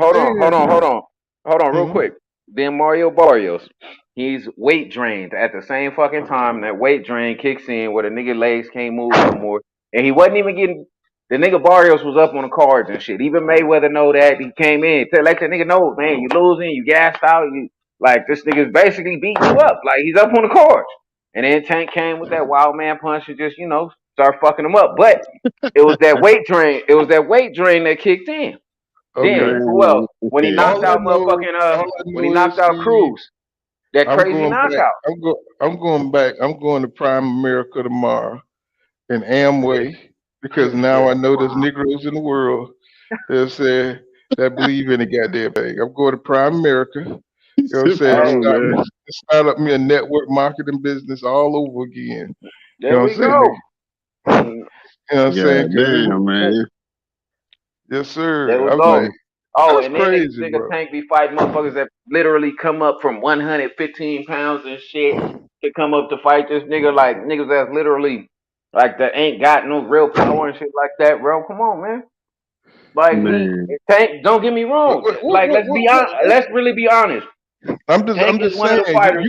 hold on, real saying, quick. Then Mario Barrios, he's weight drained at the same fucking time. And that weight drain kicks in where the nigga legs can't move no more, and he wasn't even getting The nigga Barrios was up on the cards and shit. Even Mayweather know that. He came in, let the nigga know, man, you losing, you gassed out, you like this nigga's basically beating you up. Like he's up on the cards. And then Tank came with that wild man punch and just, start fucking him up. But it was that weight drain. It was that weight drain that kicked in. Okay. Then who else? When he Man, knocked out All I when he know knocked is out Cruz, that I'm crazy going back. knockout. I'm going back. I'm going to Prime America tomorrow in Amway because now I know there's Negroes in the world that say that believe in the goddamn thing. I'm going to Prime America. You know what I'm saying? Hey, Start up me a network marketing business all over again. You there know what we I'm saying? go. You know what I'm saying? God damn, man. Yes, sir. There we I'm go. like, Oh, that's and then this crazy, nigga bro. Tank be fighting motherfuckers that literally come up from 115 pounds and shit to come up to fight this nigga, like niggas that's literally like that ain't got no real power and shit like that, bro. Come on, man. Like Man, Tank, don't get me What, wrong. what, what, Like what, let's what, be what, honest. Let's really be honest. I'm Tank is just one of saying the fighters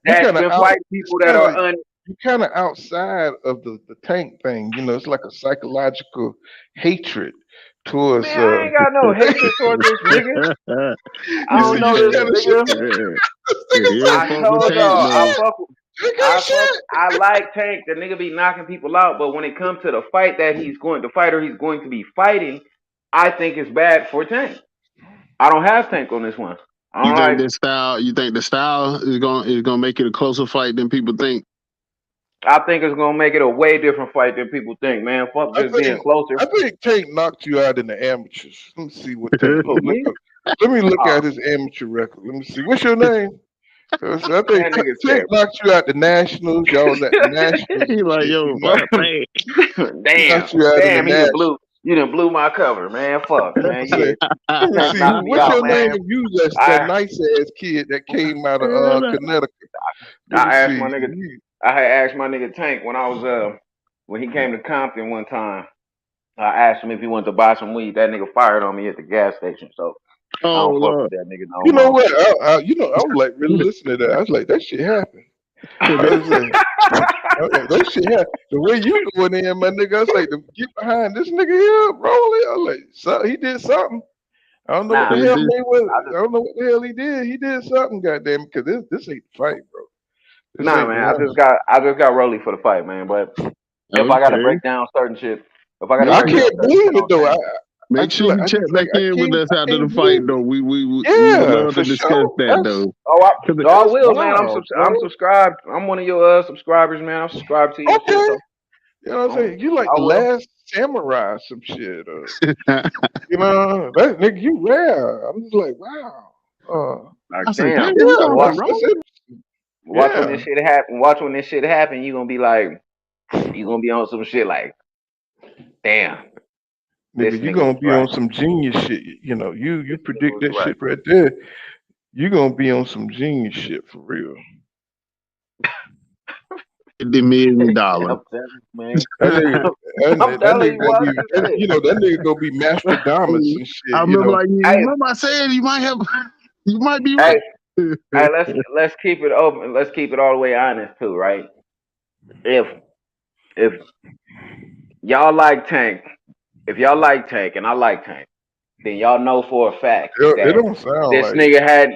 you that's kind of been out fighting it's people that kind are of you kind of outside of the Tank thing. You know, it's like a psychological hatred towards man, I ain't got no hatred towards this nigga. I you don't see know you this kind of shit. nigga. This nigga he say don't I fuck with told he got Tank y'all though. shit. He got shit. I like Tank. The nigga be knocking people out, but when it comes to the fight that the fighter he's going to be fighting, I think it's bad for Tank. I don't have Tank on this one. I You don't think like. this style? You think the style is gonna make it a closer fight than people think? I think it's gonna make it a way different fight than people think, man. Fuck I just being think closer. I think Tank knocked you out in the amateurs. Let me see what Tank. Who me? Let me look Oh, at his amateur record. Let me see. What's your name? I think that nigga Tank knocked you out the nationals. Y'all was at the nationals he and like, shit. yo, fuck Tank. said. He Damn, knocked you out in the damn. nationals. You done blew my cover, man. Fuck, Let man. me see. Let me Tank see knocked me what's out, your name man. if you that I nice ass kid that came out of Connecticut. Let me I asked see. my nigga. I had asked my nigga Tank when I was when he came to Compton one time. I asked him if he wanted to buy some weed. That nigga fired on me at the gas station, so I Oh don't fuck Lord. with that nigga no You know more. what? I was like really listening to that. I was like, that shit happened. I was like, that shit happened. The way you going in, my nigga, I was like, to get behind this nigga here, rolling. I was like, so he did something. I don't know what the Nah, Hey, hell this- Mayweather. I I just don't know what the hell he did. He did something, goddamn, because this ain't the fight, bro. This nah, ain't the man. one. I just got Rolly for the fight, man. But if I gotta okay. break down certain shit, if I gotta Make I break sure down can't certain shit believe it on though. Tank, make sure you I check just like back in with us I after the can't fight believe it. though. We would Yeah, love to for discuss sure. that though. I That's will, man. wild, I'm bro. subscribed. I'm one of your subscribers, man. I'm subscribed to your shit, Okay. so You know what I'm saying? You like I the will. last samurai or some shit. You know, that nigga, you rare. I'm just like, wow. Like I said, damn. damn, you Yeah, talking Watch, that's wrong. interesting. watch when Yeah. this shit happen. Watch when this shit happen. You gonna be like, you gonna be on some shit like, damn, this Nigga, you nigga was gonna be right. on some genius shit. You know, you This nigga predict was that right. shit right there. You gonna be on some genius shit for real. $50 million. I'm telling you, man. That nigga, I'm that telling nigga you, gonna watch be, this shit. you know, that nigga gonna be Master Damas and I shit. You remember know, like you Hey, remember I said you might have you might be hey, right. hey. Let's keep it open. Let's keep it all the way honest too, right? If if y'all like Tank, if y'all like Tank, and I like Tank, then y'all know for a fact it that don't sound like.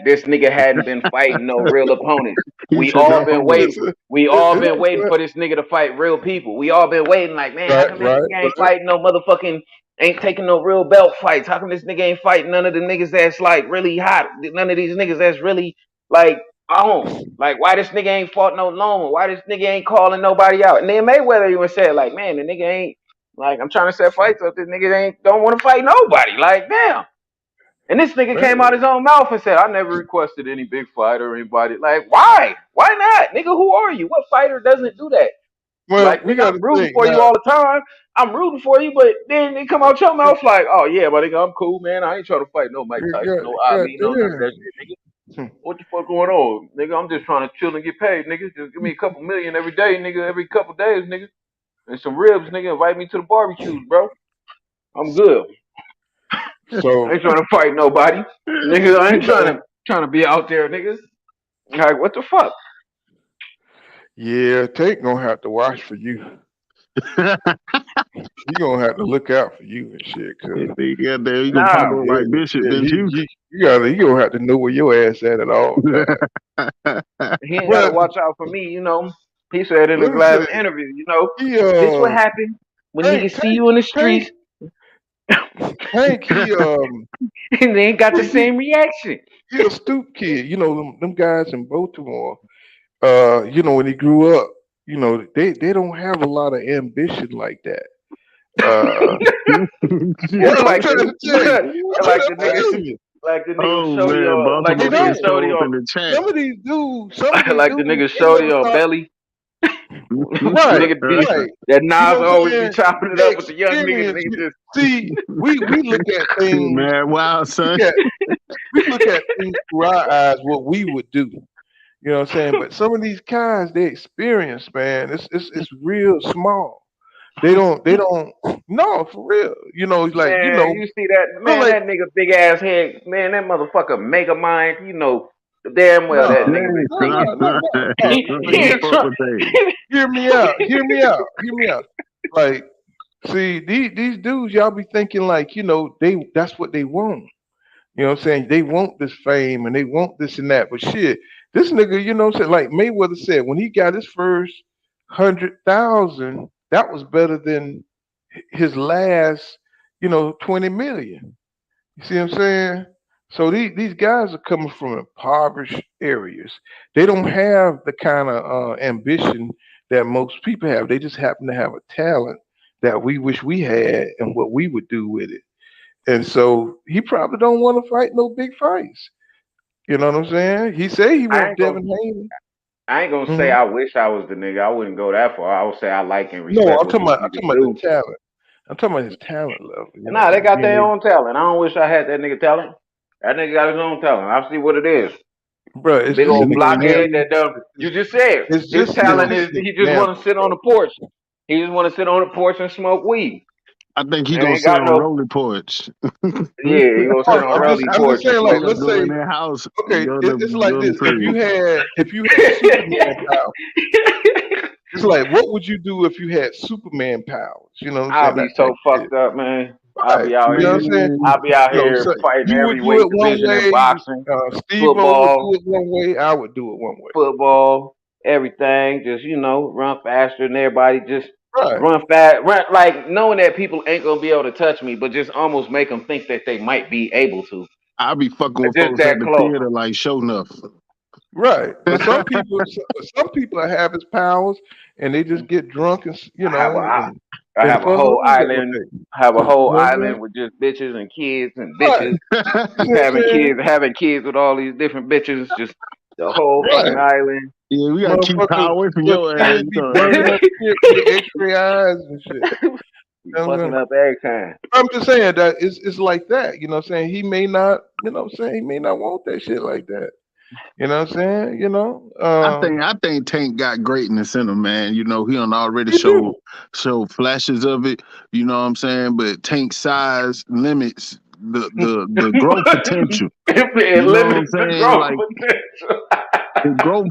this nigga hadn't been fighting no real opponents. He We said all no been homo. waiting. We all It been don't waiting sound for this nigga to fight real people. We all been waiting, like, man, how right, come this right, nigga ain't right. fighting no motherfucking, ain't taking no real belt fights? How come this nigga ain't fighting none of the niggas that's like really hot? None of these niggas that's really like on. Like, why this nigga ain't fought no Loma? Why this nigga ain't calling nobody out? And then Mayweather even said, like, man, the nigga ain't like, I'm trying to set fights up. This nigga ain't don't want to fight nobody. Like, damn. And this nigga came out Man, his own mouth and said, I never requested any big fight or anybody. Like, why? Why not? Nigga, who are you? What fighter doesn't do that? well, Like, we nigga, got I'm to rooting think for now. you all the time. I'm rooting for you, but then they come out your mouth like, oh yeah, but nigga, I'm cool, man. I ain't trying to fight no Mike Tyson, no God Ali, no none of that damn. shit, nigga. What the fuck going on? Nigga, I'm just trying to chill and get paid, nigga. Just give me a couple million every day, nigga, every couple days, nigga. And some ribs, nigga. Invite me to the barbecues, bro. I'm good. I So ain't trying to fight nobody. Nigga, I you ain't know, trying to be out there, niggas. Like, what the fuck? yeah, Tank gonna have to watch for you. He gonna have to look out for you and shit, cause Yeah, there you gonna pop Nah, up yeah, like Bishop, yeah, didn't you? you gonna have to know where your ass at all times. he ain't got to But watch out for me. He said in his listen, last interview, he this what happened when niggas see you in the Tank, streets Tank, and they ain't got the he same reaction. he a stoop kid. You know them guys in Baltimore. When he grew up, they don't have a lot of ambition like that. Uh, what I'm like trying the to tell you, like I'm the nigga telling you, like the nigga Oh showed man, your like the they Baltimore nigga finna don't. showed show up your in the chat. Some of these like the dudes, nigga they showed never your thought. belly. Right, Nigga be right. that You know Nas what I'm always be saying? chopping it The up with the young niggas. experience. Nigga just See, we look at things. Man, wow, son. Look at we look at things through our eyes. What we would do. You know what I'm saying? But some of these guys, they experience, man. It's real small. They don't. No, for real. It's like man, you see that feel man, like that nigga big ass head, man, that motherfucker mega mind, damn well that no, nigga Man, no, he, no, no, no, no. But don't he fuck try, with that. hear me out. Hear me out. Hear me out. Like, see, these dudes, y'all be thinking like, that's what they want. You know what I'm saying? They want this fame and they want this and that. But shit, this nigga, you know what I'm saying? Like Mayweather said, when he got his first 100,000, that was better than his last, 20 million. You see what I'm saying? So these guys are coming from impoverished areas. They don't have the kind of ambition that most people have. They just happen to have a talent that we wish we had and what we would do with it. And so he probably don't want to fight no big fights. You know what I'm saying? He say he I want ain't gonna Devin Haney. I ain't gonna say Hmm. I wish I was the nigga. I wouldn't go that far. I would say I like and No, respect I'm what talking these about I'm niggas talking about the do. talent. I'm talking about his talent level. You know, Nah, they like got being their able, own talent. I don't wish I had that nigga talent. That nigga got his own talent. I see what it is. bro. It's Big just old an blockhead experience. that you just said his It's talent is just an he just want to example, sit on bro. the porch. He just want to sit on the porch and smoke weed. I think he He gonna ain't sit got on no. Rolly Porch. Yeah, he gonna sit on Rolly I'm just porch and saying, He like, smoke. gonna let's go in say, their house and okay, it's like go to this. If you crib. had Superman power, it's like, what would you do if you had Superman powers? You know what I'm I'll saying? be That type so of shit. fucked up, man. I'll Right. be out You know what here. I'm saying? Man, I'll be out here So fighting you would every do weight it one division in way. boxing, Steve O would do football, it one way. I would do it one way. football, everything. Just run faster than everybody. Just Right. run fast. Run like knowing that people ain't gonna be able to touch me, but just almost make them think that they might be able to. I be fucking with Just folks at that the close. theater like show enough. Right. But some people have his powers, and they just get drunk and I have a I, I and have a fuck whole hoes all island. day. I have a whole You know what I'm saying? island with just bitches and kids and Right. bitches. You see Just what I'm saying? having kids with all these different bitches. Just the whole fucking Right. island. Yeah, we gotta keep Motherfuckers, power away from little your ass. kids You be burning know. up shit with their X-ray eyes and shit. Be You know what I'm fucking saying? up every time. I'm just saying that it's like that. You know what I'm saying? He may not, he may not want that shit like that. You know what I'm saying? I think Tank got greatness in him, man. You know, he done already He do. show flashes of it. You know what I'm saying? But Tank's size limits the growth potential. It You know what I'm limits the saying? growth Like potential. the growth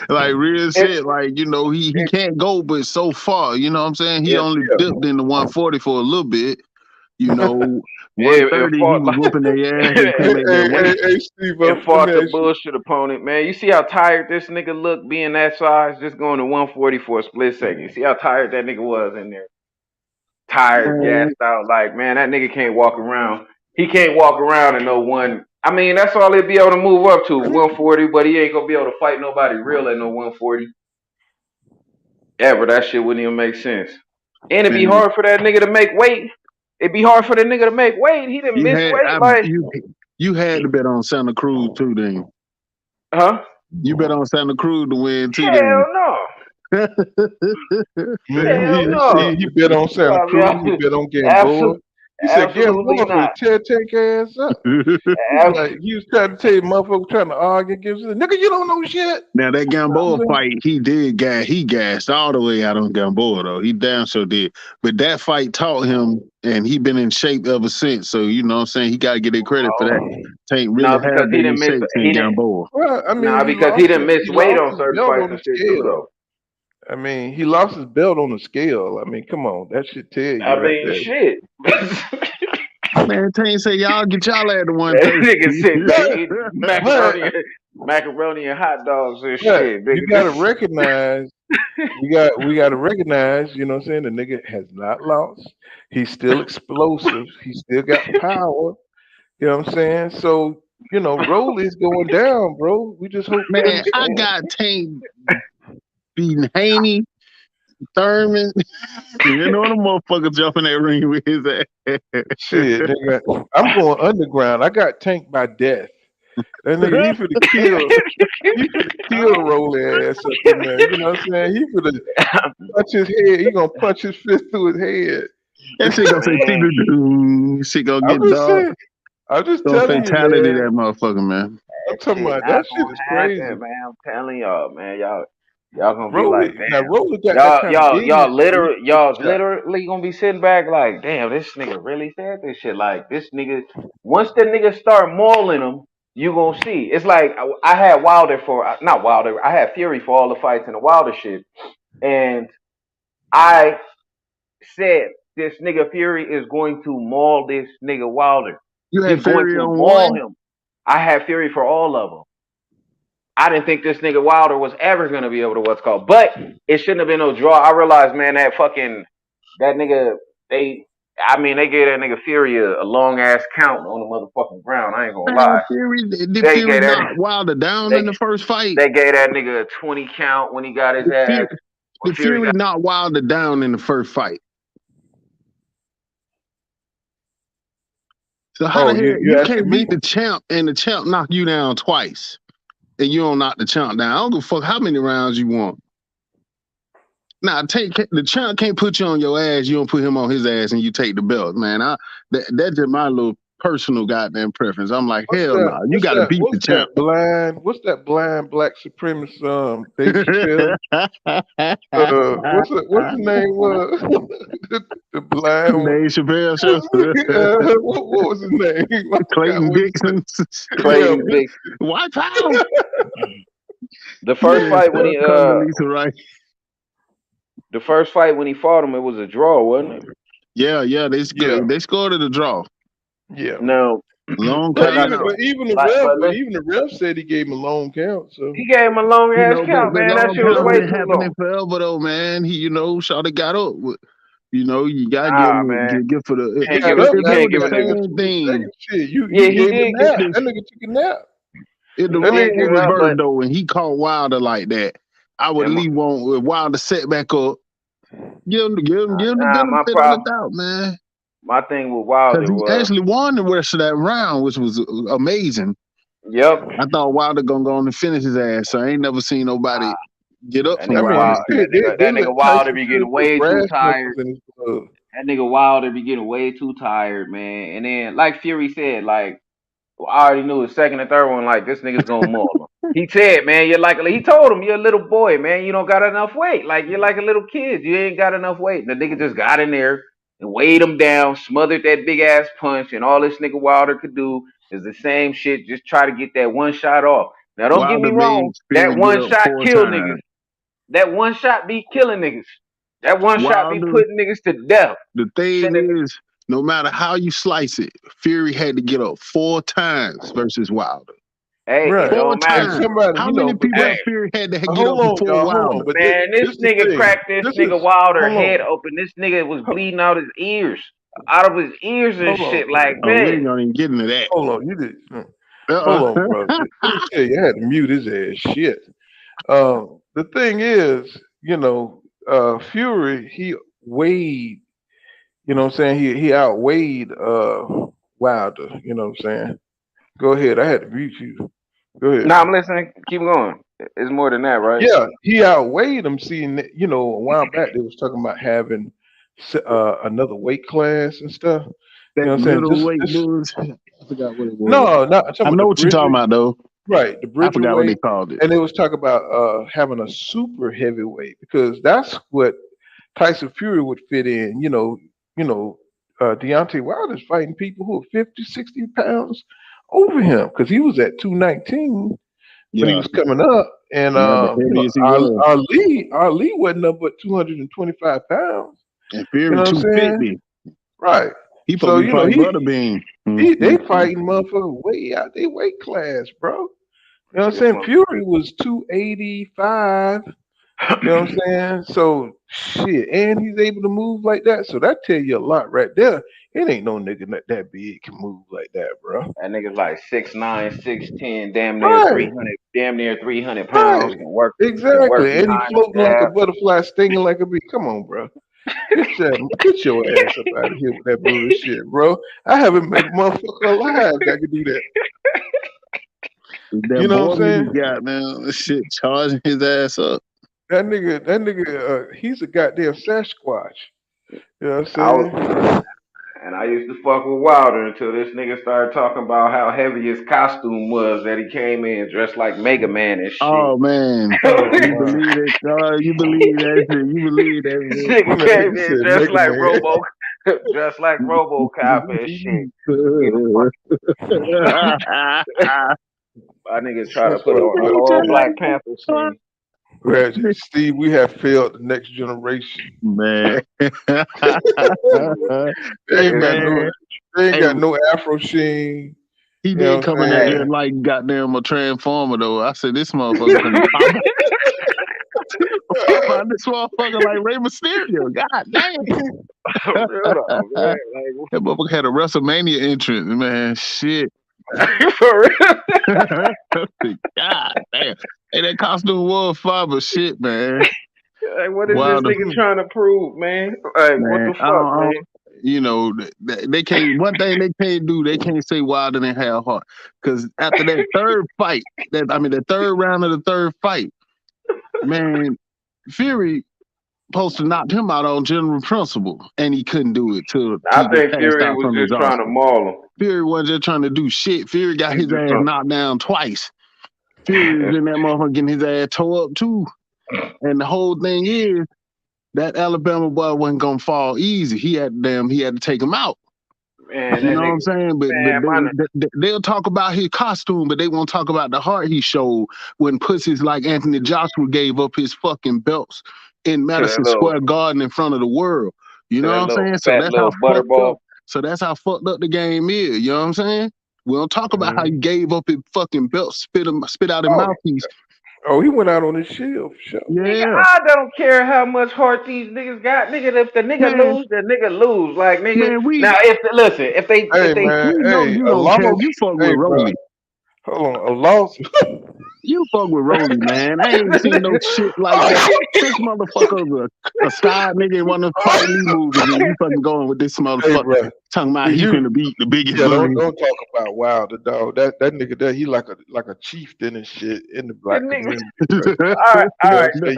like real it, shit. Like, he it, can't go but so far. You know what I'm saying? He it, only dipped in the 140 for a little bit. You know, it 130 he fought was whooping their ass. He Hey, couldn't make that hey, weight. hey, hey, Steve, it let me fought the ask you. bullshit opponent, man. You see how tired this nigga looked being that size, just going to 140 for a split second. You see how tired that nigga was in there. Tired, Man, gassed out. Like, man, that nigga can't walk around. He can't walk around in no one. I mean, that's all he'll be able to move up to 140, but he ain't gonna be able to fight nobody real at no 140 ever. That shit wouldn't even make sense. And it'd be man, hard for that nigga to make weight. It'd be hard for the nigga to make weight. He didn't you miss had weight, like, you had to bet on Santa Cruz too, then. huh? You bet on Santa Cruz to win too, Hell then. no. Hell He, no. he bet on Santa I Cruz. He mean, bet on Gamboa. absolutely, He said absolutely Gamboa for the not. tear take ass up. He's like, he was trying to tell you, motherfucker trying to argue against it. Nigga, you don't know shit. Now that Gamboa fight, he gassed all the way out on Gamboa though. He damn sure did. But that fight taught him, and he been in shape ever since. So you know what I'm saying? He gotta get their credit for that. Oh, Tank really no, because have he been in didn't miss. shape since He didn't. Gamboa. Well, I mean, Nah, because he didn't miss he weight lost on his certain belt fights on and the shit too, scale. though. I mean, he lost his belt on the scale. I mean, come on, that should tell you I right mean, there. shit. Man, Tank say y'all get y'all at the That 130. nigga sitting back But eating but macaroni and hot dogs and but shit, you nigga. gotta This recognize we gotta recognize, you know what I'm saying, the nigga has not lost. He's still explosive. He still got power. You know what I'm saying? So, Rolly's going down, bro. We just hope Man, things I change. got Tank beating Haney, Thurman. You know the motherfucker jumping that ring with his ass. Shit, nigga. I'm going underground. I got tanked by death. That nigga, he finna kill Rolly ass up in there. You know what I'm saying? He finna punch his head. He gonna punch his fist through his head. That shit gonna say man, shit gonna I'm get just dark. saying. I'm just Gonna telling you, fatality man. that motherfucker, man. I'm that talking shit about not that shit gonna is happen, crazy. man. I'm telling y'all, man. Y'all gonna be like, Rolly, now damn. Rolly got that kind of game. He can Y'all's shot. literally gonna be sitting back like, damn, this nigga really said this shit. Like this nigga, once the nigga start mauling him, you gonna see. It's like I had Wilder for not Wilder. I had Fury for all the fights in the Wilder shit, and I said this nigga Fury is going to maul this nigga Wilder. You had He's going Fury to on maul one? him. I had Fury for all of them. I didn't think this nigga Wilder was ever gonna be able to what's called, but it shouldn't have been no draw. I realized, man, that nigga, they, I mean, they gave that nigga Fury a long ass count on the motherfucking ground. I ain't gonna Man, lie. Fury did They Fury gave that, knock Wilder down they, in the first fight? they gave that nigga a 20 count when he got his Did ass. Fury, When did Fury Fury got, knock Wilder down in the first fight? So how Oh, the hell you you can't asking me? beat the champ and the champ knock you down twice and you don't knock the champ down? I don't give a fuck how many rounds you want. Now, the champ can't put you on your ass. You don't put him on his ass, and you take the belt, man. That's just my little personal goddamn preference. I'm like, What's hell no, that? you What's got to that? beat the What's that champ. blind? What's that blind black supremacist? Dave Chappelle. What's the name was? the blind one. Dave Chappelle show. What was his name? I forgot Clayton what. Dixon. Yeah, Clayton Big. White Power. The first Man, fight when he, Condoleezza Rice. the first fight when he fought him, it was a draw, wasn't it? Yeah, yeah, they scored at a draw. yeah. No, Long but time like, out. but listen, Even the ref said he gave him a long count. So he gave him a long You ass know, count, the man. That long shit was count way been too happening long. forever though, man. Shawty got up. You gotta give Nah, him man, give for he can't the give got it. up. You if That it can't was give the a that nigga. nigga same took a thing, second shit. Yeah, You he gave him a did get. if nap. That nigga took a nap. the He That did nigga role get was it up, reversed but though, and he caught Wilder like that, I would yeah, at least want Wilder set back up. Give him the my benefit of the problem, doubt, man. my thing with Because Wilder he was, actually won the rest of that round, which was amazing. yep, I thought Wilder gonna go on and finish his ass, so I ain't never seen nobody get up that from I nigga mean, Wilder. Wild, shit, they that let nigga Wilder Tyson be Fury getting put way too brass tired. knuckles in his blood. That nigga Wilder be getting way too tired, man. And then, like Fury said, like I already knew the second and third one, like this nigga's gonna maul him. He said, man, he told him you're a little boy, man. You don't got enough weight. Like you're like a little kid. You ain't got enough weight. And the nigga just got in there and weighed him down, smothered that big ass punch, and all this nigga Wilder could do is the same shit. Just try to get that one shot off. Now, don't get me Wilder wrong. made Fury That get one up shot four kill niggas. times. That one shot be killing niggas. That one shot be Wilder, putting niggas to death. the thing Sending, is, no matter how you slice it, Fury had to get up four times versus Wilder. hey, it Right. Four don't And matter. times. somebody, How many but people this, have Hey, Fury had to get up hold on, before y'all, hold on. Wilder? But man, this this the nigga thing. cracked this This nigga is, Wilder hold head on, open. This nigga was ho- bleeding out his ears, out of his ears and hold on, shit. Like, Oh, we man, ain't gonna even get into that. hold on. You did, Uh-uh. hold on, bro. Let me tell you, I had to mute his ass. Shit. The thing is, Fury, he weighed, what I'm saying? He outweighed Wilder, you know what I'm saying? Go ahead. I had to mute you. Go ahead. nah, I'm listening. Keep going. It's more than that, right? Yeah, he outweighed him. Seeing that, a while back they was talking about having another weight class and stuff. You That know what I'm saying? middleweight dudes. I forgot what it was. No, not I'm talking I about know the what you're talking about though. right, the I forgot what they bridgerweight, called it. and they was talking about having a super heavyweight because that's what Tyson Fury would fit in. Deontay Wilder's fighting people who are 50, 60 pounds over him because he was at 219 when he Yeah. was coming up. And Yeah, the heaviest he was. Ali wasn't up but 225 pounds. And You Fury know what I'm saying? 250. Right. He supposed So to be fighting Butterbean. they fighting motherfuckers way out they weight class, bro. You know what I'm This saying? one, Fury was 285. You know what I'm saying? So shit, and he's able to move like that. So that tell you a lot right there. It ain't no nigga that big can move like that, bro. that nigga's like 6'9", 6'10", Right, damn near 300 pounds. right, Can work exactly. And he behind the floating like a jab. butterfly, stinging like a bee. Come on, bro. Get your ass up out of here with that bullshit, bro. I haven't met a motherfucker alive that could do that. That You know boy what I'm he saying? got, man, this shit charging his ass up. That nigga, he's a goddamn Sasquatch. You know what I'm I was, saying? and I used to fuck with Wilder until this nigga started talking about how heavy his costume was that he came in dressed like Mega Man and shit. Oh man, Oh you my. believe it? You believe that shit? You believe This that nigga Man, came he in said dressed Mega like Man. Dressed like RoboCop and shit. Get the fuck. shit? My niggas try to That's put on fucked a up, whole man. Black Panther scene. Steve, we have failed the next generation. Man. They Hey ain't got no man. they ain't Hey, got no Afro sheen. he You know did what come I'm in that Hey, there saying? like goddamn a transformer though. I said this motherfucker finna pop out. Pop out this motherfucker like Rey Mysterio. God damn. real though, man. That motherfucker had a WrestleMania entrance, man. Shit. Like, for real. God damn. Hey, that costume was fire, but shit, man. Like, what is this Wilder, nigga trying to prove, man? Like, what man. the fuck, man? You know, they can't. One thing they can't do, they can't say Wilder didn't have heart. Because after that third fight, the third round of the third fight, man, Fury supposed to knock him out on general principle, and he couldn't do it till I he just think passed Fury out was from just trying to exhaustion. maul him. Fury wasn't just trying to do shit. Fury got He was his just ass trying. knocked down twice. Fury was in that motherfucker getting his ass tore up too. And the whole thing is that Alabama boy wasn't gonna fall easy. He had to take him out. Man, You that know what nigga, I'm saying? But man, my, they'll talk about his costume, but they won't talk about the heart he showed when pussies like Anthony Joshua gave up his fucking belts in to that Madison little, Square Garden in front of the world. You know what I'm saying? So fat that's how little fucked up. butterball. So that's how fucked up the game is. You know what I'm saying? We don't talk about how he gave up his fucking belt, spit out his Oh, mouthpiece. oh, he went out on his shield for sure. Nigga, Yeah, I don't care how much heart these niggas got. Nigga, if the nigga man, lose, the nigga lose. Like, nigga. man, Now, if Hey they, man, we know hey, you a don't care. loss. You fuck with Hey, bro, Rolly. hold on, a loss. You fuck with Rolly, man. I ain't seen no shit like that. This motherfucker a side nigga in one of the Spike Lee movies, and you fucking going with this Hey, motherfucker bro, talking about he you finna beat the biggest yeah, bully. don't talk about Wilder, dog. That nigga there, he like a chieftain and shit in the the black nigga. community, bro. All You know what right. I'm saying?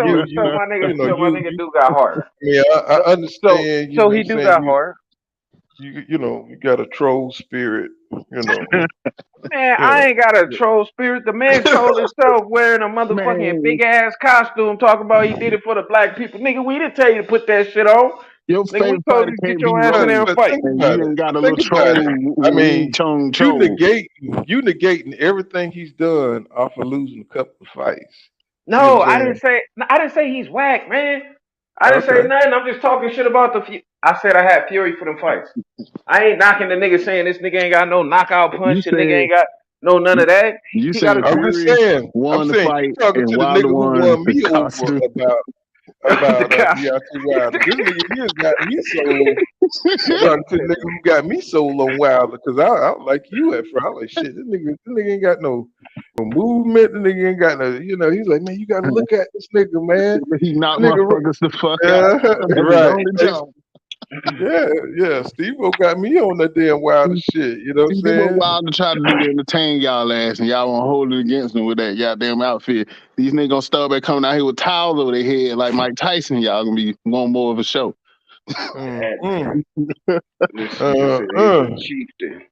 So my nigga do got heart. Yeah, I So, understand. You so know what he I'm do saying? got heart. You got a troll spirit. You know, Man, you know. I ain't got a troll spirit. The man trolled himself wearing a motherfucking Man, big ass costume, talking about he did it for the black people. Nigga, we didn't tell you to put that shit on. your Nigga, we favorite told fighter you to get can't be your ass in there Rolly, and But fight. think and about you it. ain't got a But little think about it. troll I Wing mean, Chun you troll. negating everything he's done off of losing a couple of fights. See what I'm No, saying? I didn't say he's whack, man. I didn't say Okay. nothing. I'm just talking shit about I said I had fury for them fights. I ain't knocking the nigga saying this nigga ain't got no knockout You punch. The nigga said ain't got no none of that. you He got a said I'm just Fury saying. I'm won the saying you fight talking and to the Wilder nigga who won won the me over costume. about the DRT Wilder. This nigga here got me sold. You talking to the nigga who got me sold on Wilder because I like you at first. I was like shit. This nigga ain't got no movement. The nigga ain't got no. He's like man, you got to look at this nigga, man. He knocked Nigga, motherfuckers the fuck out. That's his right. only job. Yeah. Steve-O got me on that damn Wilder shit. You know what I'm See, this what saying? Wilder tried to do to entertain y'all ass, and y'all won't hold it against him with that goddamn outfit. These niggas gonna start back coming out here with towels over their head like Mike Tyson. Y'all gonna be one more of a show. Mm, And mm, this nigga uh, said he's a uh. chieftain.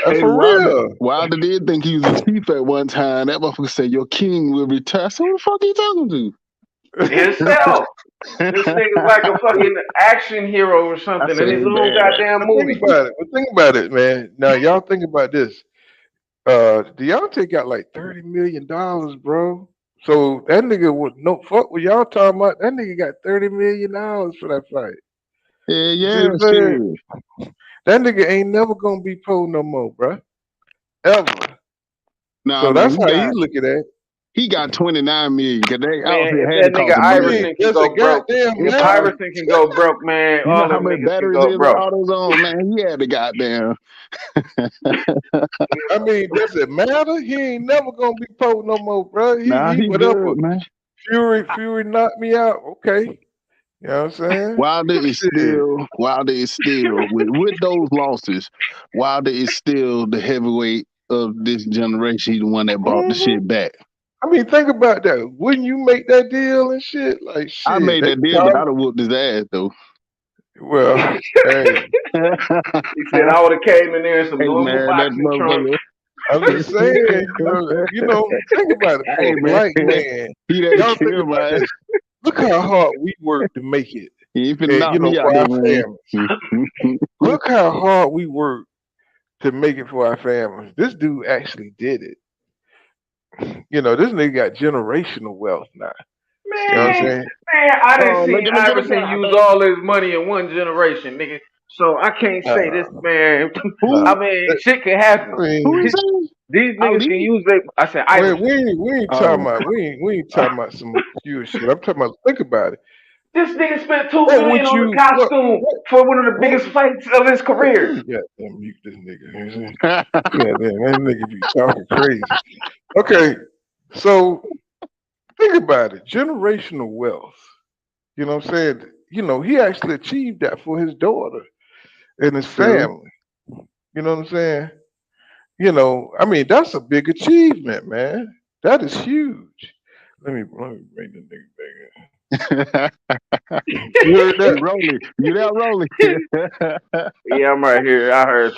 Hey, For real. Wilder did think he was a chief at one time. That motherfucker said, "Your king will retire." So who the fuck are you talking to? Himself. This nigga's like a fucking action hero or I something in said, his "Hey, own man, goddamn But movie. think about it, man. Now y'all think about this. Deontay got like $30 million, bro. So that nigga would no fuck what y'all talking about. That nigga got $30 million for that fight. Yeah, You see yeah, what I'm saying? shit. That nigga ain't never gonna be pro no more, bro. Ever. Nah, So man, that's how he look at it. he got 29 million because they Man, outfit if had that to nigga cost a I million. mean, Iverson can there's a go broke, goddamn if matter. Iverson can go broke, man, You know all how them much niggas can batteries go is in broke. AutoZone, man? He had the goddamn. I mean, does it matter? He ain't never gonna be pro no more, bro. Nah, He he whatever. good, man. Fury knocked me out. Okay. You know what I'm saying? Shit. Wilder is still with those losses. Wilder is still the heavyweight of this generation. He's the one that brought the hmm shit back. I mean, think about that. Wouldn't you make that deal and shit? Like I shit. made They that deal, but call I'd have whooped his ass though. well, hey, He said I would have came in there in some Hey normal man, that boxing trunks. motherfucker. I'm just saying, think about it for Hey a man, black man. he done Y'all think killed about my ass. this. Look how hard we work to make it. He ain't finna And, knock me out for there, our man. families. Look how hard we work to make it for our families. This dude actually did it. This nigga got generational wealth now. You know what I'm Man, saying? I didn't Oh, see look at the Iverson guy, use man. all his money in one generation, nigga. So I can't say this Uh, man. nah. I mean, shit can happen. I Who mean, is that? These niggas Ali? can use it. I said we Iverson. we ain't talking Oh, about we ain't talking about some obscure shit. I'm talking about think about it. This nigga spent $2 What million would on a you costume for one of the what biggest fights of his let career. me goddamn mute this nigga. Yeah, damn, that nigga be talking crazy. Okay, so think about it. Generational wealth. You know what I'm saying? He actually achieved that for his daughter and his true. family. You know what I'm saying? I mean, that's a big achievement, man. That is huge. Let me bring the nigga back in. You heard You that? rolling. You there rolling. Yeah, I'm right here. I heard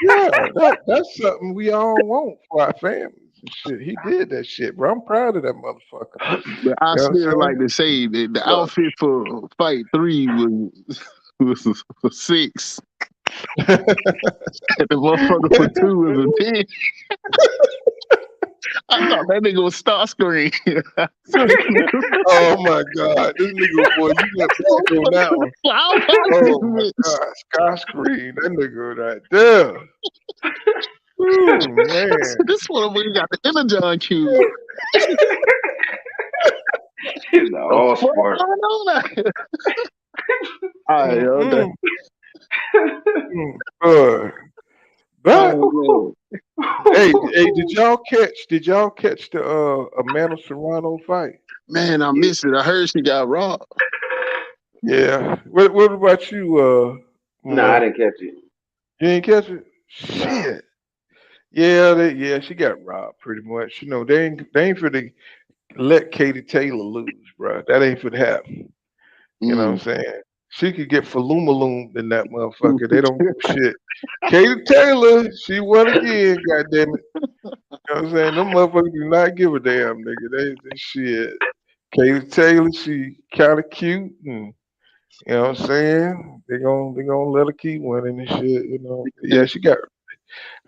Yeah, that's something we all want for our families and shit. He did that shit, bro. I'm proud of that motherfucker. But I You know what still I'm like to say that the you. outfit for fight 3 was for 6. saying? And the motherfucker for 2 was a 10. I thought that nigga was Starscream. Oh my god, this nigga boy, you went back on that one. How about this Oh my bitch? god, Sky Screen, that nigga right there. Ooh I said, man. this one we got the Energon cube. He's the The all fuck sport. going on out here? All right, okay. Mm-mm. Good. But Oh hey, did y'all catch the Amanda Serrano fight? man, I missed it. I heard she got robbed. Yeah. What about you, Nah, I Malone? didn't catch it. You ain't catch it? Nah. Shit. Yeah, she got robbed pretty much. They ain't for to let Katie Taylor lose, bro. That ain't for to happen. You know what I'm Mm. saying? She could get faloomaloomed in that motherfucker. They don't give a shit. Katie Taylor, she won again, goddamn it. You know what I'm saying? Them motherfuckers do not give a damn, nigga. They shit. Katie Taylor, she kinda cute and you know what I'm saying? They gonna let her keep winning and shit. Yeah, she got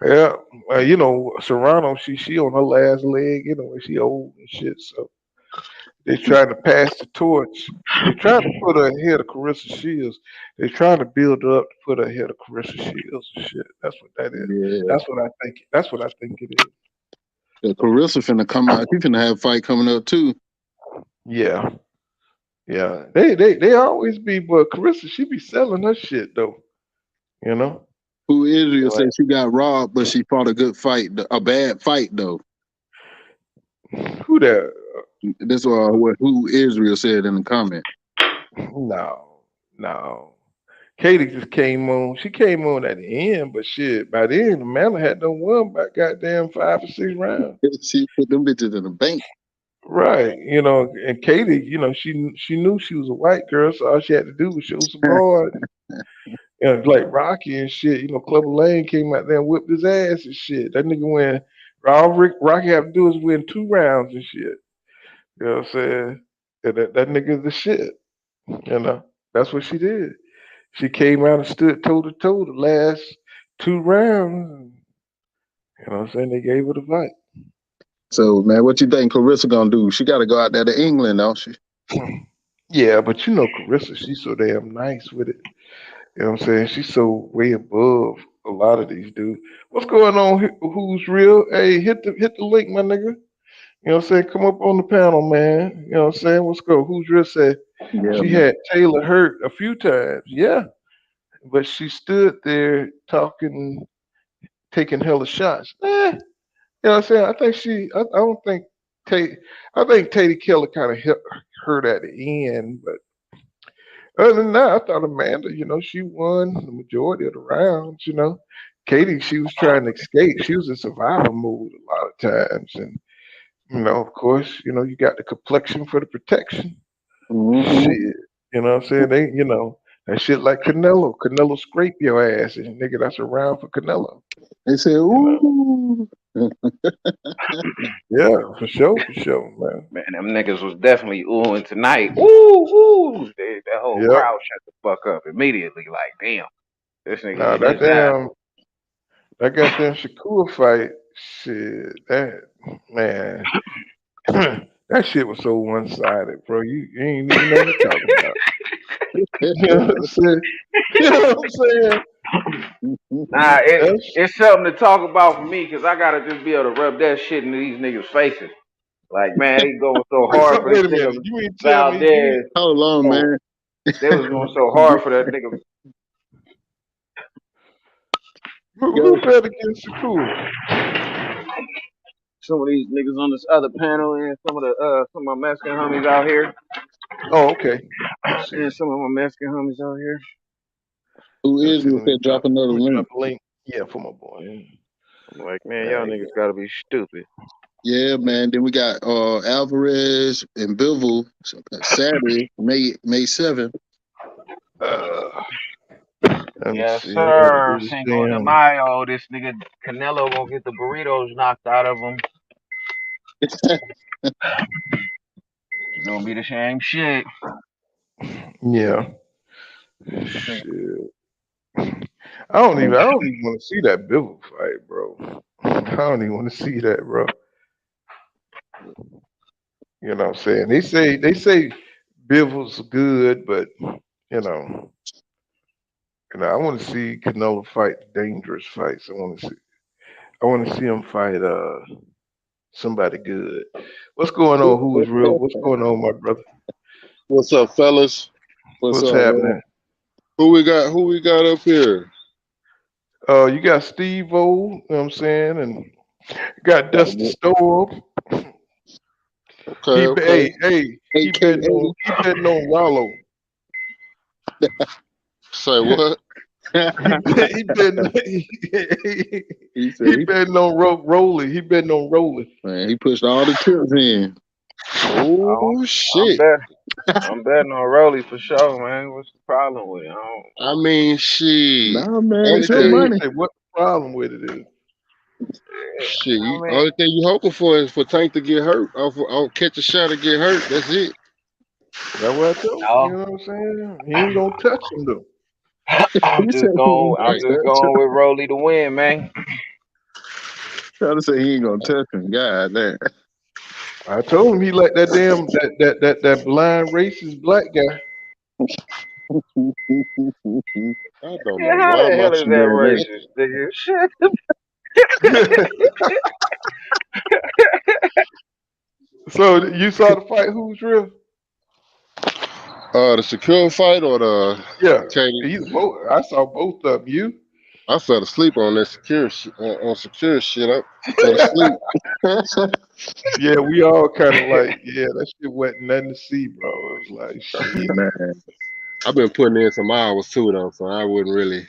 yeah. Serrano, she on her last leg, she old and shit, so they trying to pass the torch. They trying to put her ahead of Carissa Shields. They trying to build her up to put her ahead of Carissa Shields and shit. That's what that is. Yeah. That's what I think. That's what I think it is. Carissa finna come out. She finna have a fight coming up too. Yeah, yeah. They always be, but Carissa, she be selling her shit though. You know. Who Israel Like, said she got robbed, but she fought a good fight, a bad fight though. who that? That's what who Israel said in the comment. No, no. Katie just came on. She came on at the end, but shit, by then Amanda had done won by goddamn 5 or 6 rounds. She put them bitches in the bank. Right, and Katie, she knew she was a white girl, so all she had to do was show some hard, like Rocky and shit. Clubber Lane came out there and whipped his ass and shit. That nigga win. All Rocky have to do is win 2 rounds and shit. You know what I'm saying? And that nigga's the shit. That's what she did. She came out and stood toe to toe the last 2 rounds. You know what I'm saying? They gave her the fight. So, man, what you think Clarissa gonna do? She got to go out there to England, don't she? Yeah, but you know Carissa, she's so damn nice with it. You know what I'm saying? She's so way above a lot of these dudes. What's going on? Who's real? Hey, hit the link, my nigga. You know what I'm saying? Come up on the panel, man. You know what I'm saying? Let's go. Who's real said Yeah, she man. had Taylor hurt a few times. Yeah. But she stood there talking, taking hella shots. You know what I'm saying? I don't think Tate, I think Tatey Keller kind of hit hurt at the end. But other than that, I thought Amanda, she won the majority of the rounds. Katie, she was trying to escape. She was in survival mode a lot of times. And, of course, you got the complexion for the protection. Mm-hmm. Shit. You know what I'm saying? That shit like Canelo. Canelo scrape your ass, and nigga, that's a round for Canelo. They said, You know? ooh. Yeah, for sure, man. Man, them niggas was definitely oohing tonight. Ooh, ooh. That whole Yep. crowd shut the fuck up immediately. Like, damn, this nigga Now getting his ass. that goddamn Shakur fight, shit, that man, that shit was so one sided, bro. You ain't even know what you're talking about. You know what I'm saying? You know what I'm saying? Nah, That's, it's something to talk about for me because I gotta just be able to rub that shit into these niggas' faces. Like, man, they going so hard for this wait a minute. nigga You mean tell me? Valdez. Hold on, Oh, man. They was going so hard for that nigga. who bet against Shakur? Some of these niggas on this other panel and some of my Mexican homies out here. Oh, okay. I see. And some of my Mexican homies out here. Who Let me is see. it Let me said drop another drop link? a link. Yeah, for my boy. I'm like, man, y'all There you niggas go. gotta be stupid. Yeah, man. Then we got Alvarez and Bivol Saturday, May 7th. Uh, let me Yes, see. I gotta sir. do this Cinco de damn. Mayo. This nigga Canelo gonna get the burritos knocked out of him. It's gonna be the same shit. Yeah. This nigga, Shit. I don't even want to see that Bivol fight, bro. I don't even want to see that, bro. You know what I'm saying? They say Bivol's good, but you know, I want to see Canelo fight dangerous fights. I want to see him fight somebody good. What's going on? Who's real? What's going on, my brother? What's up, fellas? What's What's up, man? happening? Who we got? Who we got up here? You got Steve O, you know what I'm saying, and you got Dusty Uh, Storm. Okay, okay. He AKA, betting on Rollo. Say what? He betting he he said, betting on Rolly. He betting on Rolly. man, he pushed all the chips in. Oh I'm shit! bet. I'm betting on Rolly for sure, man. What's the problem with it? I mean, shit. Nah, man, Only it's your Yeah, he thing, money. said, what the problem with it is? shit. I mean, Only thing you hoping for is for Tank to get hurt, or catch a shot or get hurt. That's it. That's what I told you. You no. know what I'm saying? He ain't gonna touch him though. I'm He said just he going. ain't I'm gonna Right. just touch him. going with Rolly to win, man. Trying to say he ain't gonna touch him. God damn. I told him he like that damn that blind racist black guy. I don't Yeah, know how why the my hell is that shit. man, racist, nigga? Shit. So you saw the fight? Who's real? The secure fight or the Yeah, Katie? either both. I saw both of them. You? I fell asleep on that secure shit. On secure shit, I fell asleep. Yeah, we all kind of like, yeah, that shit wasn't nothing to see, bro. It was like, shit. man. I've been putting in some hours too, though, so I wouldn't really.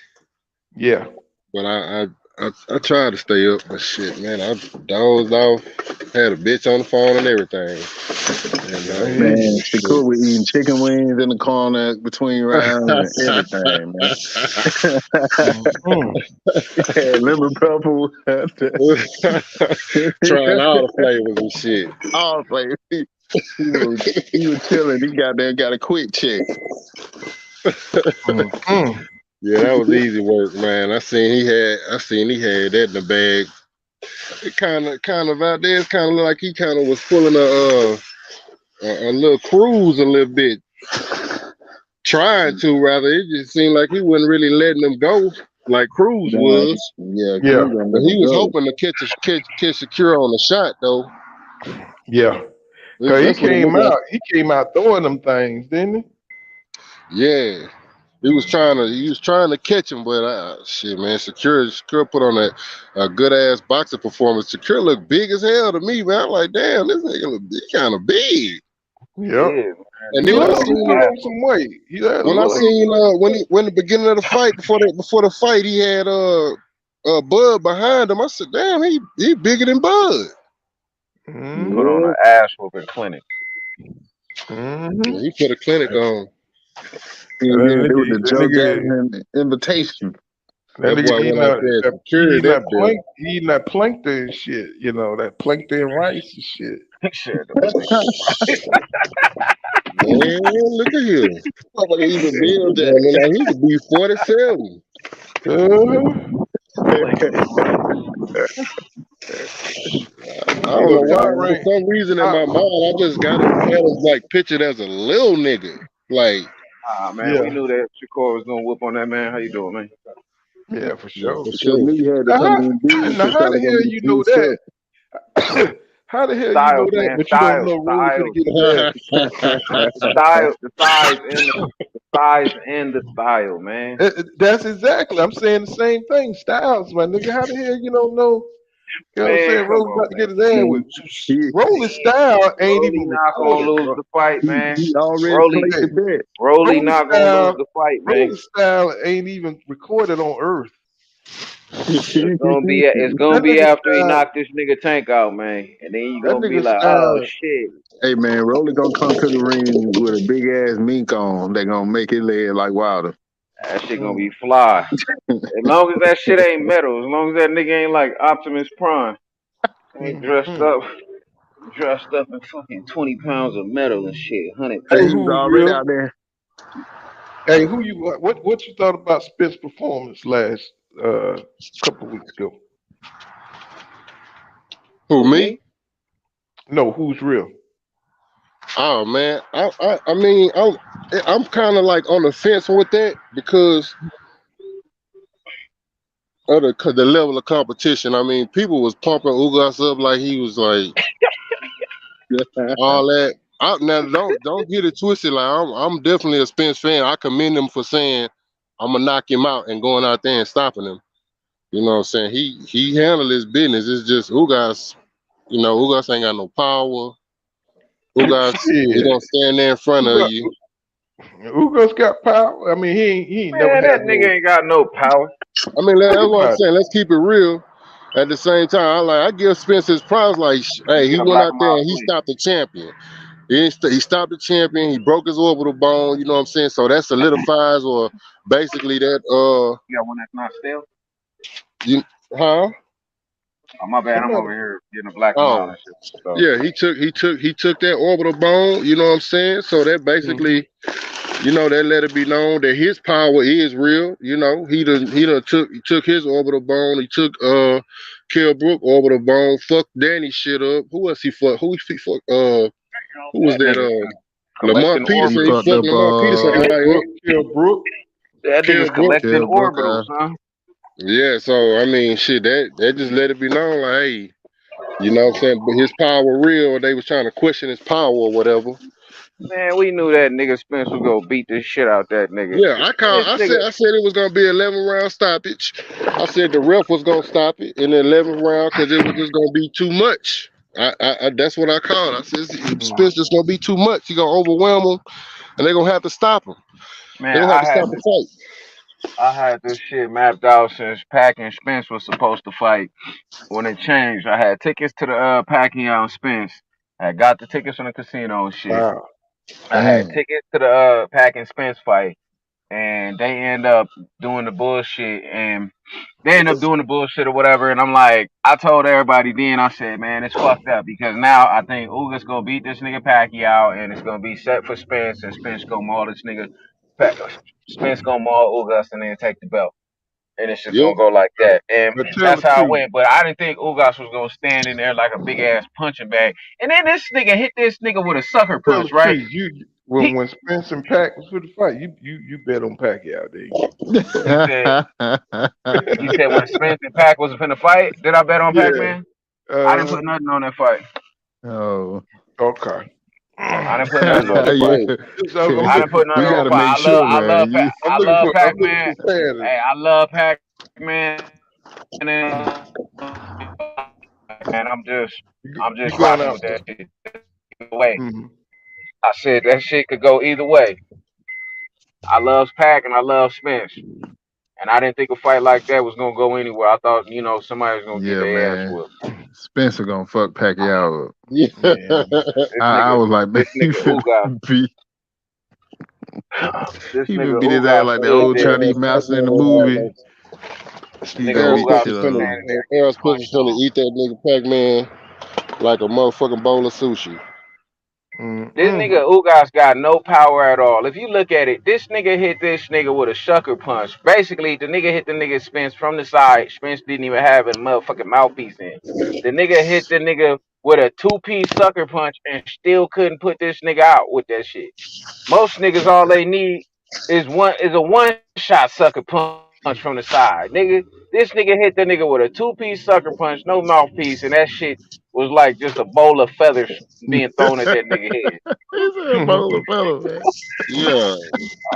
Yeah. But I tried to stay up, but shit, man, I dozed off, had a bitch on the phone and everything, and I hear you. Man, shit. Shakur was eating chicken wings in the corner between rounds and everything, man. Mm-mm. Yeah, lemon pepper. Trying all the flavors and shit. All flavors. He was chilling. He got a quick check. Mm-mm. Yeah, that was easy work, man. I seen he had that in the bag It kind of out there. It's kind of like he kind of was pulling a little cruise a little bit, trying to rather. It just seemed like he wasn't really letting them go like Cruz Nah, was. yeah, Yeah, Cruz gonna But let he him was go. hoping to catch Secure on the shot though. yeah. Cause That's what it looked like. he came out throwing them things, didn't he? Yeah. He was trying to catch him, but shit, man, Secure put on a good ass boxing performance. Secure looked big as hell to me, man. I'm like, damn, this nigga look kind of big. He Yep. is, man. And He He then look when I look, like he an seen put him, on asshole. some weight. He when I look like he seen put on some weight. when the beginning of the fight before the fight, he had Bud behind him. I said, damn, he bigger than Bud. He put on Mm-hmm. an Yeah, ass whooping clinic. Yeah, Mm-hmm. he put a clinic on. yeah, they was the Joe Nigga, Jackson invitation. that That nigga boy eating went out there and secured that belt. he eating that plankton and shit. You know that plankton rice and shit. He said the plankton rice. Man, look at him. Motherfucker even That build boy that. look like he could be 47. Uh-huh. Plankton rice. I don't know Look, why. top For rank. some reason in Top, my mind, I just had him like pictured as a little nigga. Like, Ah man, we yeah, knew that Shakur was gonna whoop on that man. How you doing, man? yeah, for yeah, sure. for Sure sure. knew you had to Now come how, in big now because how I the was gonna hell be you know too that? short. How the hell you know Styles, that, man. but you don't Styles, know Rolly finna styles. get his ass? The style, the size, and the size and the style, man. That's exactly. I'm saying the same thing. Styles, my nigga. How the hell you don't know? You know what I'm Man, saying? come Rolly on, about to man. get his ass Man, with he Rolly style ain't Rolly even not gonna recorded, lose bro. the fight, he, man. he already Rolly, placed Hey, the bet. Rolly Rolly not gonna lose style, the fight, man. Rolly style ain't even recorded on Earth. It's gonna That be nigga after he style, knocked this nigga Tank out, man. And then you that gonna be nigga like, oh style. shit, Hey man, Rolly gonna come to the ring with a big ass mink on. They gonna make his leg like Wilder. that shit gonna Mm, be fly. As long as that shit ain't metal, as long as that nigga ain't like Optimus Prime, ain't mm. dressed up in fucking 20 pounds of metal and shit, 100 Hey, Hey, he pounds. was who's already real? out there. Hey, who you? What you thought about Spence' performance last couple of weeks ago? Who, Who me? me? No, who's real? Oh man, I mean, I'm kind of like on the fence with that because of the level of competition. I mean, people was pumping Ugas up like he was like all that. Now don't get it twisted. Like I'm definitely a Spence fan. I commend him for saying I'm gonna knock him out and going out there and stopping him. You know what I'm saying? He handled his business. It's just Ugas. You know, Ugas ain't got no power. Ugas, he Shit, gonna stand there in front who of got you. Ugas got power? I mean, he ain't never Man, had that nigga no. ain't got no power. I mean, Think that's what I'm about saying. Let's keep it real. At the same time, I give Spence his props. Like, hey, he Get a went black out and there mild, and he please. stopped the champion. He stopped the champion. He broke his orbital bone. You know what I'm saying? So that solidifies, or basically that You got one that's not stale? you huh? Oh my bad, I'm somebody. over here getting a black and mild Oh, and shit. So yeah. He took that orbital bone. You know what I'm saying? So that Mhm. basically, that let it be known that his power is real. He done took his orbital bone. He took Kell Brook orbital bone. Fuck Danny shit up. Who else he fuck? He fuck? Who was that that? nigga Lamar collecting He Peterson. He orbitals. fucked fucked up Lamar Peterson guy up. Kill Brook. That Kell nigga's Brook. collecting Kell Brook. orbitals, huh? Yeah. So I mean, shit. That just let it be known, like, hey, you know what I'm saying? But his power real. Or they was trying to question his power or whatever. Man, we knew that nigga Spence was gonna beat the shit out that nigga. Yeah, This nigga, I said it was gonna be 11 round stoppage. I said the ref was gonna stop it in the 11th round because it was just gonna be too much. That's what I called. I said Mhm. Spence just gonna be too much. He gonna overwhelm him, and they're gonna have to stop him. They're man, gonna have to stop the fight. I had this shit mapped out since Pac and Spence was supposed to fight. When it changed, I had tickets to the Pacquiao and Spence. I got the tickets from the casino and shit. Wow. I had Damn. tickets to the Pac and Spence fight, and they end up doing the bullshit, and they end up doing the bullshit or whatever. And I'm like, I told everybody then, I said, man, it's fucked up because now I think Uga's gonna beat this nigga Pacquiao, and it's gonna be set for Spence, and Spence gonna maul this nigga. Pa- Spence gonna maul Ugas and then take the belt. and it's just Yep. gonna go like that. And But tell that's the how it truth. went. But I didn't think Ugas was gonna stand in there like a big ass punching bag. And then this nigga hit this nigga with a sucker Tell the punch, right? truth. You He when Spence and Pac was for the fight, you bet on Pacquiao, didn't you? you said you said when Spence and Pac was finna fight, did I bet on Pac Yeah. Man? I didn't put nothing on that fight. Oh. Okay. I didn't put That's nothing on about that to fight. say. Yeah. I'm I didn't put nothing We on got the to fight. make sure, man. You, I love I'm Pac looking Man. for fairness. Hey, I love Pac Man. And I'm You just going rocking out with there? that shit. Either way, Hmm. I said that shit could go either way. I love Pac and I love Spence, and I didn't think a fight like that was gonna go anywhere. I thought somebody was gonna get yeah, their ass man. whooped. Spencer gonna fuck Pacquiao up. Yeah. Yeah. I was like, man, This he nigga Ugas, finna beat, this he finna nigga beat his ass Ugas like the stood old there. Chinese master in the movie. He Nigga gonna Errol beat the Ugas Spence shit was out of finna standing him. there getting Errol Spence punched finna on. eat that nigga Pac-Man like a motherfucking bowl of sushi. This Mm-mm. nigga Ugas got no power at all. If you look at it, this nigga hit this nigga with a sucker punch. Basically, the nigga hit the nigga Spence from the side. Spence didn't even have a motherfucking mouthpiece in. The nigga hit the nigga with a two-piece sucker punch and still couldn't put this nigga out with that shit. Most niggas, all they need is a one-shot sucker punch from the side. Nigga, this nigga hit the nigga with a two-piece sucker punch, no mouthpiece, and that shit was like just a bowl of feathers being thrown at that nigga head. He's a bowl of fellow, man. Yeah.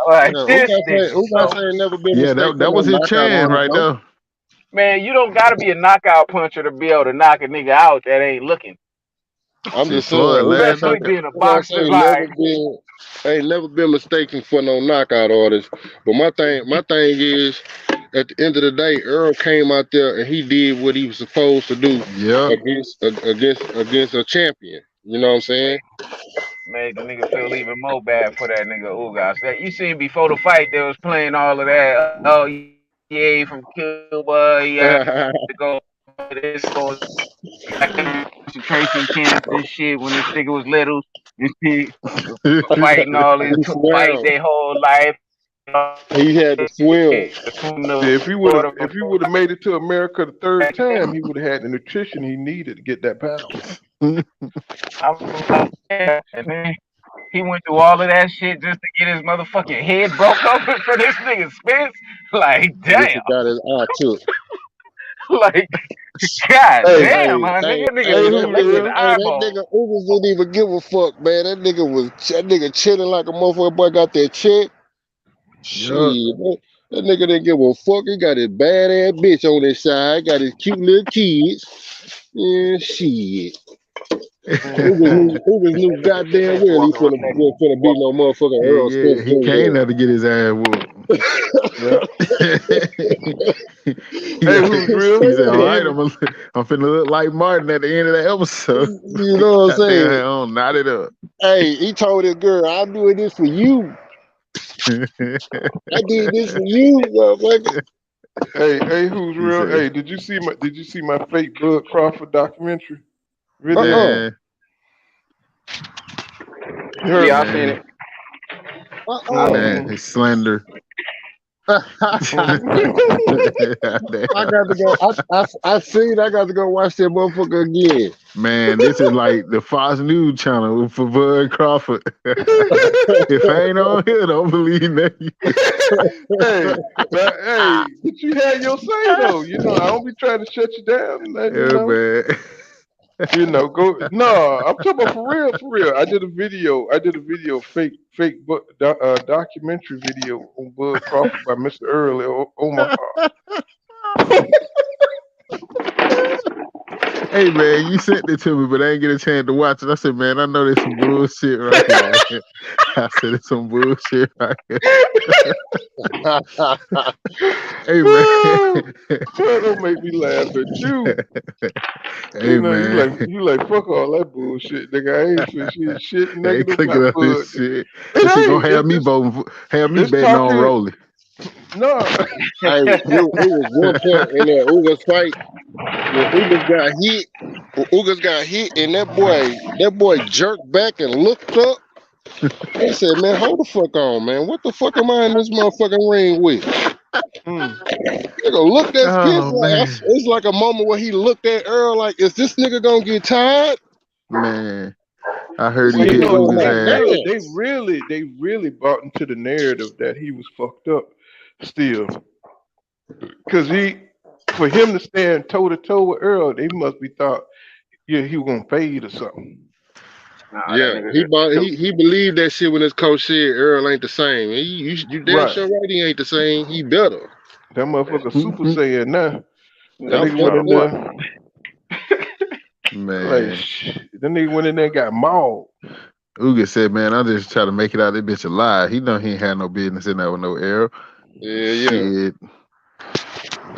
Like Yeah. this nigga. Who got So say ain't never been Yeah, mistaken for that no was his knockout chance artist right though? there. man, you don't gotta be a knockout puncher to be able to knock a nigga out that ain't looking. I'm Shit, just saying, Floyd last Especially knockout. being a who got say boxer. Like ain't never been mistaken for no knockout artist. But my thing is, at the end of the day, Earl came out there and he did what he was supposed to do Yep. against a champion. You know what I'm saying? made the nigga feel even more bad for that nigga Ugas. That you seen before the fight, they was playing all of that. Oh yeah, he from Cuba. He had to go to this go concentration camp. This shit when this nigga was little. This shit fighting all this He fight swam. their whole life. He had to swim. From See, the water if he would have made it to America the third time, he would have had the nutrition he needed to get that power. I'm like, yeah. And then he went through all of that shit just to get his motherfucking head broke open for this nigga Spence. Like, Just damn. got his eye took. Like, god Hey, damn, my nigga hey, just who missing real? That eyeball. nigga Ugas didn't even give a fuck, man. That nigga chilling like a motherfucker. Boy got that check. Yep. Shit, man. That nigga didn't give a fuck. He got his badass bitch on his side. Got his cute little kids. Yeah, shit. Ugas knew goddamn Spence well he walking around finna beat no motherfucking Yeah, Earl Spence yeah. He came Jr. there to get his ass whooped. Yeah. he, Hey, who's real? he said, "All right, He I'm finna look like Martin at the end of the episode." You know what I'm Got saying? their on, knot it up. Hey, he told his girl, I'm doing this for you. I did this for you, motherfucker. hey, who's He real? said, Hey, did you see my fake Bud Crawford documentary video? Uh-uh. "Man, You heard Yeah, me? I seen it. man, I Uh-uh. seen man, it. Mm-hmm. it's slender." I got to go. I seen. I got to go watch that motherfucker again. Man, this is like the Fox News channel for Bud Crawford. If I ain't on here, don't believe me. But you had your say though. You know, I don't be trying to shut you down. Yeah, man. Go. No, I'm talking about for real, for real. I did a video. Fake documentary video on Bud Crawford by Mr. Earl Omaha. Hey man, you sent it to me, but I ain't get a chance to watch it. I said, man, I know there's some bullshit right here. Man. I said, it's some bullshit right here. Hey man. Well, don't make me laugh at you. Hey You man. like fuck all that bullshit, nigga. I ain't for shit I ain't negative clicking about on Bud. this shit. It This shit ain't. gonna have me voting, have me It's betting on talking. Rolly. No. Hey, it was one point in that Ugas fight when Ugas got hit, and that boy jerked back and looked up. He said, "Man, hold the fuck on, man. What the fuck am I in this motherfucking ring with?" Nigga looked at Spence Oh like man, it's like a moment where he looked at Earl like, is this nigga gonna get tired? man. I heard This he Well, you nigga hit know, was Uga's like, ass. they really bought into the narrative that he was fucked up still, because for him to stand toe to toe with Earl, they must be thought, yeah, he was gonna fade or something. Nah, that yeah, nigga he bought, took. he believed that shit when his coach said Earl ain't the same. You damn Right. sure right he ain't the same. He better. That motherfucker super saiyan now. That I nigga went fucked in up. there like Man, that nigga went in there and got mauled. Uga said, "Man, I just try to make it out of this bitch alive. He know he ain't had no business in there with no arrow. Yeah. Shit,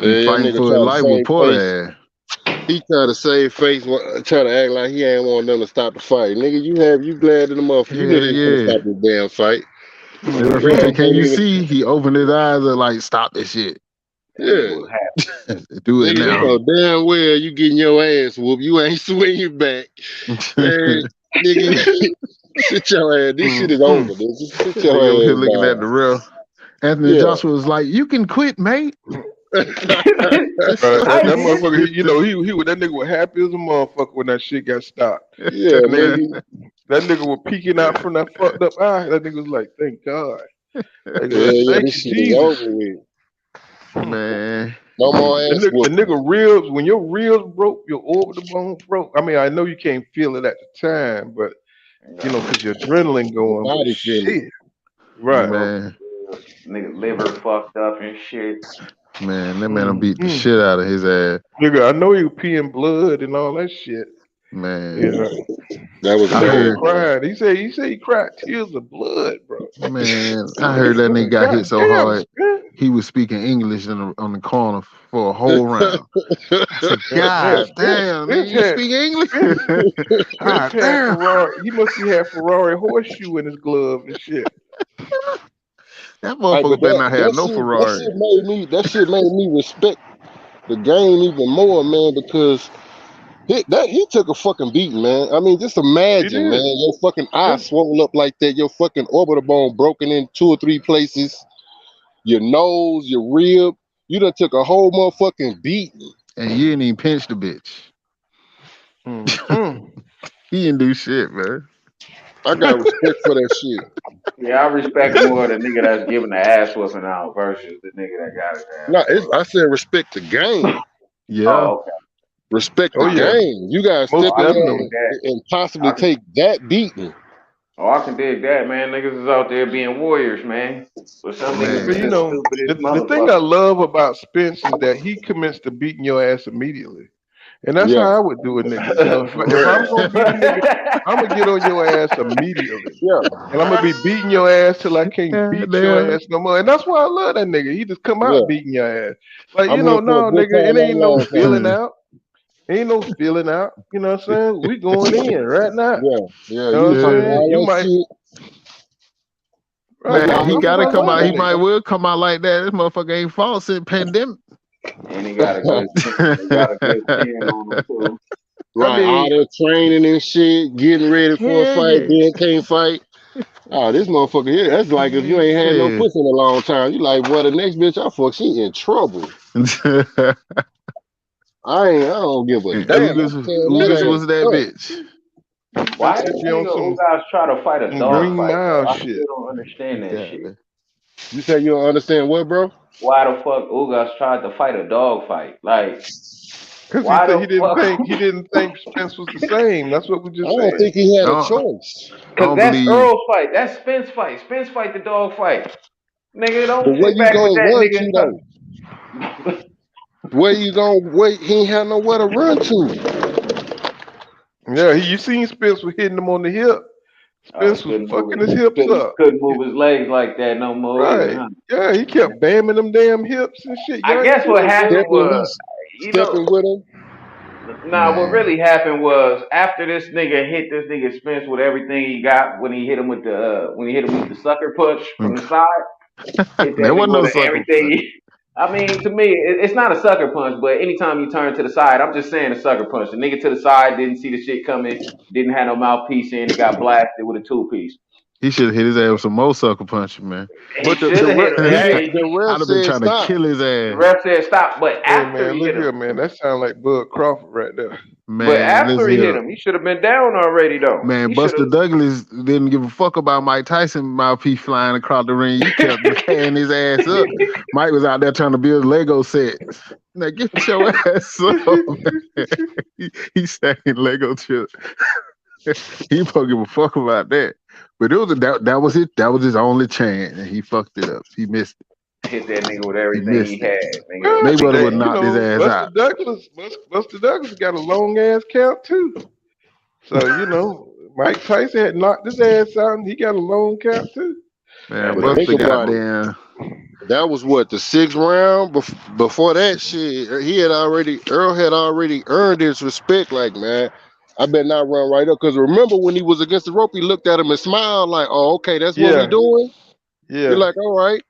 he Yeah, that fighting nigga for his tried to life with save poor face. ass. He tried to save face, try to act like he ain't want them to stop the fight. Nigga, you glad in the motherfucker. You knew Hell they was gonna yeah." stop the damn fight. The Hmm. referee said, Earl "Can can't you even. see?" He opened his eyes and like, "Stop this shit. That nigga Yeah. was happy. Do it Nigga, you now." know damn well you getting your ass whooped. You ain't swinging back. Man, nigga, sit your ass. This shit is Hmm. over, nigga. Sit Nigga over here your ass looking at down. the ref. Anthony Yeah. Joshua was like, "You can quit, mate." Just Right, How that you like, get? motherfucker, that nigga was happy as a motherfucker when that shit got stopped. Yeah, That nigga, nigga. that nigga was peeking out from that fucked up eye. That nigga was like, "Thank God." That nigga was like, Yeah, "Thank this you, shit is over Jesus." with. man. No more ass The whooping. nigga ribs, when your ribs broke, your orbital bone broke. I mean, I know you can't feel it at the time, but because your adrenaline Your going. But body feeling. shit, right? Broke Man, nigga liver fucked up and shit. man, that man beat the Mm-hmm. shit out of his ass. Nigga, I know you peeing blood and all that shit. Man, Yeah, That was I that nigga bad, heard, man. cried. He said he cried tears of blood, bro. I heard that nigga got hit God so damn, hard Spence. he was speaking English on the corner for a whole round. I said, Man, "God Spence, damn, nigga, Spence you had speak English?" Spence, Spence God had damn. Ferrari. He must be had Ferrari horseshoe in his glove and shit. That Like, but motherfucker better that not have that no shit that Ferrari. shit made me respect the game even more, man, because he took a fucking beating, man. I mean, just He imagine, man, did. your fucking eye Yeah, swollen up like that, your fucking orbital bone broken in 2 or 3 places, your nose, your rib. You done took a whole motherfucking beating. And you didn't even pinch the bitch. Mm-mm. He didn't do shit, man. I got respect for that shit. Yeah, I respect more the nigga that's giving the ass whooping out versus the nigga that got his ass No, whooped. I said respect the game. Yeah. Oh, okay. Respect the Oh yeah, game. You gotta Oh, most step I in can there dig definitely. that. and I possibly can. take that beating. Oh, I can dig that, man. Niggas is out there being warriors, man. But some niggas But is Man. just stupid as the thing I motherfuckers. love about Spence is that he commits to beating your ass immediately. And that's how Yeah, I would do a nigga. For If I'm real. gonna beat a nigga, I'm gonna get on your ass immediately. yeah. And I'm gonna be beating your ass till I can't God beat your damn. ass no more. And that's why I love that nigga. He just come Yeah. out beating your ass. Like, I'm here for a no, good nigga, time it and ain't a no long feeling time. out. Ain't no feeling out. You know what I'm saying? We going in right now. Yeah, yeah. You You know was what I'm talking Yeah. saying? all You that might shit. right. Man, he That's what gotta I come love out. that He might nigga. well come out like that. This motherfucker ain't false in pandemic. And he got a good chin. He got a good chin on him too. I Right, all mean, that training and shit, getting ready for a Hell fight, yeah. then can't fight. Oh, this motherfucker here, that's like if you ain't had no Yeah. pussy in a long time. You like, well, the next bitch I fuck, she in trouble. And I don't give a damn. I'm tearing that Ugas nigga, was that ass up. bitch. Why this this shit be on nigga who some guys try to fight a dog green fight though? mile I shit. still don't understand that shit. God. You say you don't understand what, bro? Why the fuck Ugas tried to fight a dog fight? Like, Cause he why said the fuck? he didn't think Spence was the same. That's what we I just don't said. think he I had a don't, choice. I Cause don't that's believe. Earl's fight. That's Spence fight. Spence fight the dog fight. Nigga, But don't where sit you back with gonna that run nigga to and though? talk. Where you gonna wait? He ain't have nowhere to run to. Yeah, you seen Spence was hitting him on the hip. Oh, he Spence was couldn't move fucking his his hips up. couldn't move his legs like that no more either, Right. huh? Yeah, he kept bamming them damn hips and shit. I Y'all ain't guess see what that shit? happened Stepping, was, he's you know, stepping with him. nah, what Man. really happened was after this nigga hit this nigga Spence with everything he got when he hit him with the sucker punch from the side, hit that There nigga wasn't no with sucker punch. everything. I mean, to me, it's not a sucker punch, but anytime you turn to the side, I'm just saying a sucker punch. The nigga to the side didn't see the shit coming, didn't have no mouthpiece in, and got blasted with a two piece. He should have hit his ass with some more sucker punches, man. He But should have hit him. Hey, the ref I'd have been said trying to stop. kill his the ass. ref said stop, but Hey after man, he look hit him, here, man. That sounds like Bud Crawford right there. but Man, after listen he hit here. him, he should have been down already though. Man, He should Buster have. Douglas didn't give a fuck about Mike Tyson mouthpiece flying across the ring. He kept tearing his ass up. Mike was out there trying to build Lego sets. Now get your ass up, man. He stacking Lego chips. He don't give a fuck about that. But it was that was it. That was his only chance, and he fucked it up. He missed it. Hit that nigga with He everything missed he it. had, nigga. Well, Mayweather Big would you buck. knock his know, ass out. Buster Douglas got a long ass count too. So you know, Mike Tyson had knocked his ass out, and he got a long count too. Man, But But think Buster about it. goddamn. That was what, the 6th round. Before that shit, Earl had already earned his respect. Like, man, I better not run right up. Because remember when he was against the rope, he looked at him and smiled like, "Oh, okay, that's what we Yeah, doing." You're yeah. like, "All right."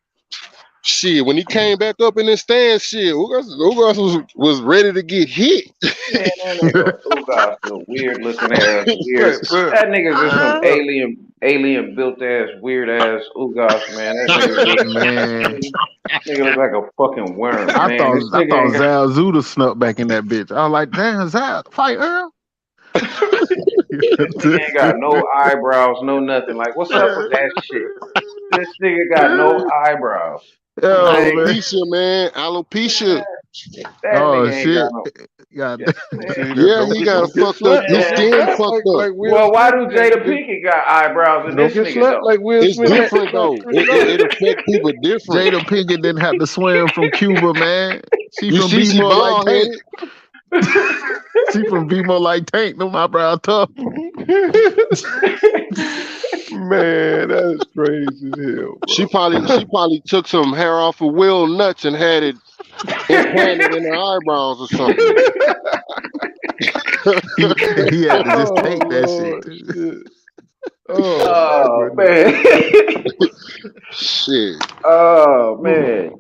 Shit, when he came back up in his stance, shit, Ugas was ready to get hit. Man, that nigga Ugas no weird looking ass, weird. But That nigga just some but alien built ass, weird ass Ugas, man. That nigga look, Man, nigga look like a fucking worm, I man. thought This I nigga thought ain't got. Zal Zuda snuck back in that bitch. I was like, damn, Zal, fight Earl. This nigga ain't got no eyebrows, no nothing. Like, what's up with that shit? This nigga got no eyebrows. Oh Like, man. Alopecia, man, alopecia. that Oh nigga ain't got shit. no. God Man, see that Yeah, he got a don't get fucked up. slapped. His Don't get man. skin slapped fucked up. like Will Well, why Smith do did. Jada Pinkett got eyebrows and Don't this get nigga slapped don't? like Will It's Smith had to different slap though. Chris It Rock. affect people different. Jada Pinkett didn't have to swim from Cuba, man. She You from see, she B-more like bald Tank. headed. She from B-more like Tank. No, my brow tough. Man, that is crazy as hell, She bro. probably took some hair off of Will nuts and had it implanted in her eyebrows or something. He had to just Oh take that shit Lord, too. shit. Oh my Oh goodness. man. Shit. Oh Whew. man.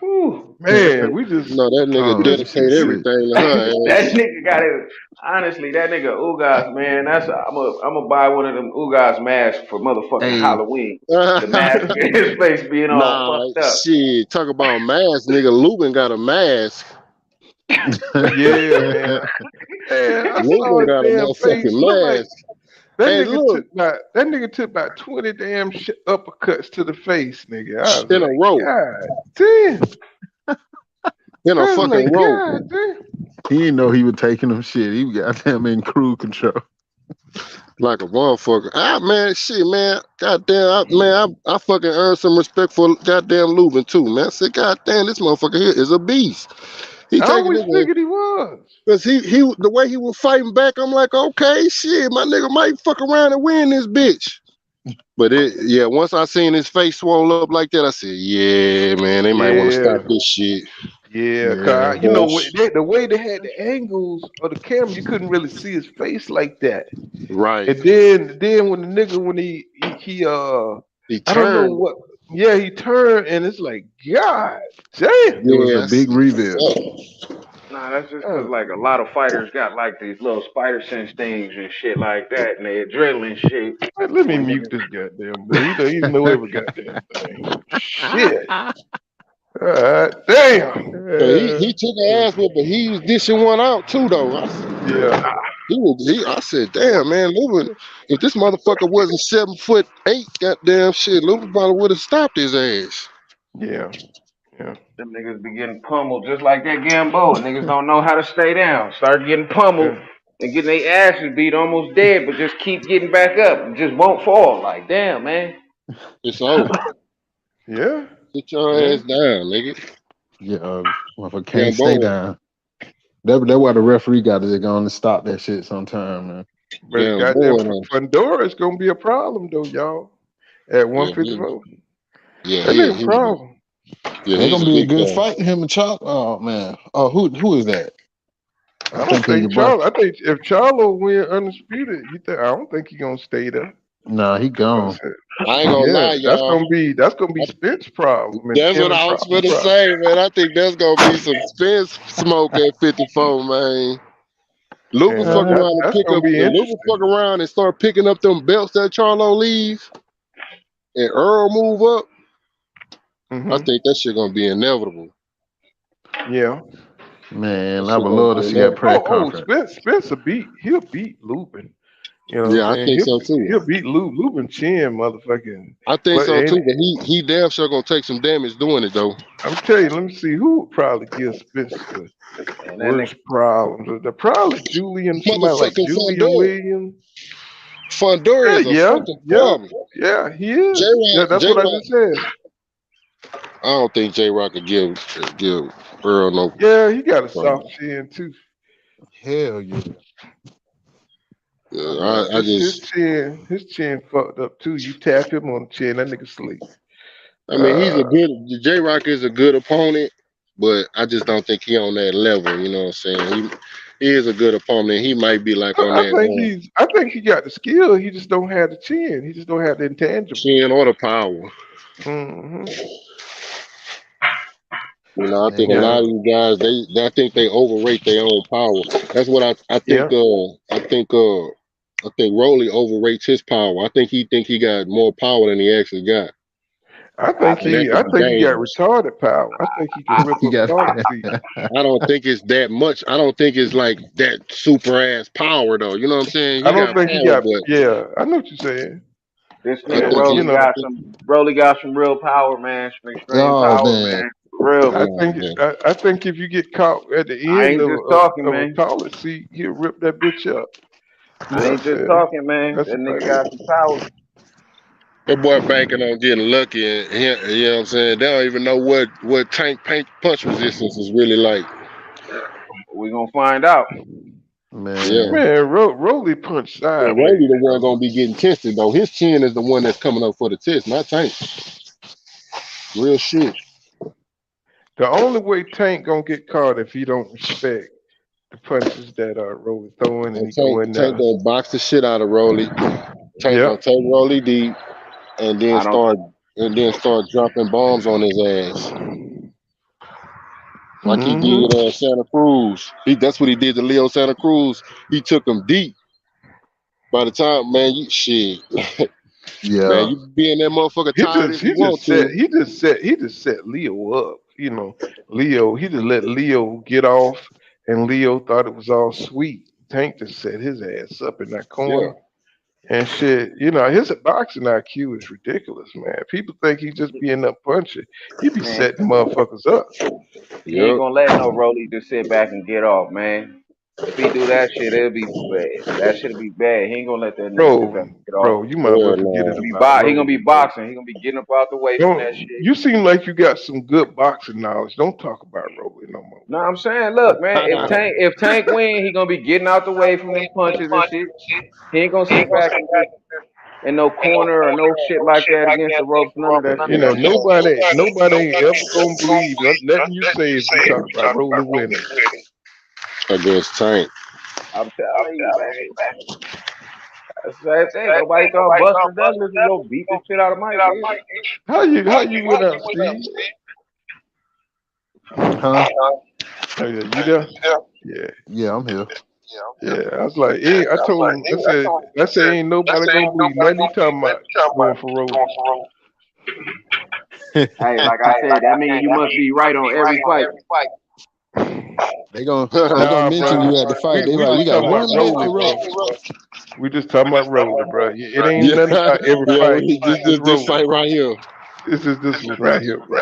Whew. Man, we just No, that nigga Oh dedicate shit. everything to her That ass. nigga got it. Honestly, that nigga Ugas, man. I'm gonna buy one of them Ugas masks for motherfucking Hey, Halloween. The mask of his face being all Nah, fucked up. shit. Talk about mask, nigga. Lubin got a mask. yeah, man. Man, I saw Lubin his got a damn face. motherfucking Look like mask. Hey, look, that nigga took about 20 damn uppercuts to the face, nigga. I was in a like, row. God damn. In a I was fucking like, row. God damn. he didn't know he was taking them shit. He got them in cruise control. Like a motherfucker. Ah, man, shit, man. Goddamn, I fucking earned some respect for goddamn Lubin, too, man. I said, goddamn, this motherfucker here is a beast. He I taking always this. figured he was. Because he the way he was fighting back, I'm like, okay, shit, my nigga might fuck around and win this bitch. But once I seen his face swole up like that, I said, yeah, man, they might want to stop Yeah. this shit. Yeah, Yeah. you know Bullshit. the way they had the angles of the camera, you couldn't really see his face like that. Right. And then when the nigga when he He I don't know turned. what, yeah, he turned and it's like, God damn. It was Yeah, a I big said, reveal. fuck. Nah, that's just cause Uh, like a lot of fighters got like these little spider sense things and shit like that, and they adrenaline shit. let me When mute niggas, this goddamn boy. He don't even know every goddamn thing. Shit. God damn. So he took an ass whip, but he was dishing one out too, though. Yeah. I said, damn, man, Lubin, if this motherfucker wasn't 7'8", goddamn shit, Lubin probably would have stopped his ass. Yeah. Yeah. them niggas be getting pummeled just like that Gamboa. Niggas don't know how to stay down. Start getting pummeled Yeah. and getting their asses beat, almost dead, but just keep getting back up and just won't fall. Like, damn, man. It's over. Yeah. Sit your Yeah. ass down, nigga. Yeah, motherfucker can't stay Gamboa. down. That's why the referee got to go on and stop that shit sometime, man. But goddamn Gamboa. Fundora is gonna be a problem though, y'all. At Yeah, 154. yeah, That nigga problem. yeah, They're he's gonna a be a big good guy. fight, him and Chop. Oh man. Oh, who is that? I don't think Charlo. I think if Charlo win undisputed, I don't think he gonna stay there. Nah, he gone. I ain't gonna Yeah, lie, y'all. that's gonna be Spence problem and That's what Kevin I was problem. gonna say, man. I think that's gonna be some Spence smoke at 54, man. Luke will And fuck around and that's pick gonna up. be If Luke will interesting. fuck around and start picking up them belts that Charlo leaves, and Earl move up, I think that shit gonna be inevitable. Yeah. Man, That I shit would gonna love to be see that press inevitable. conference. Spencer he'll beat Lubin. You know what I'm Yeah, I saying? think so too. He'll beat Lubin Chin, motherfucking. I think But so ain't, too. But he damn sure gonna take some damage doing it though. I'm telling you, let me see who would probably give Spencer the And that nigga, worst problems. The probably Julian, somebody like Motherfucking Julian Fundora. Williams. Fundora is a fucking problem. Yeah, he is. Yeah, J-Rock, that's what I J-Rock. just said. I don't think J-Rock could give Earl no. Yeah, he got a problem. soft chin too. Hell yeah. Yeah, I His just, chin fucked up too. You tap him on the chin, that nigga sleep. I mean, J-Rock is a good opponent, but I just don't think he on that level. You know what I'm saying? He is a good opponent. He might be like on that I think he got the skill. He just don't have the chin. He just don't have the intangible. chin or the power. Mm-hmm. You know, I think a Man, lot of you guys I think they overrate their own power. That's what I think. Yeah. I think Rolly overrates his power. I think he got more power than he actually got, I I think and that think, he could I be think he got dangerous. retarded power. I think he can I, rip he up got toilet seats. I don't think it's that much. I don't think it's like that super ass power though. You know what I'm saying? I He don't got think he power, got but yeah, I know what you're saying. this I nigga think You Rolly he. know, got some real power, man. Some extreme oh power, man. man. For real. Oh man, I think if you get caught at the I end ain't just talking, of a man. toilet seat, he'll rip that bitch up. You I know what ain't I'm just saying? talking, man. That's That about nigga it. got some power. that boy banking on getting lucky, and you know what I'm saying. They don't even know what tank paint punch resistance is really like. We gonna find out. Yeah. Man. Man, Rolly punched Yeah, sideways Rolly the one though. gonna be getting tested though. His chin is the one that's coming up for the test, not Tank. Real shit. The only way Tank gonna get caught if he don't respect the punches that Rolly throwing and And he go in Tank there. gonna box the shit out of Rolly. Tank Yep. gonna take Rolly deep and then I don't. start dropping bombs on his ass. Like he Hmm. did Santa Cruz. That's what he did to Leo Santa Cruz. He took him deep. By the time, man, man, Yeah. you be in that motherfucker He tired just if you he want just set to. Leo up. You know, Leo. He just let Leo get off, and Leo thought it was all sweet. Tank just set his ass up in that Yeah, corner and shit. You know, his boxing IQ is ridiculous, man. People think he just being up punching. He be Man, setting motherfuckers up. he ain't yep. gonna let no Rolly just sit back and get off, man. If he do that shit, it'll be bad. That shit'll be bad. He ain't gonna let that nigga sit back and get off. Bro, you might well Hell forget it no. about He gonna be Rolly, bro. boxing. He gonna be getting up out the way from that Don't shit. you seem like you got some good boxing knowledge? Don't talk about Rolly no more, No, bro. I'm saying, look, man, if Tank win, he gonna be getting out the way from them punches and shit. He ain't gonna sit back and just in no corner or no shit like that against the ropes. None of that You shit. know, nobody ain't ever gonna believe nothing you say if you talk about Rolly winning. Against Tank. I'm telling you, man. That's the same thing. Nobody thought Buster Douglas was gonna beat the shit out of Mike either. How you went out, Steve? Huh? Oh yeah, you there? Yeah. Yeah, I'm here. Yeah. I was like, I told him, I said ain't nobody gonna believe nothing he talking about going for Rolly. Hey, like I said, that means you must be right on every fight. They gonna Nah, mention bro. you at the fight. They We like, we just got talking about one bet Rolly, for bro. Roach. We just talking about Rolly, bro. It ain't Yeah, nothing about every yeah. fight. We It's just this Rolly. fight right here. This is this one right here, bro.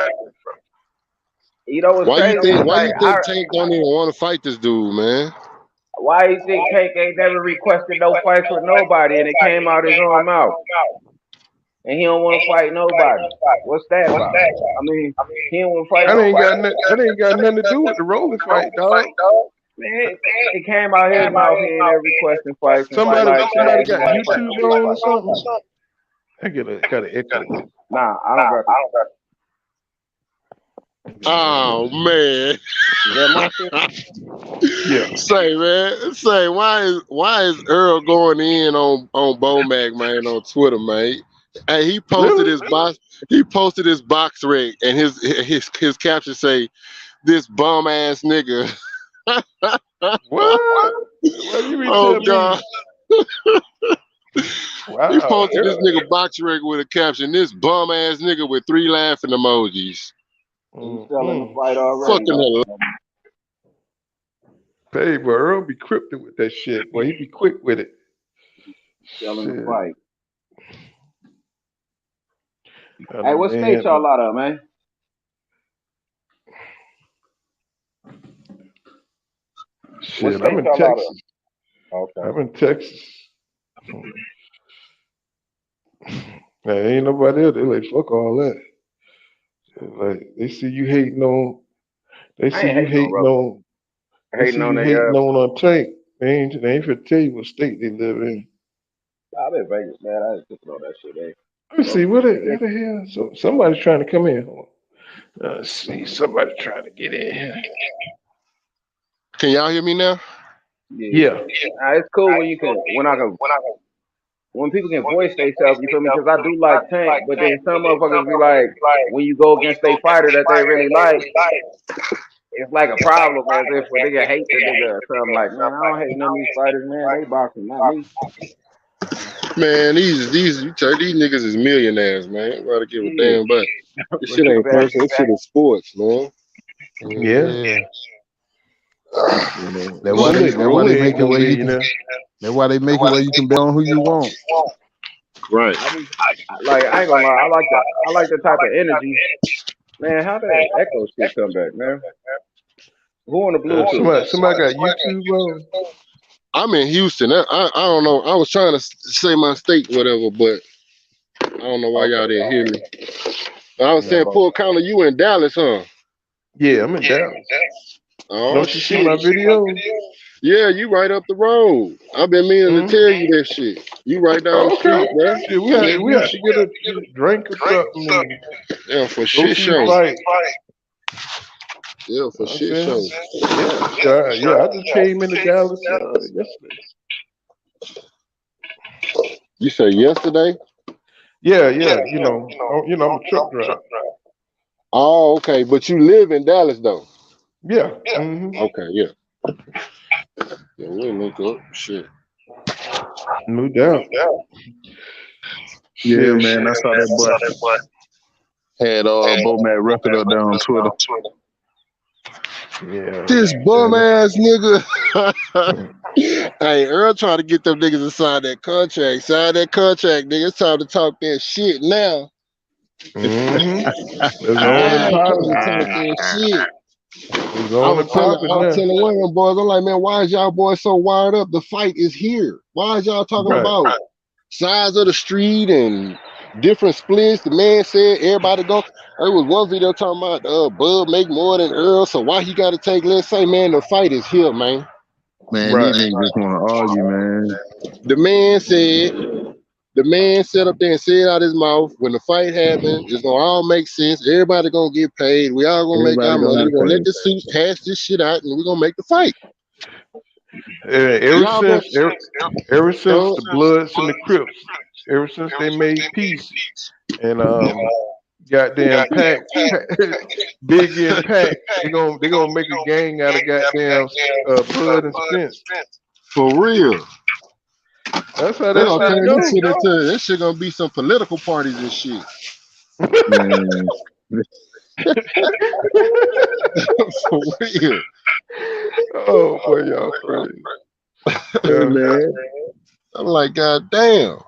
You know what's crazy? It's Why like you think Tank don't even want to fight this dude, man? why you think Tank ain't never requested no fights with nobody and it came out his own mouth and he don't want to fight nobody? What's that about? I mean, he don't want to fight nobody. That ain't got nothing to do with the Rolly fight, dog. Man, it came out his mouth. He ain't ever requesting fights and shit like that. Somebody He got want to fight YouTube nobody. on or something. I got an echo. Nah, I don't got the. Oh man. Is that my shit? Yeah. Say man, why is Earl going in on Bomac, man, on Twitter, man? And Really? he posted his box ring and his caption say, "This bum ass nigga." What? What you mean Oh tell me? God. Wow. He posted this Yeah. nigga box record with a caption, this bum ass nigga with 3 laughing emojis. He's selling the Mm-hmm. fight already, Fucking man. hell. Hey, but Earl be cryptic with that shit. Boy, he be quick with it. Selling the Shit. fight. I Hey, know, what state man. y'all out of, man? What Shit, I'm state in y'all out of? Texas. Okay. I'm in Texas. There ain't nobody else. They like, fuck all that. Like, they see you hating on, they I see ain't you hating on hating Rutherford. on, they Hating see on you the hating on Tank. They ain't finna tell you what state they live in. I'm in Vegas, man. I ain't tripping on that shit, eh? Let me Don't see, be what the hell? So somebody's trying to come in. Hold on. Let's see, somebody trying to get in here. Can y'all hear me now? yeah. Yeah. It's cool when you can when people can voice themselves, you feel me? Because I do like Tank, but then some motherfuckers be like, when you go against a fighter that they really like, it's like a problem as if a nigga hate the nigga or something. Like, man, I don't hate none of these fighters, man. They boxing, not me. Man, these niggas is millionaires, man. Ain't nobody give a Yeah, damn about. This but shit ain't personal. This shit is sports, man. Yeah. Yeah. You know, That's why they ain't make it no where you can millionaire. that's why they make it where you can bet on who you want. Right. like I ain't gonna lie, I like the type of energy. Man, how that echo shit come back, man? Who on the Bluetooth? Somebody got YouTube on. I'm in Houston. I don't know. I was trying to say my state, whatever, but I don't know why y'all Okay. didn't hear me. I was saying, No. Paul County, you in Dallas, huh? Yeah, I'm in Dallas. Oh Don't you see shit. my video? Yeah, you right up the road. I've been meaning to Hmm. tell you that shit. You right down the Oh, okay. street, man. Shit, Yeah, we had to get a drink or something and yeah, for go shit see the show. fight. Yeah, You for know what I'm shit show. saying? Yeah, sure. Yeah, I just came into Dallas yesterday. You say yesterday? Yeah, yeah. I'm a truck driver. Oh, okay. But you live in Dallas though. Yeah. Hmm. Okay, yeah. Yeah, we'll link up. Shit. No doubt. Yeah, Shit. man. I saw that boy had Bomac record up there on Twitter. Yeah. This bum Yeah. ass nigga. Hey, Earl trying to get them niggas to sign that contract. Sign that contract, nigga. It's time to talk that shit now. Mm-hmm. It's on and Now it's time popping. to talk that shit. It's I on was and telling popping now. one of them boys, I'm like, man, why is y'all boys so wired up? The fight is here. Why is y'all talking Right. about size of the street and different splits? The man said everybody go. There was one video talking about Bud make more than Earl, so why he got to take less? Say, man, the fight is here, man. Man, these Right. niggas just want to argue, man. The man said up there and said out his mouth, when the fight happens, it's gonna all make sense. Everybody gonna get paid. We all gonna make Everybody our gonna money. get We're gonna let paid. the suits hash this shit out, and we're gonna make the fight. Ever Y'all gonna since ever since uh, the Bloods and the Crips, ever since they made peace and goddamn Biggie and Pac, they gonna make a gang out of goddamn Bud and Spence. for real. That's how They that gonna shit turn this go. shit into this shit gonna be some political parties and shit. Man, For real. Oh boy, y'all crazy. hey, Yeah. man. I'm like, God damn.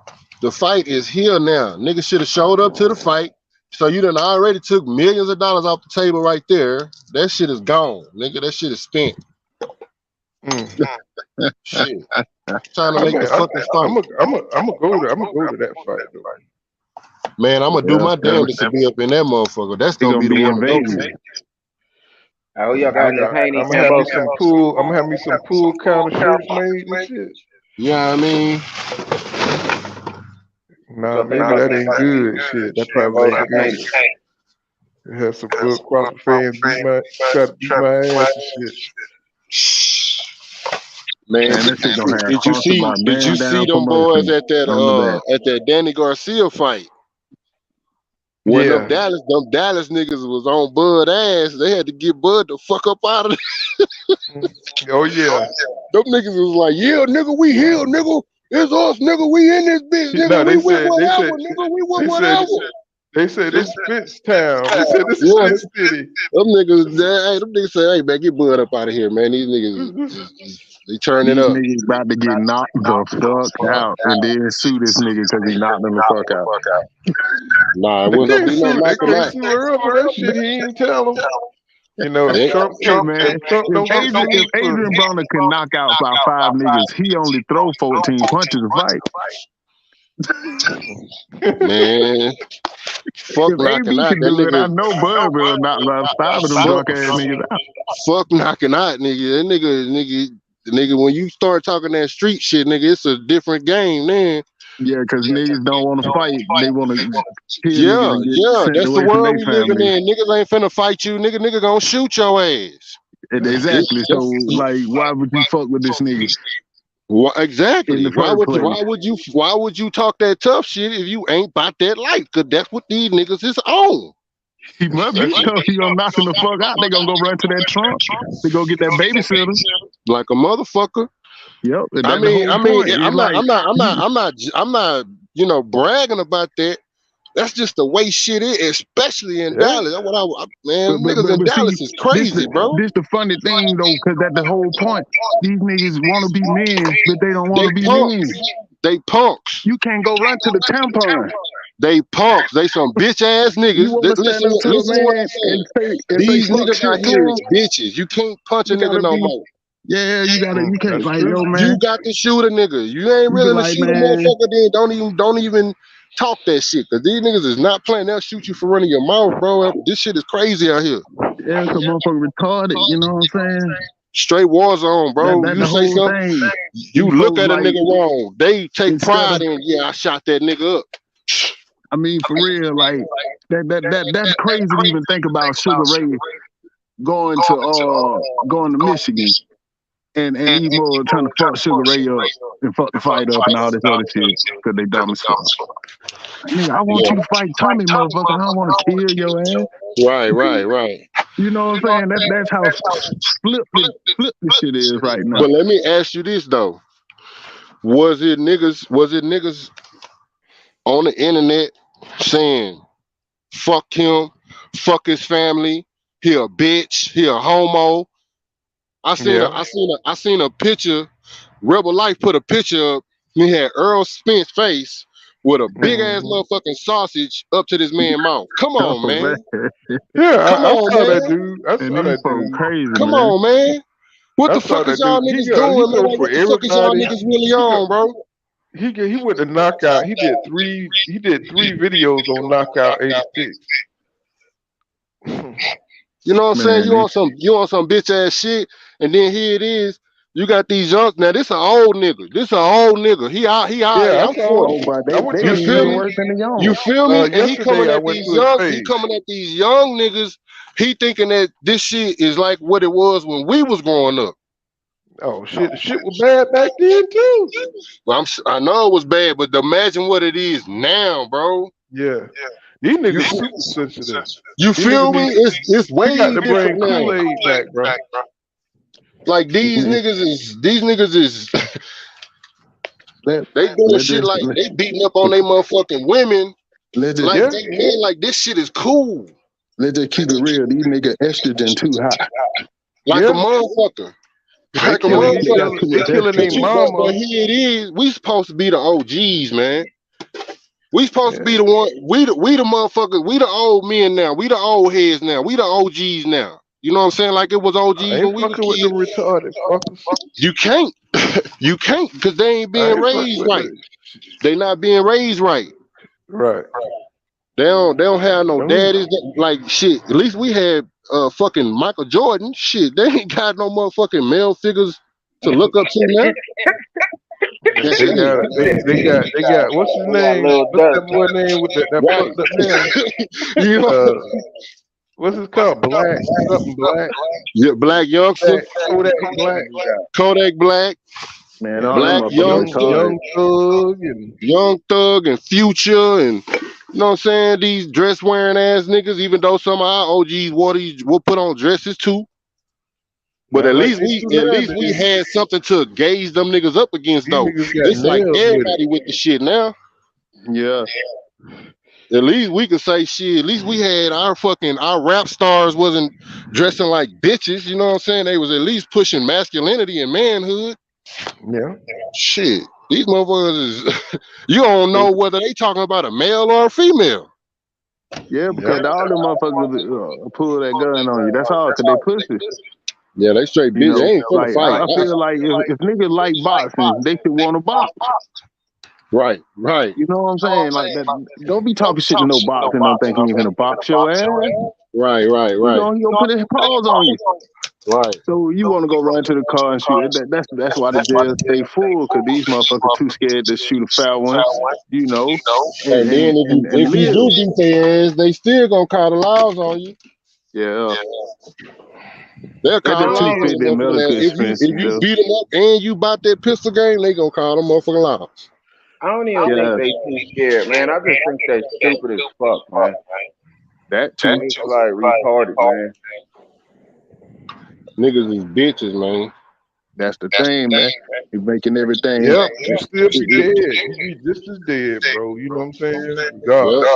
The fight is here now. Niggas should have showed up to the fight. So you done already took millions of dollars off the table right there. That shit is gone, nigga. That shit is spent. Mm. Shit. Trying to I make mean, the fucking fight. I'm gonna go to that fight though. Man, I'm gonna do Yeah, my damnedest to be up in that motherfucker. That's he gonna gonna be the be one in to go Vegas. to. I hope y'all got in this Haney I'm gonna have me Cambo. some pool. I'm gonna have me some pool counter shirts made and shit. You know what I mean? Nah, What they maybe make? that ain't good. Shit, that probably Oh, ain't some good. Haney. Have some Bud Crawford fans try to beat my ass and shit. Man, Man, that shit gonna have sponsor by did you Man see Down them boys Promotion at on the back. that Danny Garcia fight? When them Yeah. Dallas niggas was on Bud ass, they had to get Bud the fuck up out of there. Oh yeah. Them niggas was like, yeah, nigga, we here, nigga. It's us, nigga. We in this bitch, nigga. No, We they with said whatever, nigga. We with they said whatever. they said this Spitz town. They said this is Yeah, Spitz City. them niggas, them niggas say, hey, man, get Bud up out of here, man. These niggas, they turning These up. niggas about to get knocked the fuck out and then sue this nigga because he knocked them the fuck out. Nah, it They wasn't gonna can't be no sue. They knocking can't out. sue Earl for that shit. He ain't tell them. You know, They, Hey man, If Trump don't get if sued for Adrian Broner can knock out about 5 niggas, he only throw 14 punches a fight. man, fuck If knocking AB out. can That do it, I nigga, know Bud will knock about 5 of them fuck, drunk ass niggas out. fuck knocking out, nigga. That nigga, when you start talking that street shit, nigga, it's a different game, man. Yeah, because niggas don't want to fight. They want to kill niggas Yeah, and get yeah, sent that's the away from world their we living family. in. Niggas ain't finna fight you, nigga gonna shoot your ass. Exactly. So, like, why would you fuck with this nigga in Exactly. the first place? Why would you talk that tough shit if you ain't about that life? Cause that's what these niggas is on. He must be especially tough. He gonna knock him the fuck out. They gonna go run to that trunk. They go get that babysitter. Like a motherfucker. Yep, I that's the mean, whole point. It's I'm not, like, I'm not, bragging about that. That's just the way shit is, especially in yeah. Dallas. That's what man, niggas in but see, Dallas is crazy, bro. this the funny thing though, because that's the whole point. These niggas want to be men, but they don't want They to be men. punks. They punks. You can't go run to the tampon. They punks. They some bitch ass You niggas. want to stand up to a Listen to what I'm man saying. and say These fuck niggas out shit to here him? is bitches. You can't punch a You nigga gotta no be, more. yeah, you can't That's like, true. yo You man, got to shoot a nigga. You ain't you be willing to like, shoot a man, motherfucker, then don't even talk that shit. Cause these niggas is not playing. They'll shoot you for running your mouth, bro. This shit is crazy out here. yeah, cause motherfucker retarded, you know what I'm saying? Straight war zone, bro. That's You the say whole something, thing. you These look folks at a like, nigga wrong. They take instead of, pride in, yeah, I shot that nigga up. I mean, for real, like that's crazy to even think about Sugar Ray going to Michigan and E-More trying to fuck Sugar Ray up and fuck the fight up and all this other shit because they dumb as fuck. Nigga, I want you to fight Tommy, motherfucker. I don't want to kill your ass. Right. You know what I'm saying? That's how flip this shit is right now. But let me ask you this though. Was it niggas on the internet saying fuck him, fuck his family, he a bitch, he a homo? Yeah. I seen a picture. Rebel Life put a picture up. He had Earl Spence face with a big ass Mhm. motherfucking sausage up to this man's mouth. Come Oh, on, man. Yeah, Come I on, saw that man. dude. I And saw these that folks dude. crazy, Come man. on, man. What I the saw fuck is that y'all dude. niggas He doing, go man? for What the fuck is y'all everybody. niggas really He go. on, bro? He went to knockout. He did three. He did 3 videos on knockout 86. You know what I'm saying? Man, You on some bitch ass shit, and then here it is. You got these young. Now this an old nigga. He out. Yeah, I I'm saw 40. oh, him. but I went they to You his ain't feel even page. me? worse than the You young. feel me? And he coming Yesterday I at went these to his young. He page. coming at these young niggas. He thinking that this shit is like what it was when we was growing up. Oh shit, the shit was bad back then too. Well, I know it was bad, but imagine what it is now, bro. Yeah, these You niggas feel, super sensitive. you These niggas feel me? need. It's We got way to bring different now. Kool Aid back, bro. Like these Man, niggas is let, they doing let shit this, like they beating up on they motherfucking women. let this, Like Yeah, they man, like this shit is cool. let's just keep it real. These niggas estrogen too high. Like a yeah. motherfucker. They Like a Them killing each niggas got motherfucker. other. too They much killing their estrogen. But mama. here it is. We supposed to be the OGs, man. We supposed to Yeah, be the one. We the motherfuckers. We the old men now. We the old heads now. We the OGs now. You know what I'm saying? Like it was I OGs ain't when we was fucking with them kids. retarded fuckers. You can't. You can't because they ain't I being ain't fucking raised with right. them. They not being raised right. Right. They don't have no Them, daddies. Like shit. At least we had fucking Michael Jordan. Shit, they ain't got no motherfucking male figures to look up to now. they got Shit. they got what's his We got name? little What's that Dirk. boy name with that Right. fucked up hair? You know, What's it called? Black something black. yeah, Black Youngster, Black Kodak Black. Kodak Black, Man, all them Black motherfuckers Youngster, retarded. Young Thug and Young Thug, and Future, and you know what I'm saying? These dress wearing ass niggas, even though some of our OGs will put on dresses too. But Not at like least they we do at now, least we nigga. had something to gauge them niggas up against These though. niggas got It's like nails with it. everybody with the shit now. Yeah. At least we could say shit. At least we had our rap stars wasn't dressing like bitches. You know what I'm saying? They was at least pushing masculinity and manhood. Yeah. Shit, these motherfuckers is you don't know whether they talking about a male or a female. Yeah, Yeah. because all them motherfuckers pull that gun on you. That's all, because they pussy. Yeah, they straight You bitch. They know, ain't finna like fight. I feel like if niggas like boxing, they should want to box. Right, right, You know what I'm saying? Like that. Don't be talking shit to no boxing. Don't think he ain't gonna box your ass. right, right, He right, gonna put his paws on you. right. So you want to go run to the car and shoot. That's why the jails stay full, because these motherfuckers too scared to shoot a foul one. You know, And then if you live. do beat their ass, they still gonna call the laws on you. Yeah, They'll that call the the laws on 250 them motherfucking ass. medical If expenses you though. beat them up and you bought that pistol game, they gonna call them motherfucking laws. I don't even think Yeah, they too scared, man. I just think they stupid as fuck, man. that too. It's like retarded, man. Niggas is bitches, man. That's the thing, man. He's making everything. Yep. You still be Because dead. You be just as dead, bro. You know what I'm saying? Regardless.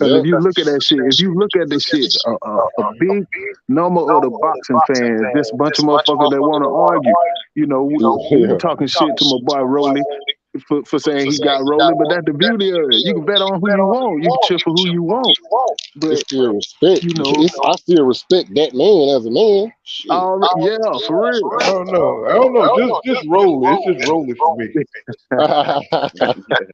Yep, if yep. you look at that shit, if you look at this shit, a big number of the boxing fans, this bunch of motherfuckers that want to argue. You know, we were Yeah. talking shit to my boy Rolly for saying he got Rolly, but that's the beauty of it. You can bet on who you want. You can cheer for who you want. It's But still respect. you know, I still respect that man as a man. Shit. yeah, for real. I don't know. I don't know. Just roll it. It's just rolling for me.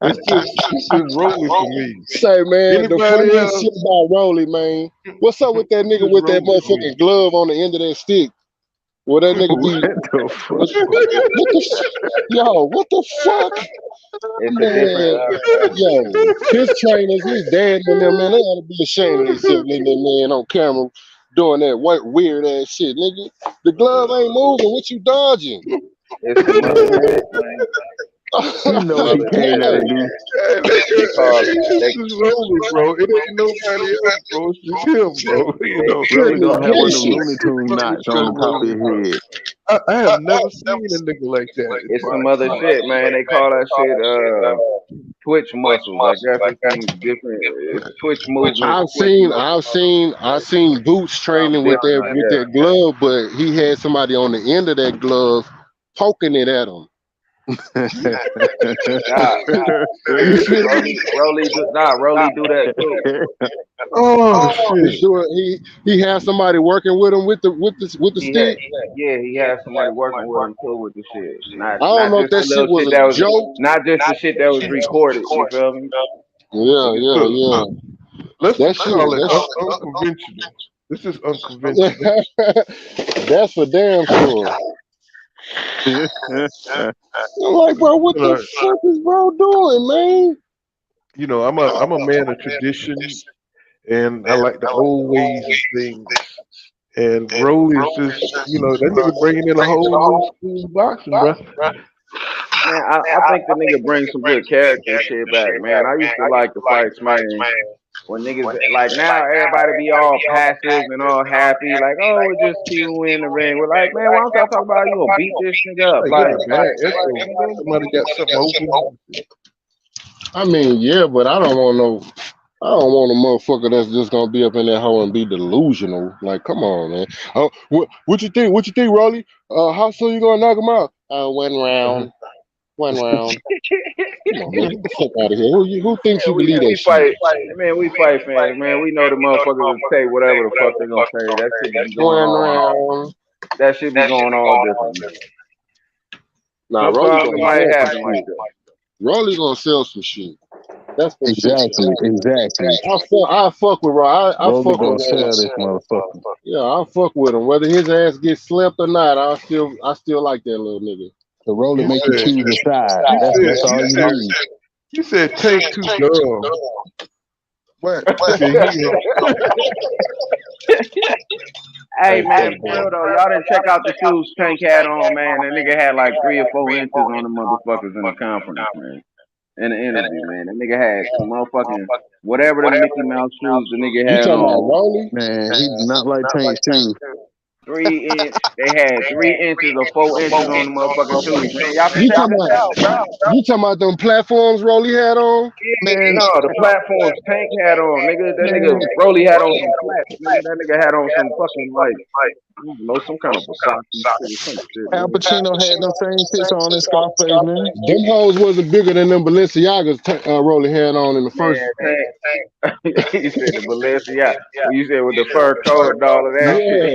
It's just rolling for me. Say, man, the Anybody funniest else? shit about Rolly, man. What's up with that It's nigga just with that rolling for me. motherfucking glove on the end of that stick? Well, that nigga What be the fuck? what the fuck, It's a different. man? Yo, his trainers, his dad and them, man, they ought to be ashamed of themselves letting that man on camera doing that white weird ass shit, nigga. The glove ain't moving. What you dodging? It's some other shit, man. You Some know he other can't shit. never Damn. do. They call It's they just rolling, bro. It ain't nobody else, bro. It's just him, bro. You they know. Rolly Goodness gonna have one of them gracious. Looney Tune Fuck with knots on the your top of rolling, bro. his head. I have never seen a nigga like that in it's some other boxing. shit, man. They call that shit twitch muscles. I guess it's some different. It's twitch movements, twitch muscles, I've seen Boots something training different, I with guess. that glove, but he had somebody on the end of that glove poking it at him. Nah, You feel me? Rolly do that too. Oh shit. He had somebody working with him with the He had, stick. he had somebody working with him too with the shit. Not I don't not know if just the that shit little was shit a that was, joke. not just the shit that was recorded. You feel me? Yeah, yeah, Look, yeah. let's That just call it shit. unconventional. This is unconventional. That's for damn sure. I'm like, bro, what You the know, fuck is bro doing, man? I'm a man of tradition, and I like the old ways of things. And Rolly is just, that nigga bringing in a whole new school of boxing, bro. Man, I think the nigga brings some good character and shit back, man. I used to like the fights, man. When niggas like now, everybody be all passive and all happy, like, oh, it's just people in the ring. We're like, man, why don't y'all talk about how you gonna beat this nigga up? Like, get a bad echo. Nigga, Somebody got something open. I mean, yeah, but I don't want a motherfucker that's just gonna be up in that hole and be delusional. Like, come on, man. What you think? What you think, Rolly? How soon you gonna knock him out? One round. One round. Come on, man. Get the fuck out of here. Who thinks yeah, you believe we that shit? fight, man. We fight fans, man. We know the motherfuckers will say whatever the fuck they gonna say. That shit be going One on. round. That shit be going all different. Nah, Rolly Sometimes it gonna might sell some happen like shit. that. Rolly gonna sell some shit. That's for sure. Exactly. I fuck with Rolly. I Rolly fuck with gonna Rolly. sell this motherfucker. Yeah, I fuck with him. Whether his ass gets slept or not, I still like that little nigga. The Rolly You make you said, choose a side. you said, That's you all you said, need. you said Tank too dumb. What? Okay, Hey hey, man, hey, for bro. real though, y'all didn't check out the shoes Tank had on, man. That nigga had like 3 or 4 inches on the motherfuckers in the conference, man. In the interview, man. That nigga had some motherfucking whatever the Mickey Mouse shoes the nigga You had talking about on. Rolly? Man, he not like Tank shoes. 3 inch. They had 3 inches or 4 inches on the motherfucking tube. Man, y'all can You check talking this about out, bro. you talking about them platforms Rolly had on? Yeah, Man, no, the platforms Tank had on, nigga. That nigga man, Rolly had on some flats, nigga. That nigga had on some fucking like, I don't know, some kind of Versace shit or some shit, Al nigga. Pacino had them same shits on in Scarface, man. Them hoes wasn't bigger than them Balenciagas Rolly had on in the first. Man, Tank. You said the Balenciaga. Well, you said with the fur coat and all of that shit.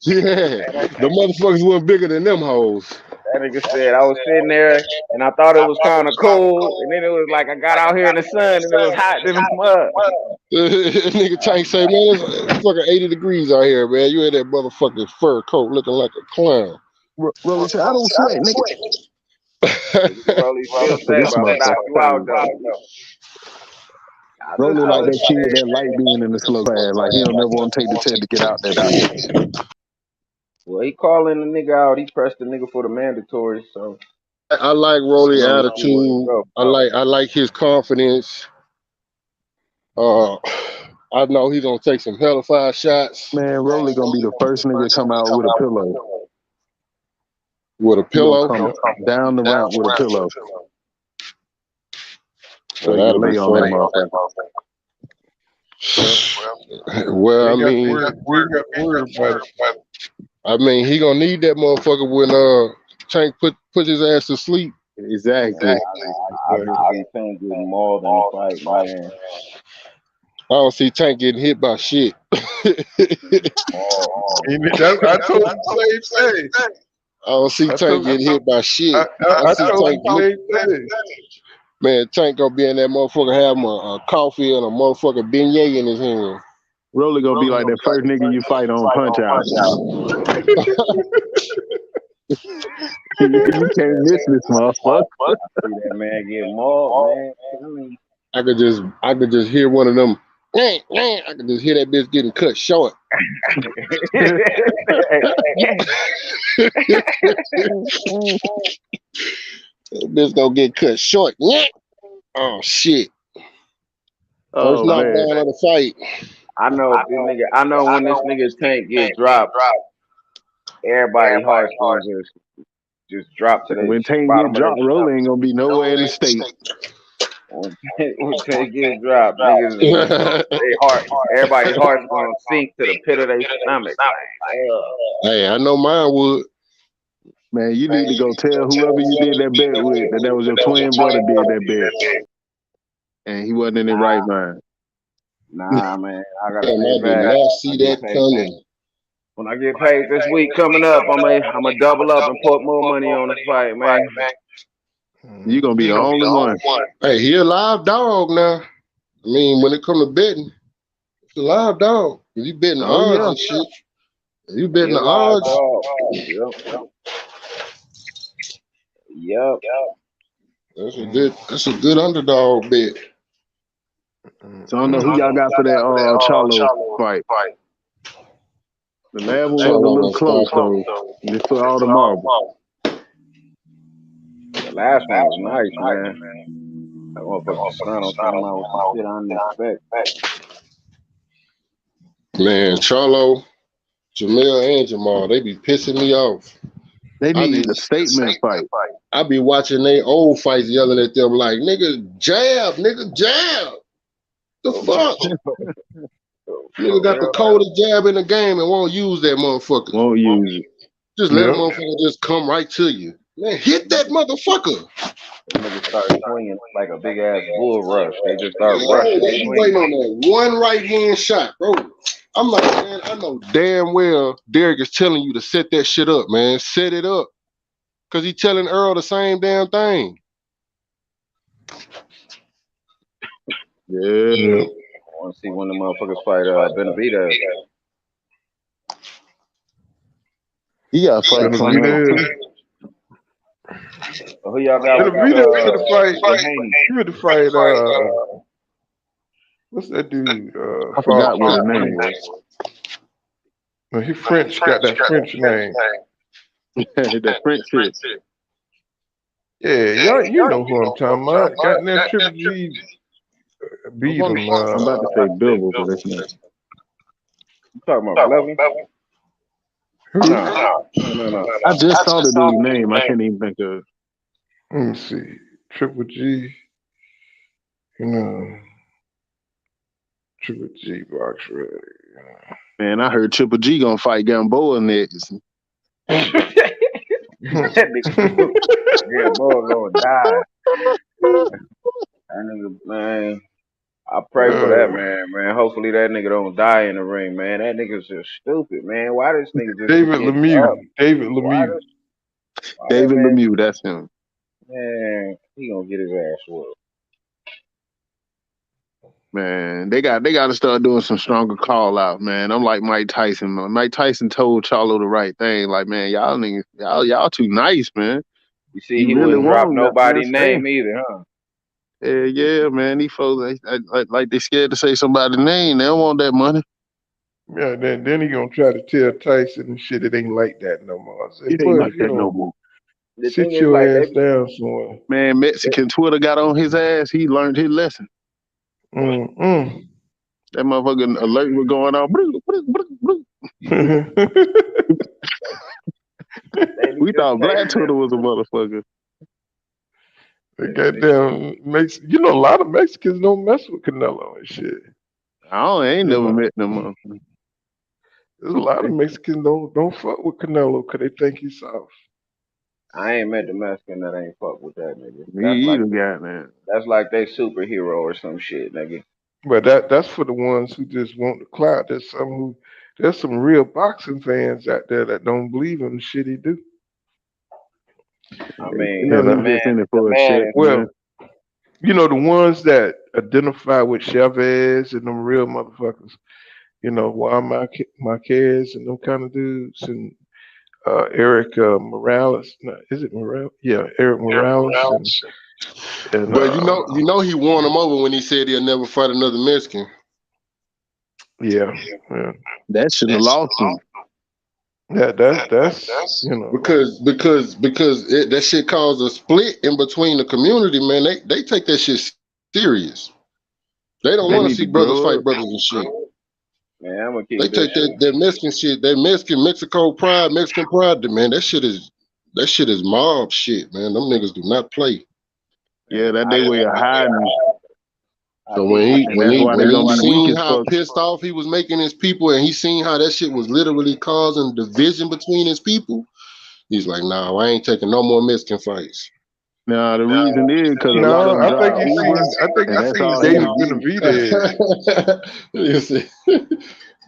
Yeah, yeah. The motherfuckers wasn't bigger than them hoes. That nigga said I was sitting there and I thought it was kind of cool, and then it was like I got out here in the sun and it was hot than a mud. Nigga Tank say, man, it's fucking 80 degrees out here, man. You had that motherfucking fur coat looking like a clown. Rolly said, I don't sweat, nigga. Nigga Rolly still So say, this but I'm knock motherfucker you out crazy. though. I just Rolly like told that you, kid man. that like being in the slow class. Like he don't never want to take the test to get out that bitch. Well, he calling the nigga out. He pressed the nigga for the mandatory, so I like we Rolly gonna see where it attitude. go. I like his confidence. I know he's gonna take some hellified shots Man, Rolly gonna be the first nigga to come out with a pillow. with a He gonna pillow. come down the ramp with a pillow. So Well, he can that'll be lay on that funny. motherfucker. Well, I We got mean, word about it. he gonna need that motherfucker when Tank put his ass to sleep. Exactly. I just see Tank getting mauled in the fight, man. I don't see Tank getting hit by shit. Mauled. I told him the same thing. I don't see Tank getting hit by shit. I see told Tank him the same thing. Man, Tank gonna be in that motherfucker having a coffee and a motherfucking beignet in his hand. Rolly gonna be like that first nigga you fight on Punch Out. You can't miss this motherfucker. See that man get mauled, man. I mean, I could just hear one of them. I could just hear that bitch getting cut short. That bitch gonna get cut short. Oh shit. First Oh knockdown man. of the fight. I know if this nigga. I know when this nigga Tank get dropped, everybody hearts gonna just drop to the When Tank bottom get of their dropped, Rolly ain't gonna be nowhere in the state. when Tank get dropped, niggas, they heart, everybody's heart's gonna sink to the pit of their stomach. Like, Hey, I know mine would. Man, you need to go tell whoever you did that bet with that was your twin brother did that bet. And he wasn't in his right mind. nah, man, I gotta Damn, I sit did back. not see that coming. When I get paid this week coming up, I'ma double up and put more money on the fight, man. You gonna be the only one. Hey, he a live dog now. I mean, when it come to betting, it's a live dog. If you betting the Oh, odds yeah. and shit, if you betting He a the live odds, dog. Yep. that's a good underdog bet. So I don't know who y'all got for that Charlo fight. The last one was a little close, so just put all the marbles. The last one was nice, man. That motherfucker Soprano came out with some shit I didn't expect. Man, Charlo, Jamil, and Jamal, they be pissing me off. They need a statement fight. I be watching they old fights yelling at them like, nigga, jab. The fuck? Nigga got the coldest jab in the game and won't use that motherfucker. Won't use it. Just let a motherfucker just come right to you. Man, hit that motherfucker. Niggas started swinging like a big ass bull rush. They just start rushing. They be waiting on that one right hand shot, bro. I'm like, man, I know damn well Derek is telling you to set that shit up, man. Set it up. Cause he telling Earl the same damn thing. Yeah. I want to see when the motherfuckers fight Benavidez. He got fight coming up too. So who y'all got? You would fight. What's that dude? I forgot what his name was. No, he French. Got that French name. The French shit. Yeah, y'all, you know who I'm talking about. Got in that Triple G beat him. I'm about to say Billable, but it's not. You talking about Blevin? No. I just saw the dude's name. I can't even think of it. Let me see. Triple G. You know, Triple G box ready. Man, I heard Triple G gonna fight Gamboa next. That nigga, yeah, boy, gonna die. That nigga, man. I pray for that man. Hopefully that nigga don't die in the ring, man. That nigga's just stupid, man. Why this nigga just David getting Lemieux. up? David Why Lemieux. that David man? Lemieux, that's him. Man, he gonna get his ass whooped. Man, they got to start doing some stronger call out, man. I'm like Mike Tyson. Man. Mike Tyson told Charlo the right thing. Like, man, y'all niggas, y'all too nice, man. You see, You he really wouldn't drop want him, nobody stay. name either, huh? Yeah, man. These folks, like they scared to say somebody's name. They don't want that money. Yeah, then he gonna try to tell Tyson and shit. It ain't like that no more. I said, It ain't boy, like that no more. The sit thing is, your like, ass down somewhere. Man, Mexican Twitter got on his ass. He learned his lesson. Mm-mm. That motherfucking alert was going on. We thought Black Twitter was a motherfucker. They goddamn you know, a lot of Mexicans don't mess with Canelo and shit. I ain't never met them motherfuckers. There's a lot of Mexicans don't fuck with Canelo because they think he's soft. I ain't met the Mexican that ain't fuck with that nigga. Me either, goddamn. That's like they superhero or some shit, nigga. But that's for the ones who just want the clout. There's some real boxing fans out there that don't believe in the shit he do. I You mean, know, the he's just in man, it for a check, Well, man. you know, the ones that identify with Chavez and them real motherfuckers, you know, Juan Marquez and them kind of dudes, and Eric Morales. No, is it Morales? Yeah, Eric Morales. And But you know he won him over when he said he'll never fight another Mexican. yeah. That shouldn't have lost him. Yeah, that's you know, Because that shit caused a split in between the community, man. They take that shit serious. They don't They want to need see to brothers grow fight up. brothers and shit. man, I'm gonna They keep take this shit. that Mexican shit, that Mexico pride, Mexican pride, man. That shit is mob shit, man. Them niggas do not play. Yeah, Man, that they way of hiding. So when And that's why they gonna he be weak seen as how fuck. pissed off he was making his people, and he seen how that shit was literally causing division between his people, he's like, nah, I ain't taking no more Mexican fights. Now the reason is because a lot of no, them drive I Uber, think and he that's seen all he David do. Benavidez.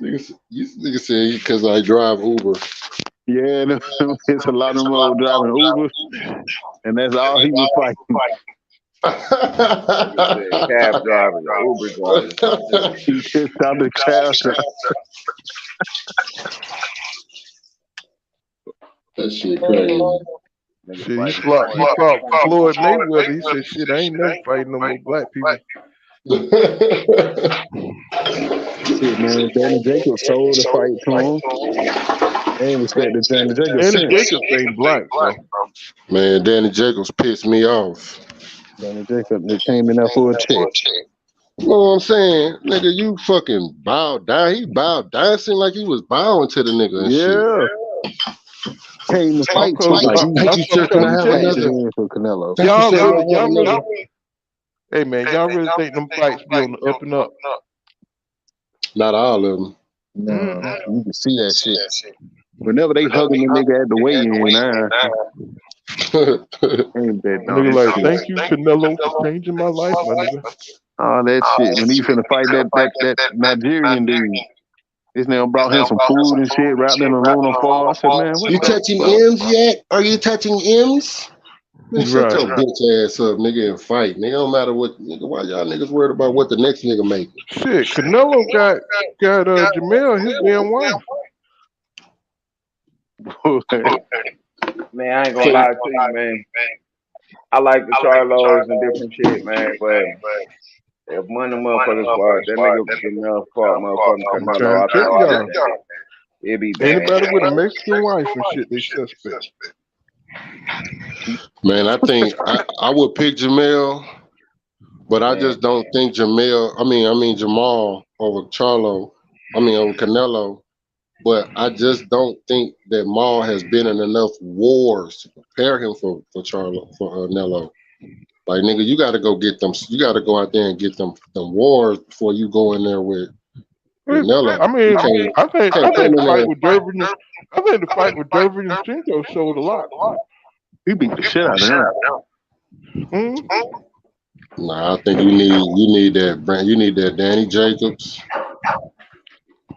Nigga said because I drive Uber. Yeah, it's a lot of them old driving Uber, and that's all he was fighting. nigga said cab drivers or Uber drivers. He pissed out the cab driver. That shit crazy. Nigga Shit, he fighting fought for Floyd Mayweather. He said, "Shit, I ain't never fighting no more black people." Shit, man, Danny Jacobs sold the fight to him. They ain't respect the Danny Jacobs Danny since. Jacobs ain't black, bro. Man, Danny Jacobs pissed me off. Danny Jacobs, they came in there for a check. You know what I'm saying? Nigga, you fucking bowed down. He bowed dancing like he was bowing to the nigga and shit. Yeah. Came to I'm fight from, too. Like I'm he from Can I have California. cashed it another? in for Canelo. Y'all really. Hey man, y'all really think them fights be on the up and up? Not all of them. No, you can see that shit. Whenever they hugging the nigga at the weigh-in, ain't that Nigga, dumb like, shit. thank you, Canelo, for changing my life, my nigga. All that shit. When he finna fight that Nigerian dude, this nigga brought him some food and shit wrapped in aluminum foil. I said, man, what You the touching fuck? M's yet? Are you touching M's? Man, shut Right. your bitch ass up, nigga, and fight. Nigga, don't matter what, nigga. Why y'all niggas worried about what the next nigga making? Shit, Canelo got Jamel his damn wife. Man, I ain't gonna lie to you, man. I like the Charlos and different shit, man, but if one of the motherfuckers fought, that nigga Jamel fought motherfucking I'm Canelo, trying I to tell think y'all. it'd be bad. Anybody with a Mexican wife and shit, they suspect. Man, I think I would pick Jamel, but I just don't think Jamal over over Canelo. But I just don't think that Maul has been in enough wars to prepare him for Charlo for Nello. Like nigga, you got to go get them. You got to go out there and get them wars before you go in there with Nello. I You mean, I can't come think the in fight there. with Durbin, I think the fight with Durbin and Cinco showed a lot. He beat the shit out of him. Hmm? Nah, I think you need that brand. You need that Danny Jacobs.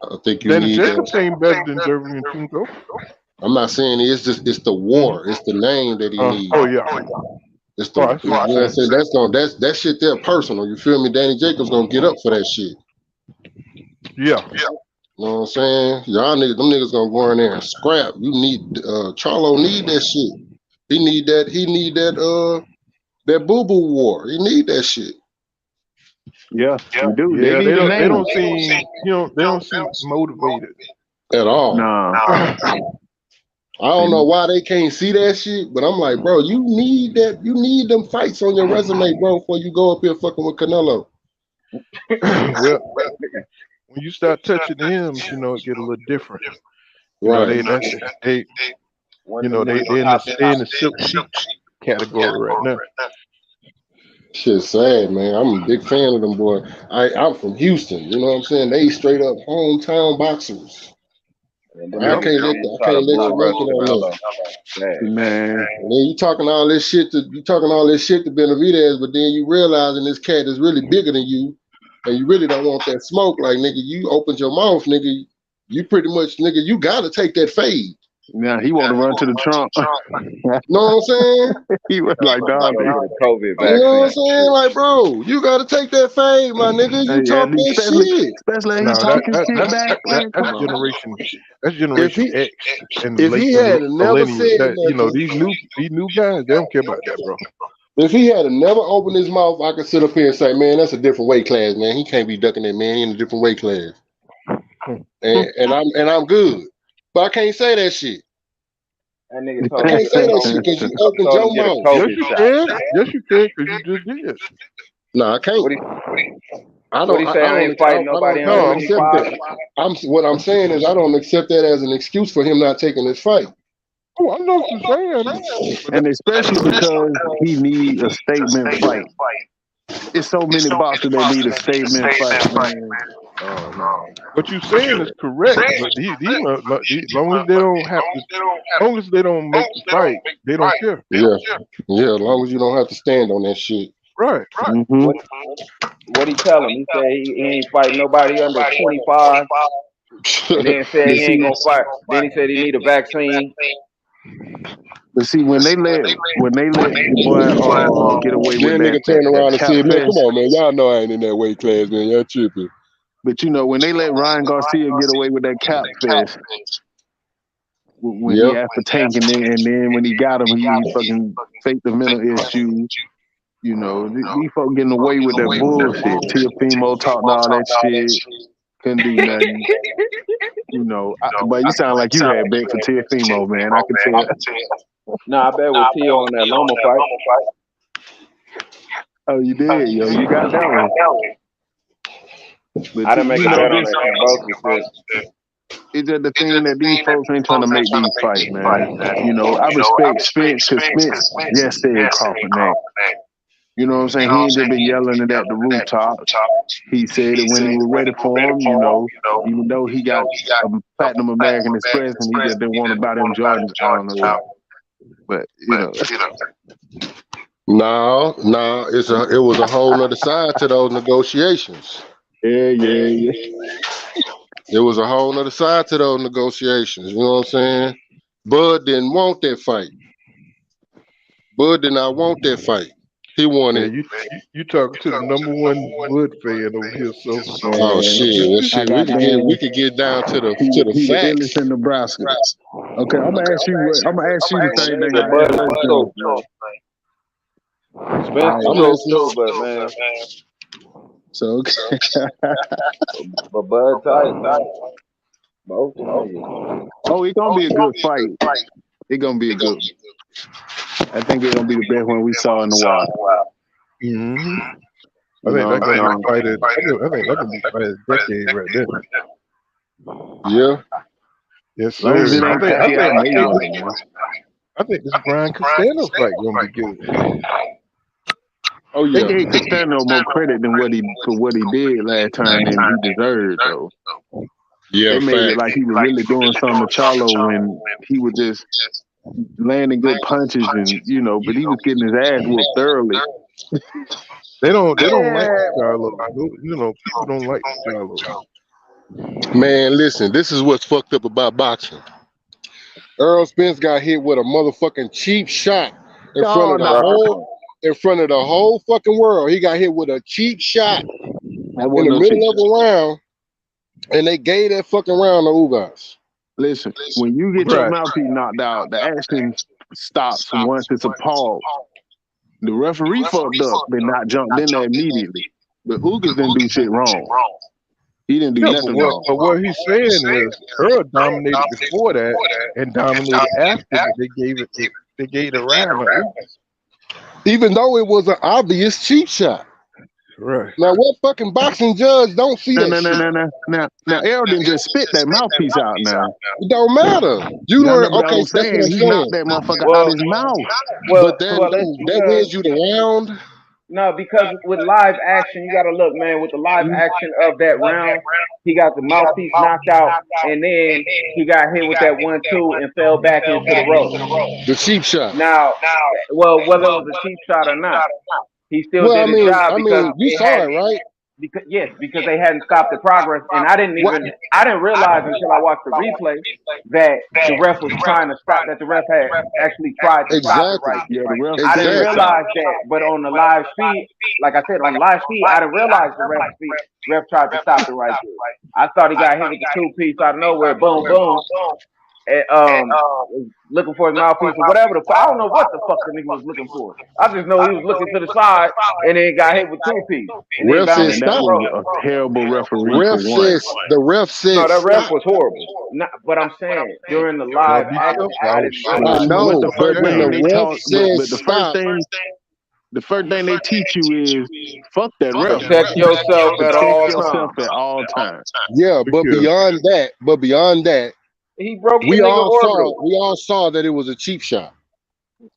I think you Danny need that. Jacobs ain't better than Durbin and Cinco. I'm not saying it's the Hmm. war. It's the name that he needs. Oh yeah. It's the Oh, I you see know what what you're I'm saying. saying. That's that shit there personal. You feel me? Danny Jacobs gonna get up for that shit. Yeah. You know what I'm saying? Y'all niggas, them niggas gonna go in there and scrap. You need Charlo need that shit. He need that boo boo war. He need that shit Yeah, we do. They Yeah, need a they name. don't seem they don't seem motivated. at all. Nah. I don't know why they can't see that shit, but I'm like, bro, you need that. You need them fights on your resume, bro, before you go up here fucking with Canelo. Well, when you start touching hymns, it get a little different. Right. They When them niggas they in the silk sheet category right now. Shit sad, man. I'm a big fan of them boy. I'm from Houston. You know what I'm saying? They straight up hometown boxers. and them I Yep. niggas can't let really I try to can't let bull you make rush it on that. Canelo. Sad. Man, And then you talking all this shit to Benavidez, but then you realizing this cat is really bigger than you, and you really don't want that smoke. Like nigga, you opened your mouth, nigga. You pretty much, nigga, you gotta take that fade. now he want to run to the trunk. Know what I'm saying? He was like, dog, Go get a COVID You know what I'm vaccine. saying? Like, bro, you gotta take that fade, my nigga. You talk and that shit. especially he No, talking shit back. Man, that's come on. generation. That's If Generation he X and if late he and had never millennials. said That nothing, these new guys, they don't care about that, bro. if he had never opened his mouth, I could sit up here and say, man, that's a different weight class, man. He can't be ducking that man. He in a different weight class. And I'm good. But I can't say that shit. That nigga I told can't say that shit because you opened told him your get a mouth. Yes, COVID you shot. can. Yes, you can, because you just did. No, I can't. What he I what don't. he say? I ain't fighting I nobody don't No, under accept 25. that. What I'm saying is I don't accept that as an excuse for him not taking this fight. I know what you're saying. But And especially because he need a statement fight. It's so many boxers that need a statement fight, man. Oh man. what you're saying is correct. But long as they don't have to, long as they don't make the fight, they don't care. Yeah, yeah. As long as you don't have to stand on that shit. Right. Mm-hmm. What he tell him? He said he ain't fighting nobody under 25, and then said But he ain't see, gonna fight. Then he said he need a vaccine. when they let the boy get away with Then nigga that turn around and cap say, man, come fest. on, man. Y'all know I ain't in that weight class, man. Y'all tripping. But when they let Ryan Garcia get away with that cap fest, when he Yep. asked for Tank, and then when he got him, he fucking faked the mental issue. These folk getting away with that bullshit. Tiafimo talking all that shit, couldn't do nothing. But you sound like you had bet for Tiafimo, man. I can tell. Nah, I bet with Tio on that Loma fight. Oh, you did, yo. You got that one. But I didn't make a bet on this that Cambosa shit. it's just the thing that these folks ain't trying to make these fights, man. I respect Spence because Spence just said Crawford name. You know what I'm saying? He ain't just been yelling it at the rooftops. He said it when he was ready for him, even though he got a Platinum American Express and he just didn't want to buy them Jordans. I don't know. But, No, it was a whole nother side to those negotiations. Yeah. It was a whole nother side to those negotiations. You know what I'm saying? Bud didn't want that fight. Bud did not want that fight. He wanted. Man, you talking to the #1 Wood fan over here, so Oh shit! I Shit, got we could get down to the he the facts. illest in Nebraska. Okay, I'm gonna ask you the same thing But I Bud asked was Joe. cool, man. Spence I'm was listening. cool too, but man, So but Bud tight, man. Both them niggas. it's gonna be a good fight. It's gonna be a good. I think it's gonna be the best one we saw in a while. hmm I You think know that's what gonna I'm be saying? fighted. I think that's gonna be fighted a decade right there. Yeah, Yes, As long as sir. it ain't Pacquiao Mayweather, man. I think this Brian Costello fight gonna be good. Oh They yeah. gave Costello more credit than what he did last time than he deserved though. Yeah, They made it fact. like he was really doing something to Charlo when he was just landing good punches and but he was getting his ass whooped thoroughly. They don't like Yeah, Charlo. People don't like Charlo. Man, listen, this is what's fucked up about boxing. Earl Spence got hit with a motherfucking cheap shot in front Oh of the no, whole fucking world. He got hit with a cheap shot that in wasn't the no cheap middle of shot. a round, and they gave that fucking round to Ugas. Listen, when you get your Right. mouthpiece knocked out, the action stops once it's a pause. The referee fucked up, then not jumped in there immediately. But Ugas didn't do shit wrong. He didn't do Yeah, nothing wrong. but what he's saying is Earl dominated before that and dominated after that. They gave the round. Even though it was an obvious cheap shot. Right. Now, what fucking boxing judge don't see that shit? Now, Errol didn't just spit that mouthpiece out now. It don't matter. You Y'all learn. know what Okay, I'm so that's what saying? I'm He saying. knocked that motherfucker out well, his mouth. well, But that well, that's that because wins you the round. no, because with live action, you got to look, man. With the live action of that round, he got the mouthpiece knocked out, and then he got hit with that 1-2 and fell back into the ropes. The cheap shot. Now, well, whether it was a cheap shot or not, he still Well, did his job I because mean, you it saw had it, right? because they hadn't stopped the progress, and I didn't realize until I watched the replay that the ref was trying to stop, that the ref had actually tried to stop it Exactly. right Yeah, there. the ref I didn't said Exactly. stop. realize that, but on the live feed, like I said, on live feed, I didn't realize the ref tried to stop it right there. I thought he got hit with the 2-piece out of nowhere, boom, boom, and was looking for his mouthpiece or whatever the fuck. I don't know what the fuck the nigga was looking for. I just know he was looking to the side and then got hit with 2-piece and then Ref bounced said Man, into that the stop. was rope. a terrible referee for one. The ref No, said that ref stop. was horrible. Not, but I'm saying during the Now live be action, careful. I I was didn't shocked. I realize. But know, but when the ref said but stop, the first thing they teach you is fuck that ref. Protect yourself at Protect all yourself times. at all times. yeah, but Because beyond that, He broke the we nigga all orbital. saw that it was a cheap shot.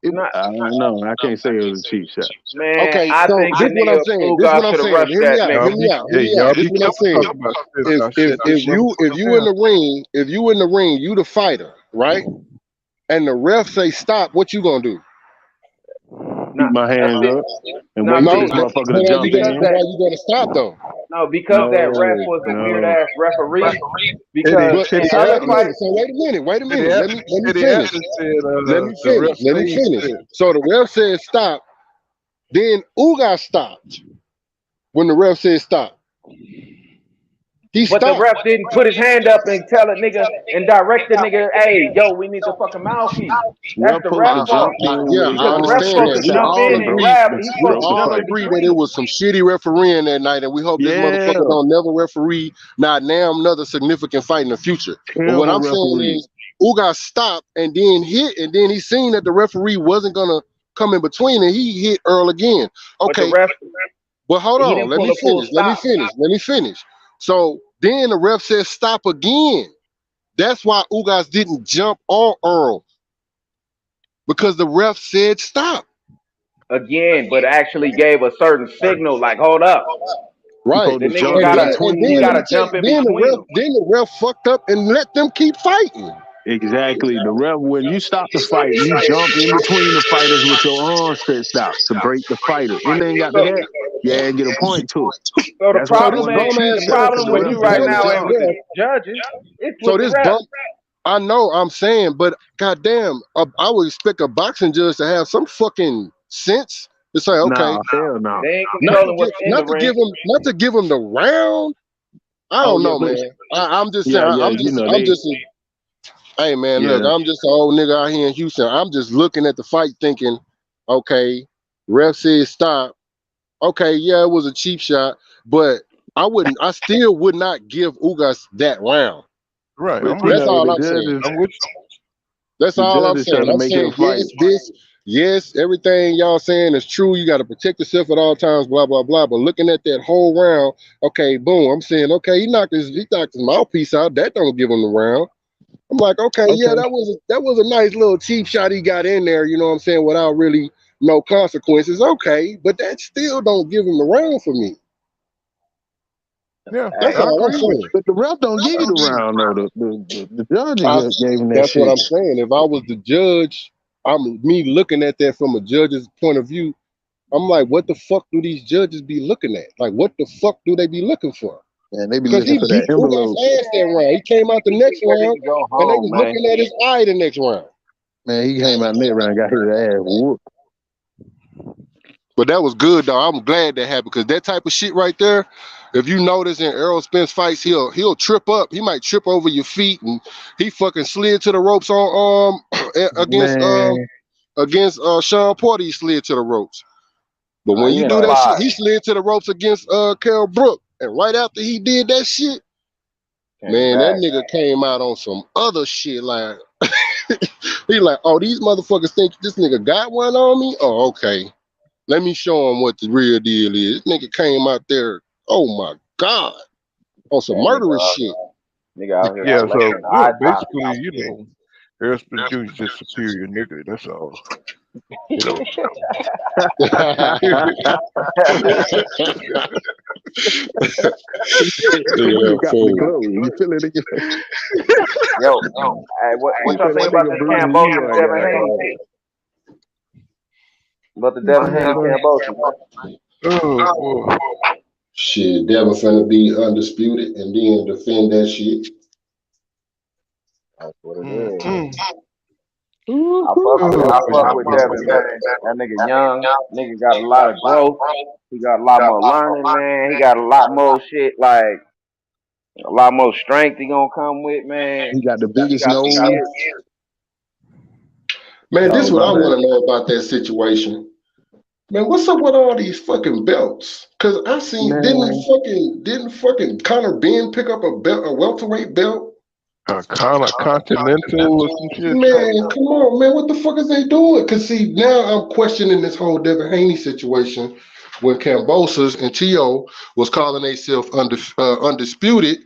Not, I don't know. I can't say it was a cheap shot. man, Okay, I so think the this is what I'm nigga saying. Ugas should have rushed Hear me that out. nigga. y'all This is be what I'm careful saying. talking about this. If I if said this if you if you in the ring, you the fighter, right? And the ref say stop, what you gonna do? Keep Not, my hands up and not wait for No, this because motherfucker but to jump because in. why that you gonna stop though? no because that ref No, was a weird no. ass referee. Eddie, Because But Teddy so wait a Atlas, minute. So wait a Teddy minute. Atlas, Let me Teddy finish. Atlas said the ref Let me stayed finish. still. So the ref said stop. Then Uga stopped when the ref said stop. He but the stopped. ref didn't put his hand up and tell a nigga and direct the nigga, hey, yo, we need the fucking mouthpiece. That's Ref the supposed ref to fault. jump in Yeah, with his I Because the ref arms understand supposed that. to stretched We jump out all in and and broke agree. grab. the He's We supposed broke to the all jump in fight. agree that it between. was some shitty refereeing that night, and we hope this motherfucker Yeah, don't never referee not now another significant fight in the future. But what terrible I'm saying referee. is, Uga stopped and then hit, and then he seen that the referee wasn't gonna come in between, and he hit Earl again. But the Okay, ref, but hold he on, didn't pull a full stop. let me finish. So then the ref said stop again. That's why Ugas didn't jump on Earl because the ref said stop. Again, but actually gave a certain signal like, hold up. He Right. supposed The to nigga jump And in gotta then and between he then let them. me gotta tell jump you, in between them. then the ref fucked up and let them keep fighting. Exactly. The ref, when you stop the fight, you jump in between the fighters with your arms stretched out to break the fighter. Anything after So that, yeah, get a point to it. so the That's why So it this problem wasn't no ain't bum cheap the ass shot ref, because problem the with so ref you this didn't right do bum his now ass ain't job. with the ref, judges. It's so with the this refs. bum I know I'm saying, but goddamn, I would expect a boxing judge to have some fucking sense to say, okay, Nah, hell no. They ain't controlling what's in the not to ring. give him the round. I Oh don't yeah, know, but man. I'm just saying. yeah, you know I'm they, just. Hey, man, look, yeah. I'm just an old nigga out here in Houston. I'm just looking at the fight, thinking, okay, ref said stop. Okay, yeah, it was a cheap shot, but I still would not give Ugas that round. Right. But I'm you with That's you. know all I'm saying. I'm with That's the all judge I'm is saying. trying to I'm make it a saying fight. yes, everything y'all saying is true. You got to protect yourself at all times, blah blah blah. But looking at that whole round, okay, boom. I'm saying, okay, he knocked his mouthpiece out. That don't give him the round. I'm like, okay, yeah, Okay. that was a nice little cheap shot he got in there, you know what I'm saying, without really no consequences. Okay, but that still don't give him the round for me. Yeah, That's I Hey, all I'm agree with saying. But the ref don't give you the round though. The judge I, gave him that that's what shit. I'm saying. If I was the judge, I'm me looking at that from a judge's point of view. I'm like, what the fuck do these judges be looking at? Like, what the fuck do they be looking for? And they be Because looking he for beat that that envelope. guy's ass that round. He came out the next he ready round, to go and they home, was man. looking at his eye the next round. Man, he came out that round and got his ass whooped. But that was good though. I'm glad that happened because that type of shit right there. If you notice in Errol Spence fights, he'll trip up. He might trip over your feet, and he fucking slid to the ropes on against Man, Sean Porter. He slid to the ropes. But when He you in do that spot. shit, he slid to the ropes against Kell Brook. And right after he did that shit, Came man, that back. nigga came out on some other shit. Like he like, oh, these motherfuckers think this nigga got one on me. Oh, okay. Let me show him what the real deal is. This nigga came out there, oh my God, on some That murderous shit. nigga out here Yeah, so collecting yeah, eye basically, Harrison Jr. is just superior nigga. That's all. You know. he said, Nigga, "We that got the fool. glow. You feel it again?" Yo, hey, He what y'all said, think "That about nigga this Bruce Cambosis Leroy Devin got Haney? About the He Devin said, Haney Cambosis, man. oh boy. Shit, Devin finna be undisputed and then defend that shit. That's what it is. Mm-mm. I Oh, fuck yeah, with boy. Devin, man. That nigga young. Nigga got a lot of growth. He got a lot more learning, man. He got a lot more shit, like a lot more strength he gonna come with, man. He got the He biggest got some nose. shit. Man, this Oh, is what I man. want to know about that situation. Man, what's up with all these fucking belts? Cause I seen Man, didn't fucking Conor Ben pick up a belt, a welterweight belt? Continental or some shit. Man, come on, man. What the fuck is they doing? Cause see, now I'm questioning this whole Devin Haney situation when Cambosos and T.O. was calling themselves undisputed.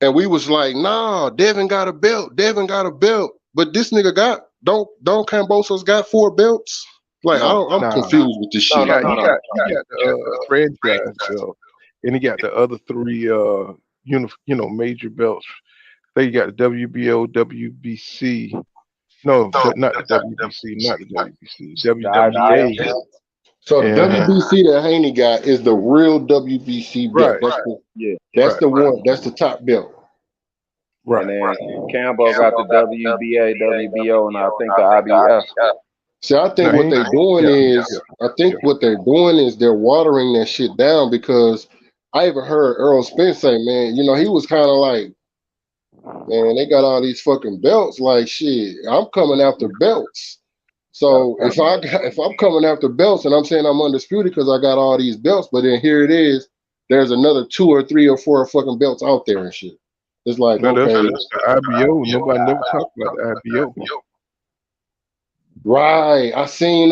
And we was like, nah, Devin got a belt. Devin got a belt. But this nigga don't Cambosos got 4 belts? Like No, I'm Nah, confused with this no, shit. no, no, no. he got the franchise belt, and he got the other 3 major belts. They got the WBO, WBC. No, not the WBC, not the WBC, The IBF. WWA. So the And WBC that Haney got is the real WBC belt. right, Yeah. That's right, the one. That's the top belt. And right. then Cambo got the WBA, WBO, and I think the IBF. See, I think No, he what ain't. they're doing Yeah, is, I think yeah. what they're doing is they're watering that shit down because I even heard Earl Spence say, man, you know, he was kind of like, man, they got all these fucking belts. Like shit, I'm coming after belts. Gotta So fight. if I'm coming after belts and I'm saying I'm undisputed because I got all these belts, but then here it is, there's another 2 or 3 or 4 fucking belts out there and shit. It's like, No, that's okay, the IBO. Nobody never talked about the IBO. right. I seen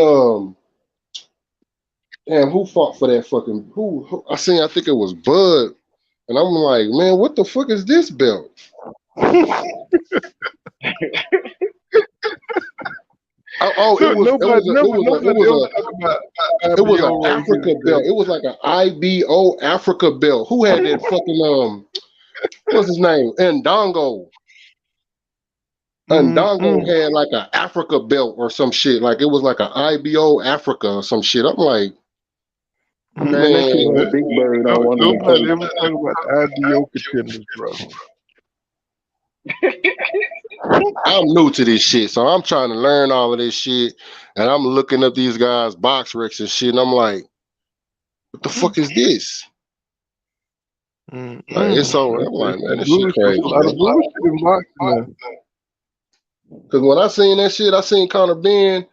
damn, who fought for that fucking who I seen, I think it was Bud. And I'm like, man, what the fuck is this belt? Oh, So nobody ever talk about it was an IBO Africa rankings. belt. It was like an IBO Africa belt. Who had that fucking what's his name? Ndongo. Ndongo had like an Africa belt or some shit. Like it was like an IBO Africa or some shit. I'm like, man, they keep man, the big bird on one of them Nobody things. ever talk about the IBO contenders, bro. I'm new to this shit, so I'm trying to learn all of this shit, and I'm looking up these guys' box recs and shit, and I'm like, what the fuck is this? Like it's so I'm like, man, this shit It's crazy, a lot of man. bullshit in boxing now. Because when I seen that shit, I seen Conor Ben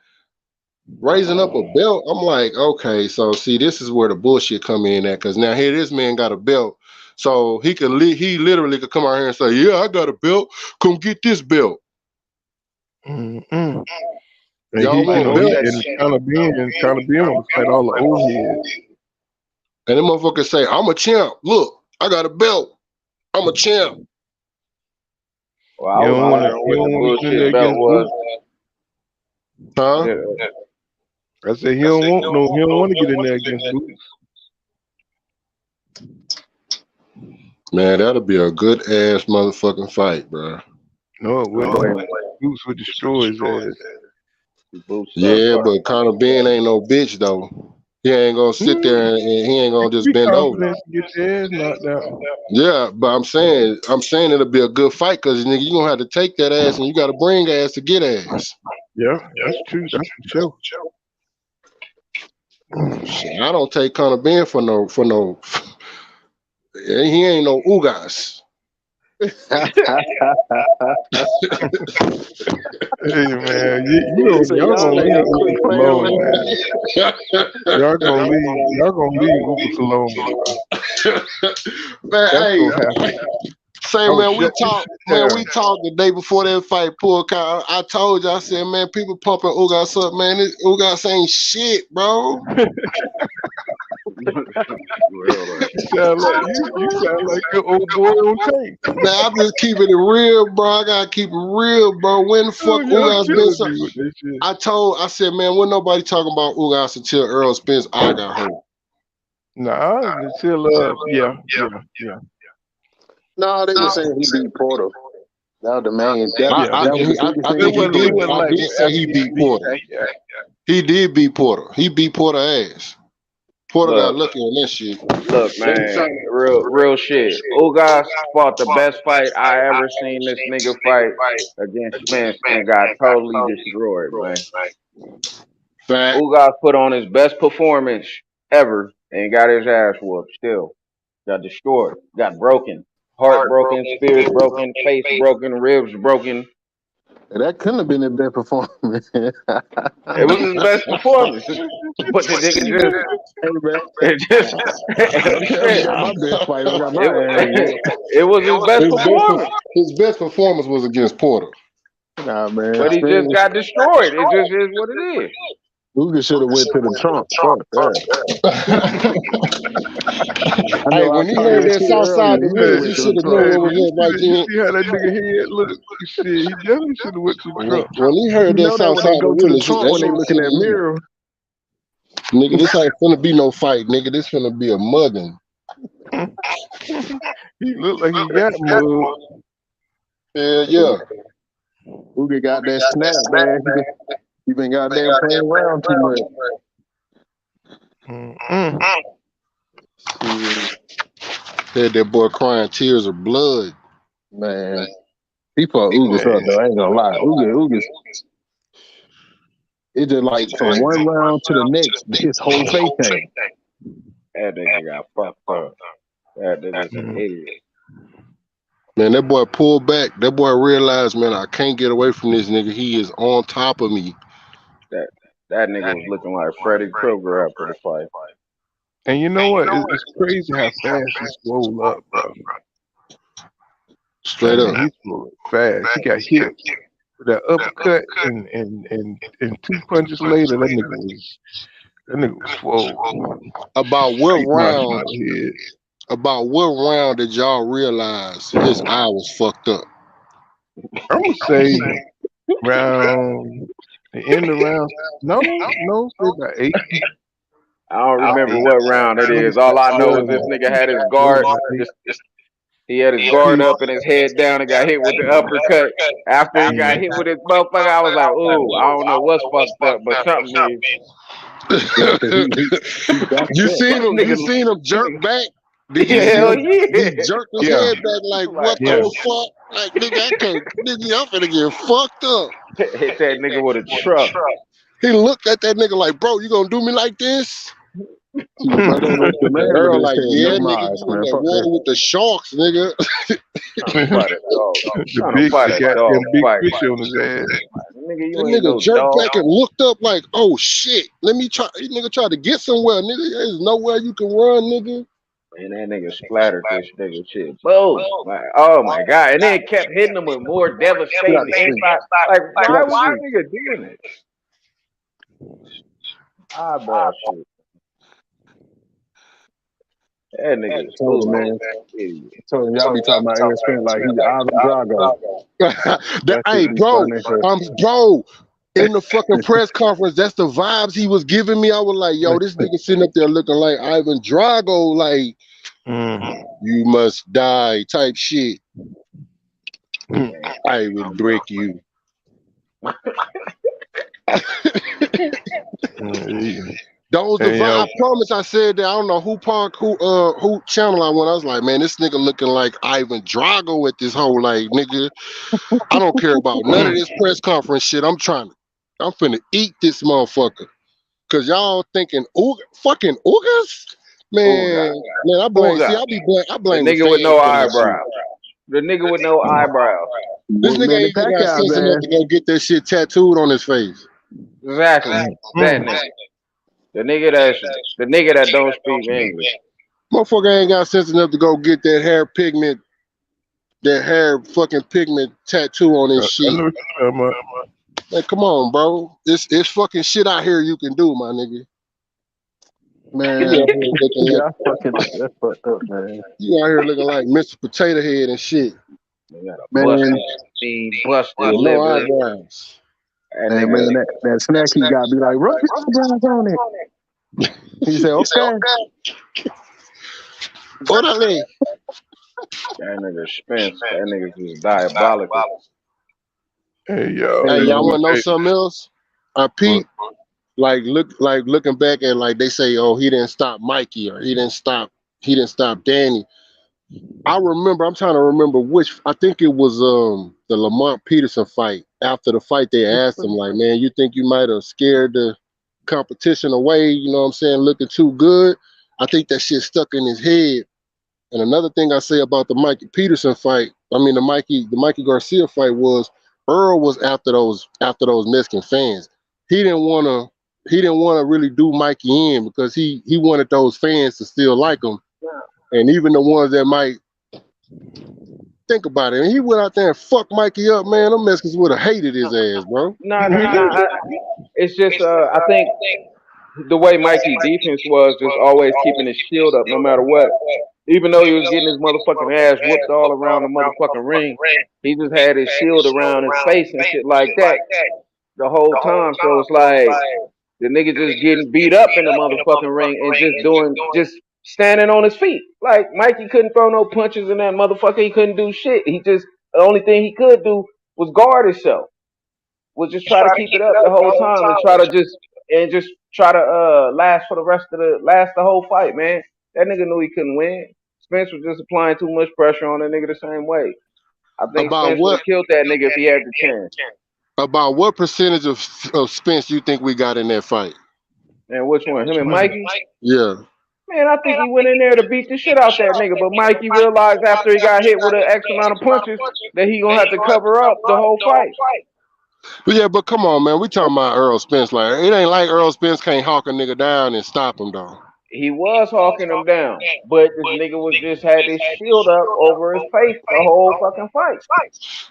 raising up a belt. I'm like, okay, so see, this is where the bullshit come in at. Because now here, this man got a belt, so he literally could come out here and say, yeah, I got a belt. Come get this belt. And Y'all he, want belts? kind of being want to fight all the old heads. And them motherfuckers say, I'm a champ. Look, I got a belt. I'm a champ. Well, I You was don't want to. wondering You what the don't want to get in there bullshit belt against was. Boots. Huh? Yeah. I said he don't want no. He don't want to get in there against Boots. Man, that'll be a good ass motherfucking fight, bro. No, it I'm wouldn't. waiting. Boots would destroy his ass. Boots start Yeah, first. but Conor Ben ain't no bitch though. He ain't gonna sit Hmm. there and he ain't gonna just Be bend over. confident to get your ass knocked out. Yeah, but I'm saying it'll be a good fight because nigga, you gonna have to take that ass and you gotta bring ass to get ass. Yeah, that's true. That's for sure. Shit, I don't take Conor Ben for no. He ain't no Ugas. Hey man, So y'all y'all gonna ain't leave gonna quit Ugas playing alone, with him. man. Y'all gonna leave Ugas alone, bro. Man, That's hey, gonna happen. say I would man, we shut this talked, shit man, down. we talked the day before that fight pulled. I told you, I said, man, people pumping Ugas up, man. This Ugas ain't shit, bro. Real life. You sound like your old boy on tape. Man, I'm just keeping it real, bro. I gotta keep it real, bro. When the Oh, fuck y'all Ugas been killing so? me with this shit. I said, man, when nobody talking about Ugas until Earl Spence eye got hurt. Nah, until yeah. No, they were saying he beat Porter. That was the main. That Yeah, that was the biggest I thing think it he wasn't. It did. wasn't I like did say after he he beat beat Porter. Pacquiao. He did beat Porter. He beat Porter ass. Porter got Look, lucky on that shit. look, man. Real shit. Ugas fought the best fight I ever seen this nigga fight against Spence and got totally destroyed, man. Fact. Ugas put on his best performance ever and got his ass whooped. Still got destroyed, got broken, heart broken, spirit broken, face broken, ribs broken. That couldn't have been his best performance. Hey It was his best performance, but the nigga just, man, it just, don't tell me shit. that my best fight. I got my ass It, whooped. it was his best performance, His best performance was against Porter. Nah, man, but he just Spence. got destroyed. It just is what it is. Luger should have went to the trunk. Fuck that. I Hey, know I when was he talking heard that that shit Southside earlier. He should have Hey, Gorillas, he went to should the have known trunk. hey, what did was you up right then. see how that nigga head look? Shit, he definitely should have went to the trunk. When he heard You that know that when they Southside go to the Gorillas, trunk that when they nigga look in said, that mirror. nigga, this ain't finna be no fight, nigga. This finna be a mugging. He looked like he got mugged. Yeah. Luger got that snap, man. He been goddamn playing around too much. Mm-mm. Shit, Had that boy crying tears of blood. man. He fought Ugas up though. I ain't gonna lie. Ugas. It just like from one round to the next, his whole face changed. That nigga got fucked up. That nigga's an Mm. idiot. Man, that boy pulled back. That boy realized, man, I can't get away from this nigga. He is on top of me. That that nigga was looking like Freddy Krueger after the fight. And you know what? It's crazy how fast he swole up, bro. I Straight up. mean, he swole up fast. He got hit with that uppercut, and 2 punches later, that nigga was swole. About what Straight round? marshmallow head. About what round did y'all realize his eye was fucked up? I'm gonna say round the end of round. No, say about 8. I don't About remember 8. what round it is. All I know is this nigga had his guard. About 8. This he had his guard up and his head down and got hit with the uppercut. After he got hit with his motherfucker, I was like, ooh, I don't know what's fucked up, but something is. Yeah, because he backed You up. seen him? You Nigga, seen him jerk back? Did you see hell him? yeah. He jerked his Yeah, head back like, Like, what yeah. the fuck? Like, nigga, I can't. Nigga, I'm finna get fucked up. hit that nigga with a truck. He looked at that nigga like, bro, you gonna do me like this? My name was the man would Earl have like, said yeah, no nigga, mas, you in man. that Fuck water that. with the sharks, nigga. Trying to fight a dog. Trying to The fight a dog goddamn big fight. fish on his ass. Nigga, That you ain't nigga no jerked dog. back and looked up like, oh shit, let me try. This nigga tried to get somewhere, nigga. There's nowhere you can run, nigga. And that nigga splattered this nigga shit. Boom. Like, oh my God. And then kept hitting him with more Get out devastating the street. inside. Like, Get why out the was this street. nigga doing it? Eyebrow shit. That nigga is Told him, foolish. man. Idiot. Told him, y'all be talking about Aaron Spence like he's Ivan Drago. That shit Hey, be bro, funny. So, bro, in the fucking press conference, that's the vibes he was giving me. I was like, yo, this nigga sitting up there looking like Ivan Drago, like, you must die type shit. I will break you. That was the vibe. I promise I said that. I don't know who channel I went. I was like, man, this nigga looking like Ivan Drago at this whole like nigga. I don't care about none of this press conference shit. I'm finna eat this motherfucker. Cause y'all thinking fucking Ugas? Man, I blame Uga. I The blame the nigga with fans no for that shit. eyebrows. The nigga with no eyebrows. This nigga Manny ain't even got Pacquiao, sense enough man. to go get that shit tattooed on his face. Exactly. That nigga. The nigga that don't speak English. Motherfucker ain't got sense enough to go get that hair fucking pigment tattoo on his shit. Man, come on, bro. It's fucking shit out here you can do, my nigga. Man, You out here looking like that's fucked up, man. you out here looking like Mr. Potato Head and shit. They got a Man, busted With no liver. eyebrows. That hey, nigga. man, that snacky got to be like, rub your eyebrows on it. He said, okay. Orderly. That nigga Spence. That nigga's just diabolical. Hey, yo. Hey, y'all man. wanna know something else? Pete, looking back at like they say, oh, he didn't stop Mikey or he didn't stop Danny. I'm trying to remember which. I think it was the Lamont Peterson fight. After the fight, they asked him like, "Man, you think you might have scared the competition away? You know what I'm saying? Looking too good." I think that shit stuck in his head. And another thing I say about the Mikey Peterson fight, I mean the Mikey Garcia fight was Earl was after those Mexican fans. He didn't wanna really do Mikey in because he wanted those fans to still like him. And even the ones that might think about it. And he went out there and fucked Mikey up, man. Them Mexicans would have hated his ass, bro. It's just I think the way Mikey defense was just always keeping his shield up no matter what. Even though he was getting his motherfucking ass whooped all around the motherfucking ring, he just had his shield around his face and shit like that the whole time. So it's like the nigga just getting beat up in the motherfucking ring and just standing on his feet. Like Mikey couldn't throw no punches in that motherfucker. He couldn't do shit. The only thing he could do was guard himself. Was just try to keep it up the whole time and just try to last for the whole fight, man. That nigga knew he couldn't win. Spence was just applying too much pressure on that nigga the same way. I think About Spence would what have killed that nigga if he had the chance. about what percentage of Spence you think we got in that fight? And which one? Him and Mikey? Yeah. Man, I think he went in there to beat the shit out that nigga, but Mikey realized after he got hit with an X amount of punches that he gonna have to cover up the whole fight. But yeah, but come on, man. We talking about Earl Spence. Like it ain't like Earl Spence can't hawk a nigga down and stop him though. He was hawking him down, but this nigga was just had his shield up over his face the whole fucking fight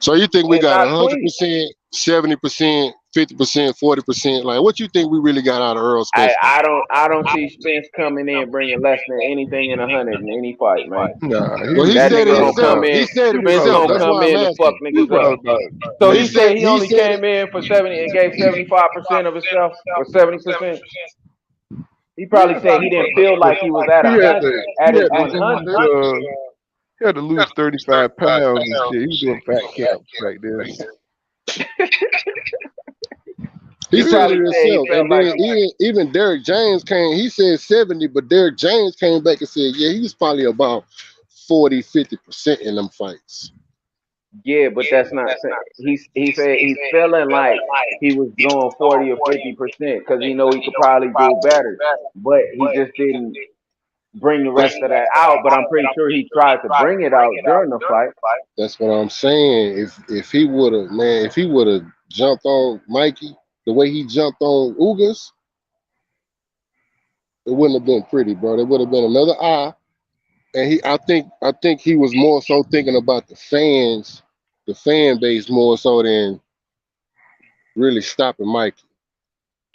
So you think we and got not tweet. 100%, 70%, 50%, 40%? Like what you think we really got out of Earl Spence? I don't see Spence coming in bringing less than anything in 100 in any fight, man. Nah, Well, he That said nigga it gonna himself. come He in. said it Spence himself. gonna That's come why I'm in to fuck asking. niggas up. So He he said he only said came in for 70 and gave 75% of himself or 70%. He probably said he didn't feel like he was at he had 100 to at he his had to 100. lose he had to lose 35 pounds and shit. He was doing fat camps back then. He He said it probably said he himself. felt And like then even Derrick James came, he said 70, but Derrick James came back and said, yeah, he was probably about 40, 50% in them fights. yeah, but that's not. He said he's feeling like he was doing 40 or 50% because he know he could probably do better, but he just didn't bring the rest of that out. But I'm pretty sure he tried to bring it out during the fight. That's what I'm saying. If he would have, man, if he would have jumped on Mikey the way he jumped on Ugas, it wouldn't have been pretty, bro. There would have been another eye. And I think he was more so thinking about the fan base more so than really stopping Mikey.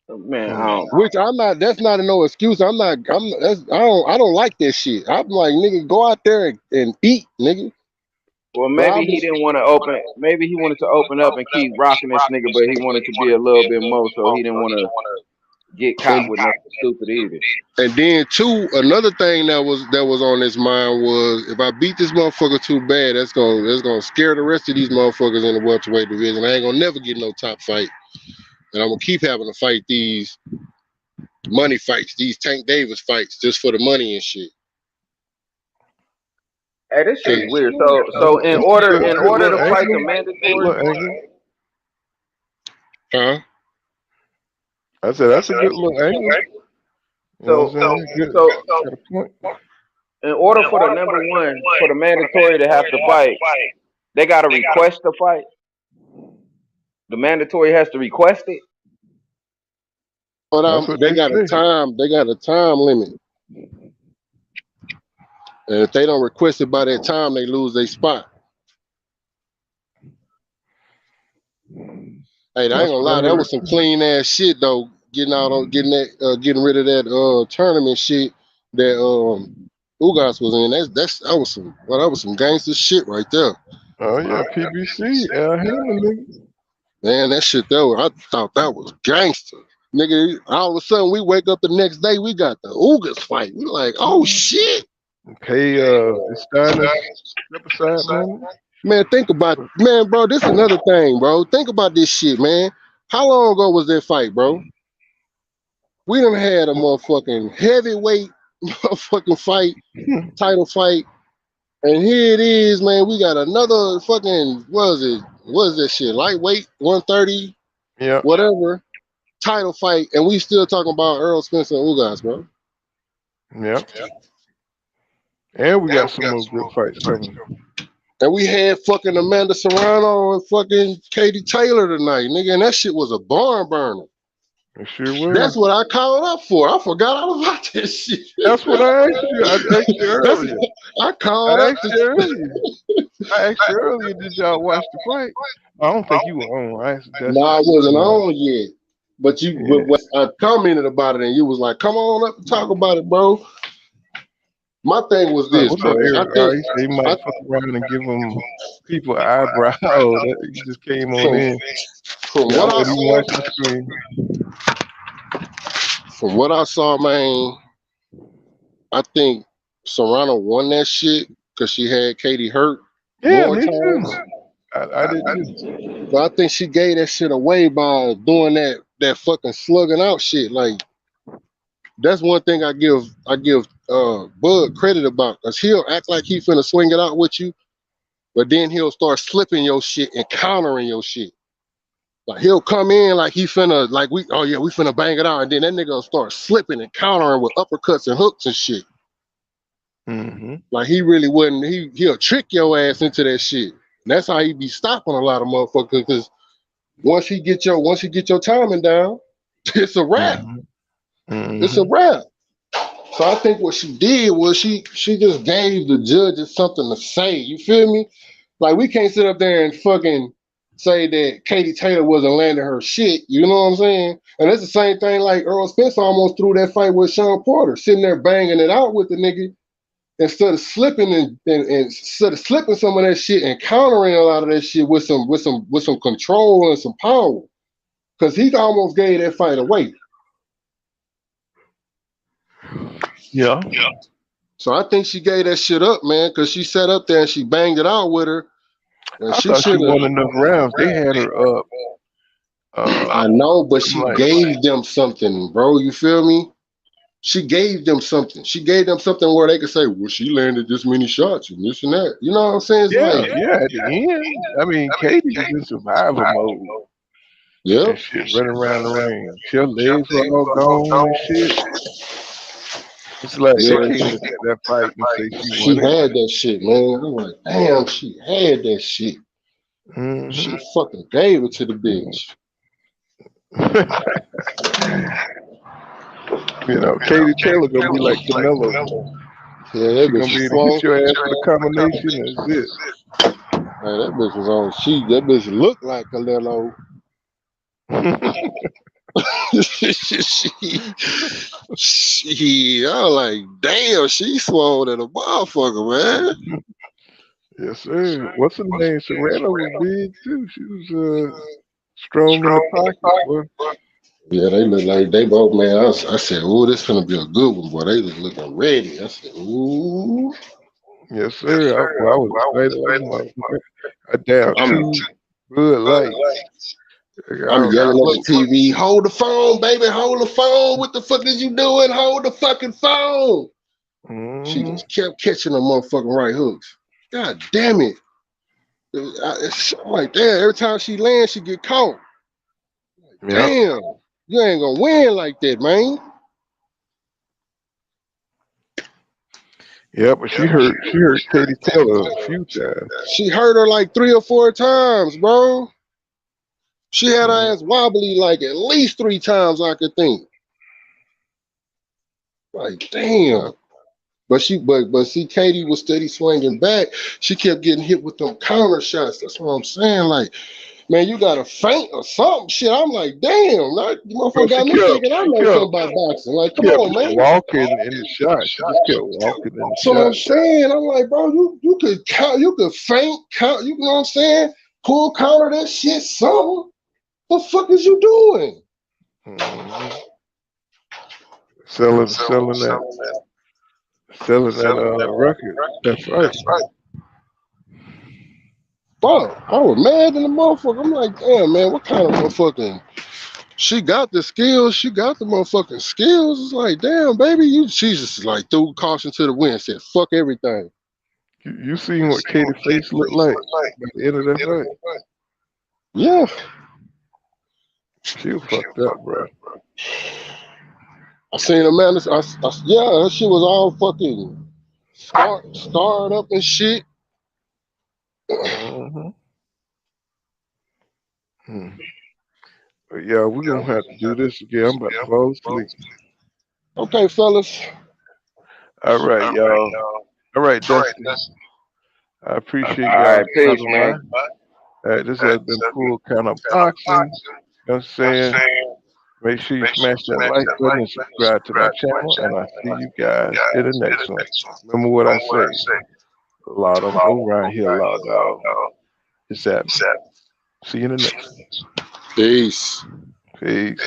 Man, I don't. Which I'm not. That's not no excuse. I'm not. I don't like that shit. I'm like, nigga, go out there and eat, nigga. Well, But maybe I'm he just, didn't want to open. Maybe he wanted to open up and keep rocking this nigga, but he wanted to be a little bit more, so he didn't want to get caught and with nothing stupid either. and then two, another thing that was on his mind was if I beat this motherfucker too bad, that's gonna scare the rest of these motherfuckers in the welterweight division. I ain't gonna never get no top fight, and I'm gonna keep having to fight these money fights, these Tank Davis fights, just for the money and shit. Hey, this shit is Okay. weird. So in That's order a in good order little to fight the angle. Good mandatory, little angle. Huh? I said that's a good little angle. You know what so I'm saying? Good. so Got a point. in order for the number one for the mandatory to have to fight, they got to request the fight. The mandatory has to request it. But That's what they they got a say. time. They got a time limit, and if they don't request it by that time, they lose their spot. Hey, I ain't That's gonna what I lie, that heard. was some clean ass shit though. Getting rid of that tournament shit that Ugas was in. That was some gangster shit right there. Oh yeah, PBC. Heyman, nigga. Man, that shit there, I thought that was gangster. Nigga, all of a sudden we wake up the next day, we got the Ugas fight. We like, oh shit. Pay Steiner's step aside money. Man, bro, this is another thing, bro. Think about this shit, man. How long ago was that fight, bro? We done had a motherfucking heavyweight motherfucking fight, title fight, and here it is, man. We got another fucking, what is that shit? Lightweight, 130, Yeah. whatever, title fight, and we still talking about Earl Spencer and Ugas, bro. Yeah. And we got some more good fights coming. And we had fucking Amanda Serrano and fucking Katie Taylor tonight, nigga, and that shit was a barn burner. It sure will. That's what I called up for. I forgot all about that shit. That's what I asked you. I asked you earlier. I called up. I asked you earlier, did y'all watch the fight? I don't think you were on. No, I wasn't on yet. But I commented about it and you was like, come on up and talk about it, bro. My thing was this, What's man. up, Eric? He said he might fuck around and give them people an eyebrow. He just came on in. From what I saw, man, I think Serrano won that shit because she had Katie hurt. Yeah, me too. I did too. But I think she gave that shit away by doing that fucking slugging out shit. Like, that's one thing I give Bud credit about, because he'll act like he finna swing it out with you, but then he'll start slipping your shit and countering your shit. Like, he'll come in like he finna, like, we finna bang it out, and then that nigga will start slipping and countering with uppercuts and hooks and shit. Mm-hmm. Like, he really wouldn't, he'll trick your ass into that shit. And that's how he be stopping a lot of motherfuckers, because once he get your timing down, it's a wrap. Mm-hmm. It's a wrap. So I think what she did was she just gave the judges something to say. You feel me? Like, we can't sit up there and fucking say that Katie Taylor wasn't landing her shit. You know what I'm saying? And it's the same thing like Earl Spencer almost threw that fight with Sean Porter, sitting there banging it out with the nigga instead of slipping and instead of slipping some of that shit and countering a lot of that shit with some control and some power. Because he almost gave that fight away. Yeah. So I think she gave that shit up, man, because she sat up there and she banged it out with her. And I thought she won enough rounds. They had her up. I know, but she gave them something, bro. You feel me? She gave them something. She gave them something where they could say, well, she landed this many shots and this and that. You know what I'm saying? It's at the end. I mean, Katie was in survival mode. Yeah. And shit, running around the ring. Her legs were all gone and shit. It's like they can't look at that fight and say she had that shit, man. I'm like, damn, she had that shit. Mm-hmm. She fucking gave it to the bitch. You know, Katie Taylor gonna be like Canelo. Yeah, that she gonna be able to hit your ass with a combination. That's it. Man, that bitch was on. That bitch looked like Canelo. she, I was like, damn, she swole at a motherfucker, man. Yes, sir. What's her name? Serena was big too. She was strong in the pocket, boy. Yeah, they look like they both, man. I said, "Ooh, this gonna be a good one, boy." They just looking ready. I said, "Ooh." Yes, sir. I was excited like a motherfucker. I down I'm, 2 Bud Lights. I'm yelling at the Look, TV. Hold the phone, baby. Hold the phone. What the fuck is you doing? Hold the fucking phone. She mm-hmm. just kept catching the motherfucking right hooks. God damn it! I'm like, damn. Every time she lands, she get caught. Yep. Damn, you ain't gonna win like that, man. Yeah, but she hurt Katie Taylor a few times. She hurt her like 3 or 4 times, bro. She had her Mhm. ass wobbly like at least 3 times, I could think. Like, damn. But see, Katie was steady swinging back. She kept getting hit with them counter shots. That's what I'm saying. Like, man, you got to feint or something. Shit, I'm like, damn. That Bro, motherfucker got me thinking I know something about boxing. Like, come kept on, man. walking in the shot. She just kept walking in the That's what I'm shot. saying. I'm like, bro, you could count, you could feint, count. You know what I'm saying? Pull counter that shit, something. What the fuck is you doing? Mm-hmm. Selling that record. That's right. Fuck, I was mad in the motherfucker. I'm like, damn, man, what kind of motherfucking? She got the skills. She got the motherfucking skills. It's like, damn, baby, she just like threw caution to the wind. Said, fuck everything. You seen what Katie's face looked like by the end of that fight? Yeah. She was fucked up, bro. I seen Amanda. Yeah, her shit was all fucking scarred up and shit. Mm-hmm. Hmm. But yeah, we're gonna have to do this again. I'm about to fall asleep. Okay, fellas. All right, y'all. All right, Dusty. I appreciate All y'all right, peace, stopping by. man. All right, this has been Full Kind of Boxing. You know what I'm saying? Make sure you smash that like button and subscribe to my channel. And I'll see you guys in the next one. Remember what I say. Law don't go around here, law dog. It's happening. See you in the next one. Peace. Peace.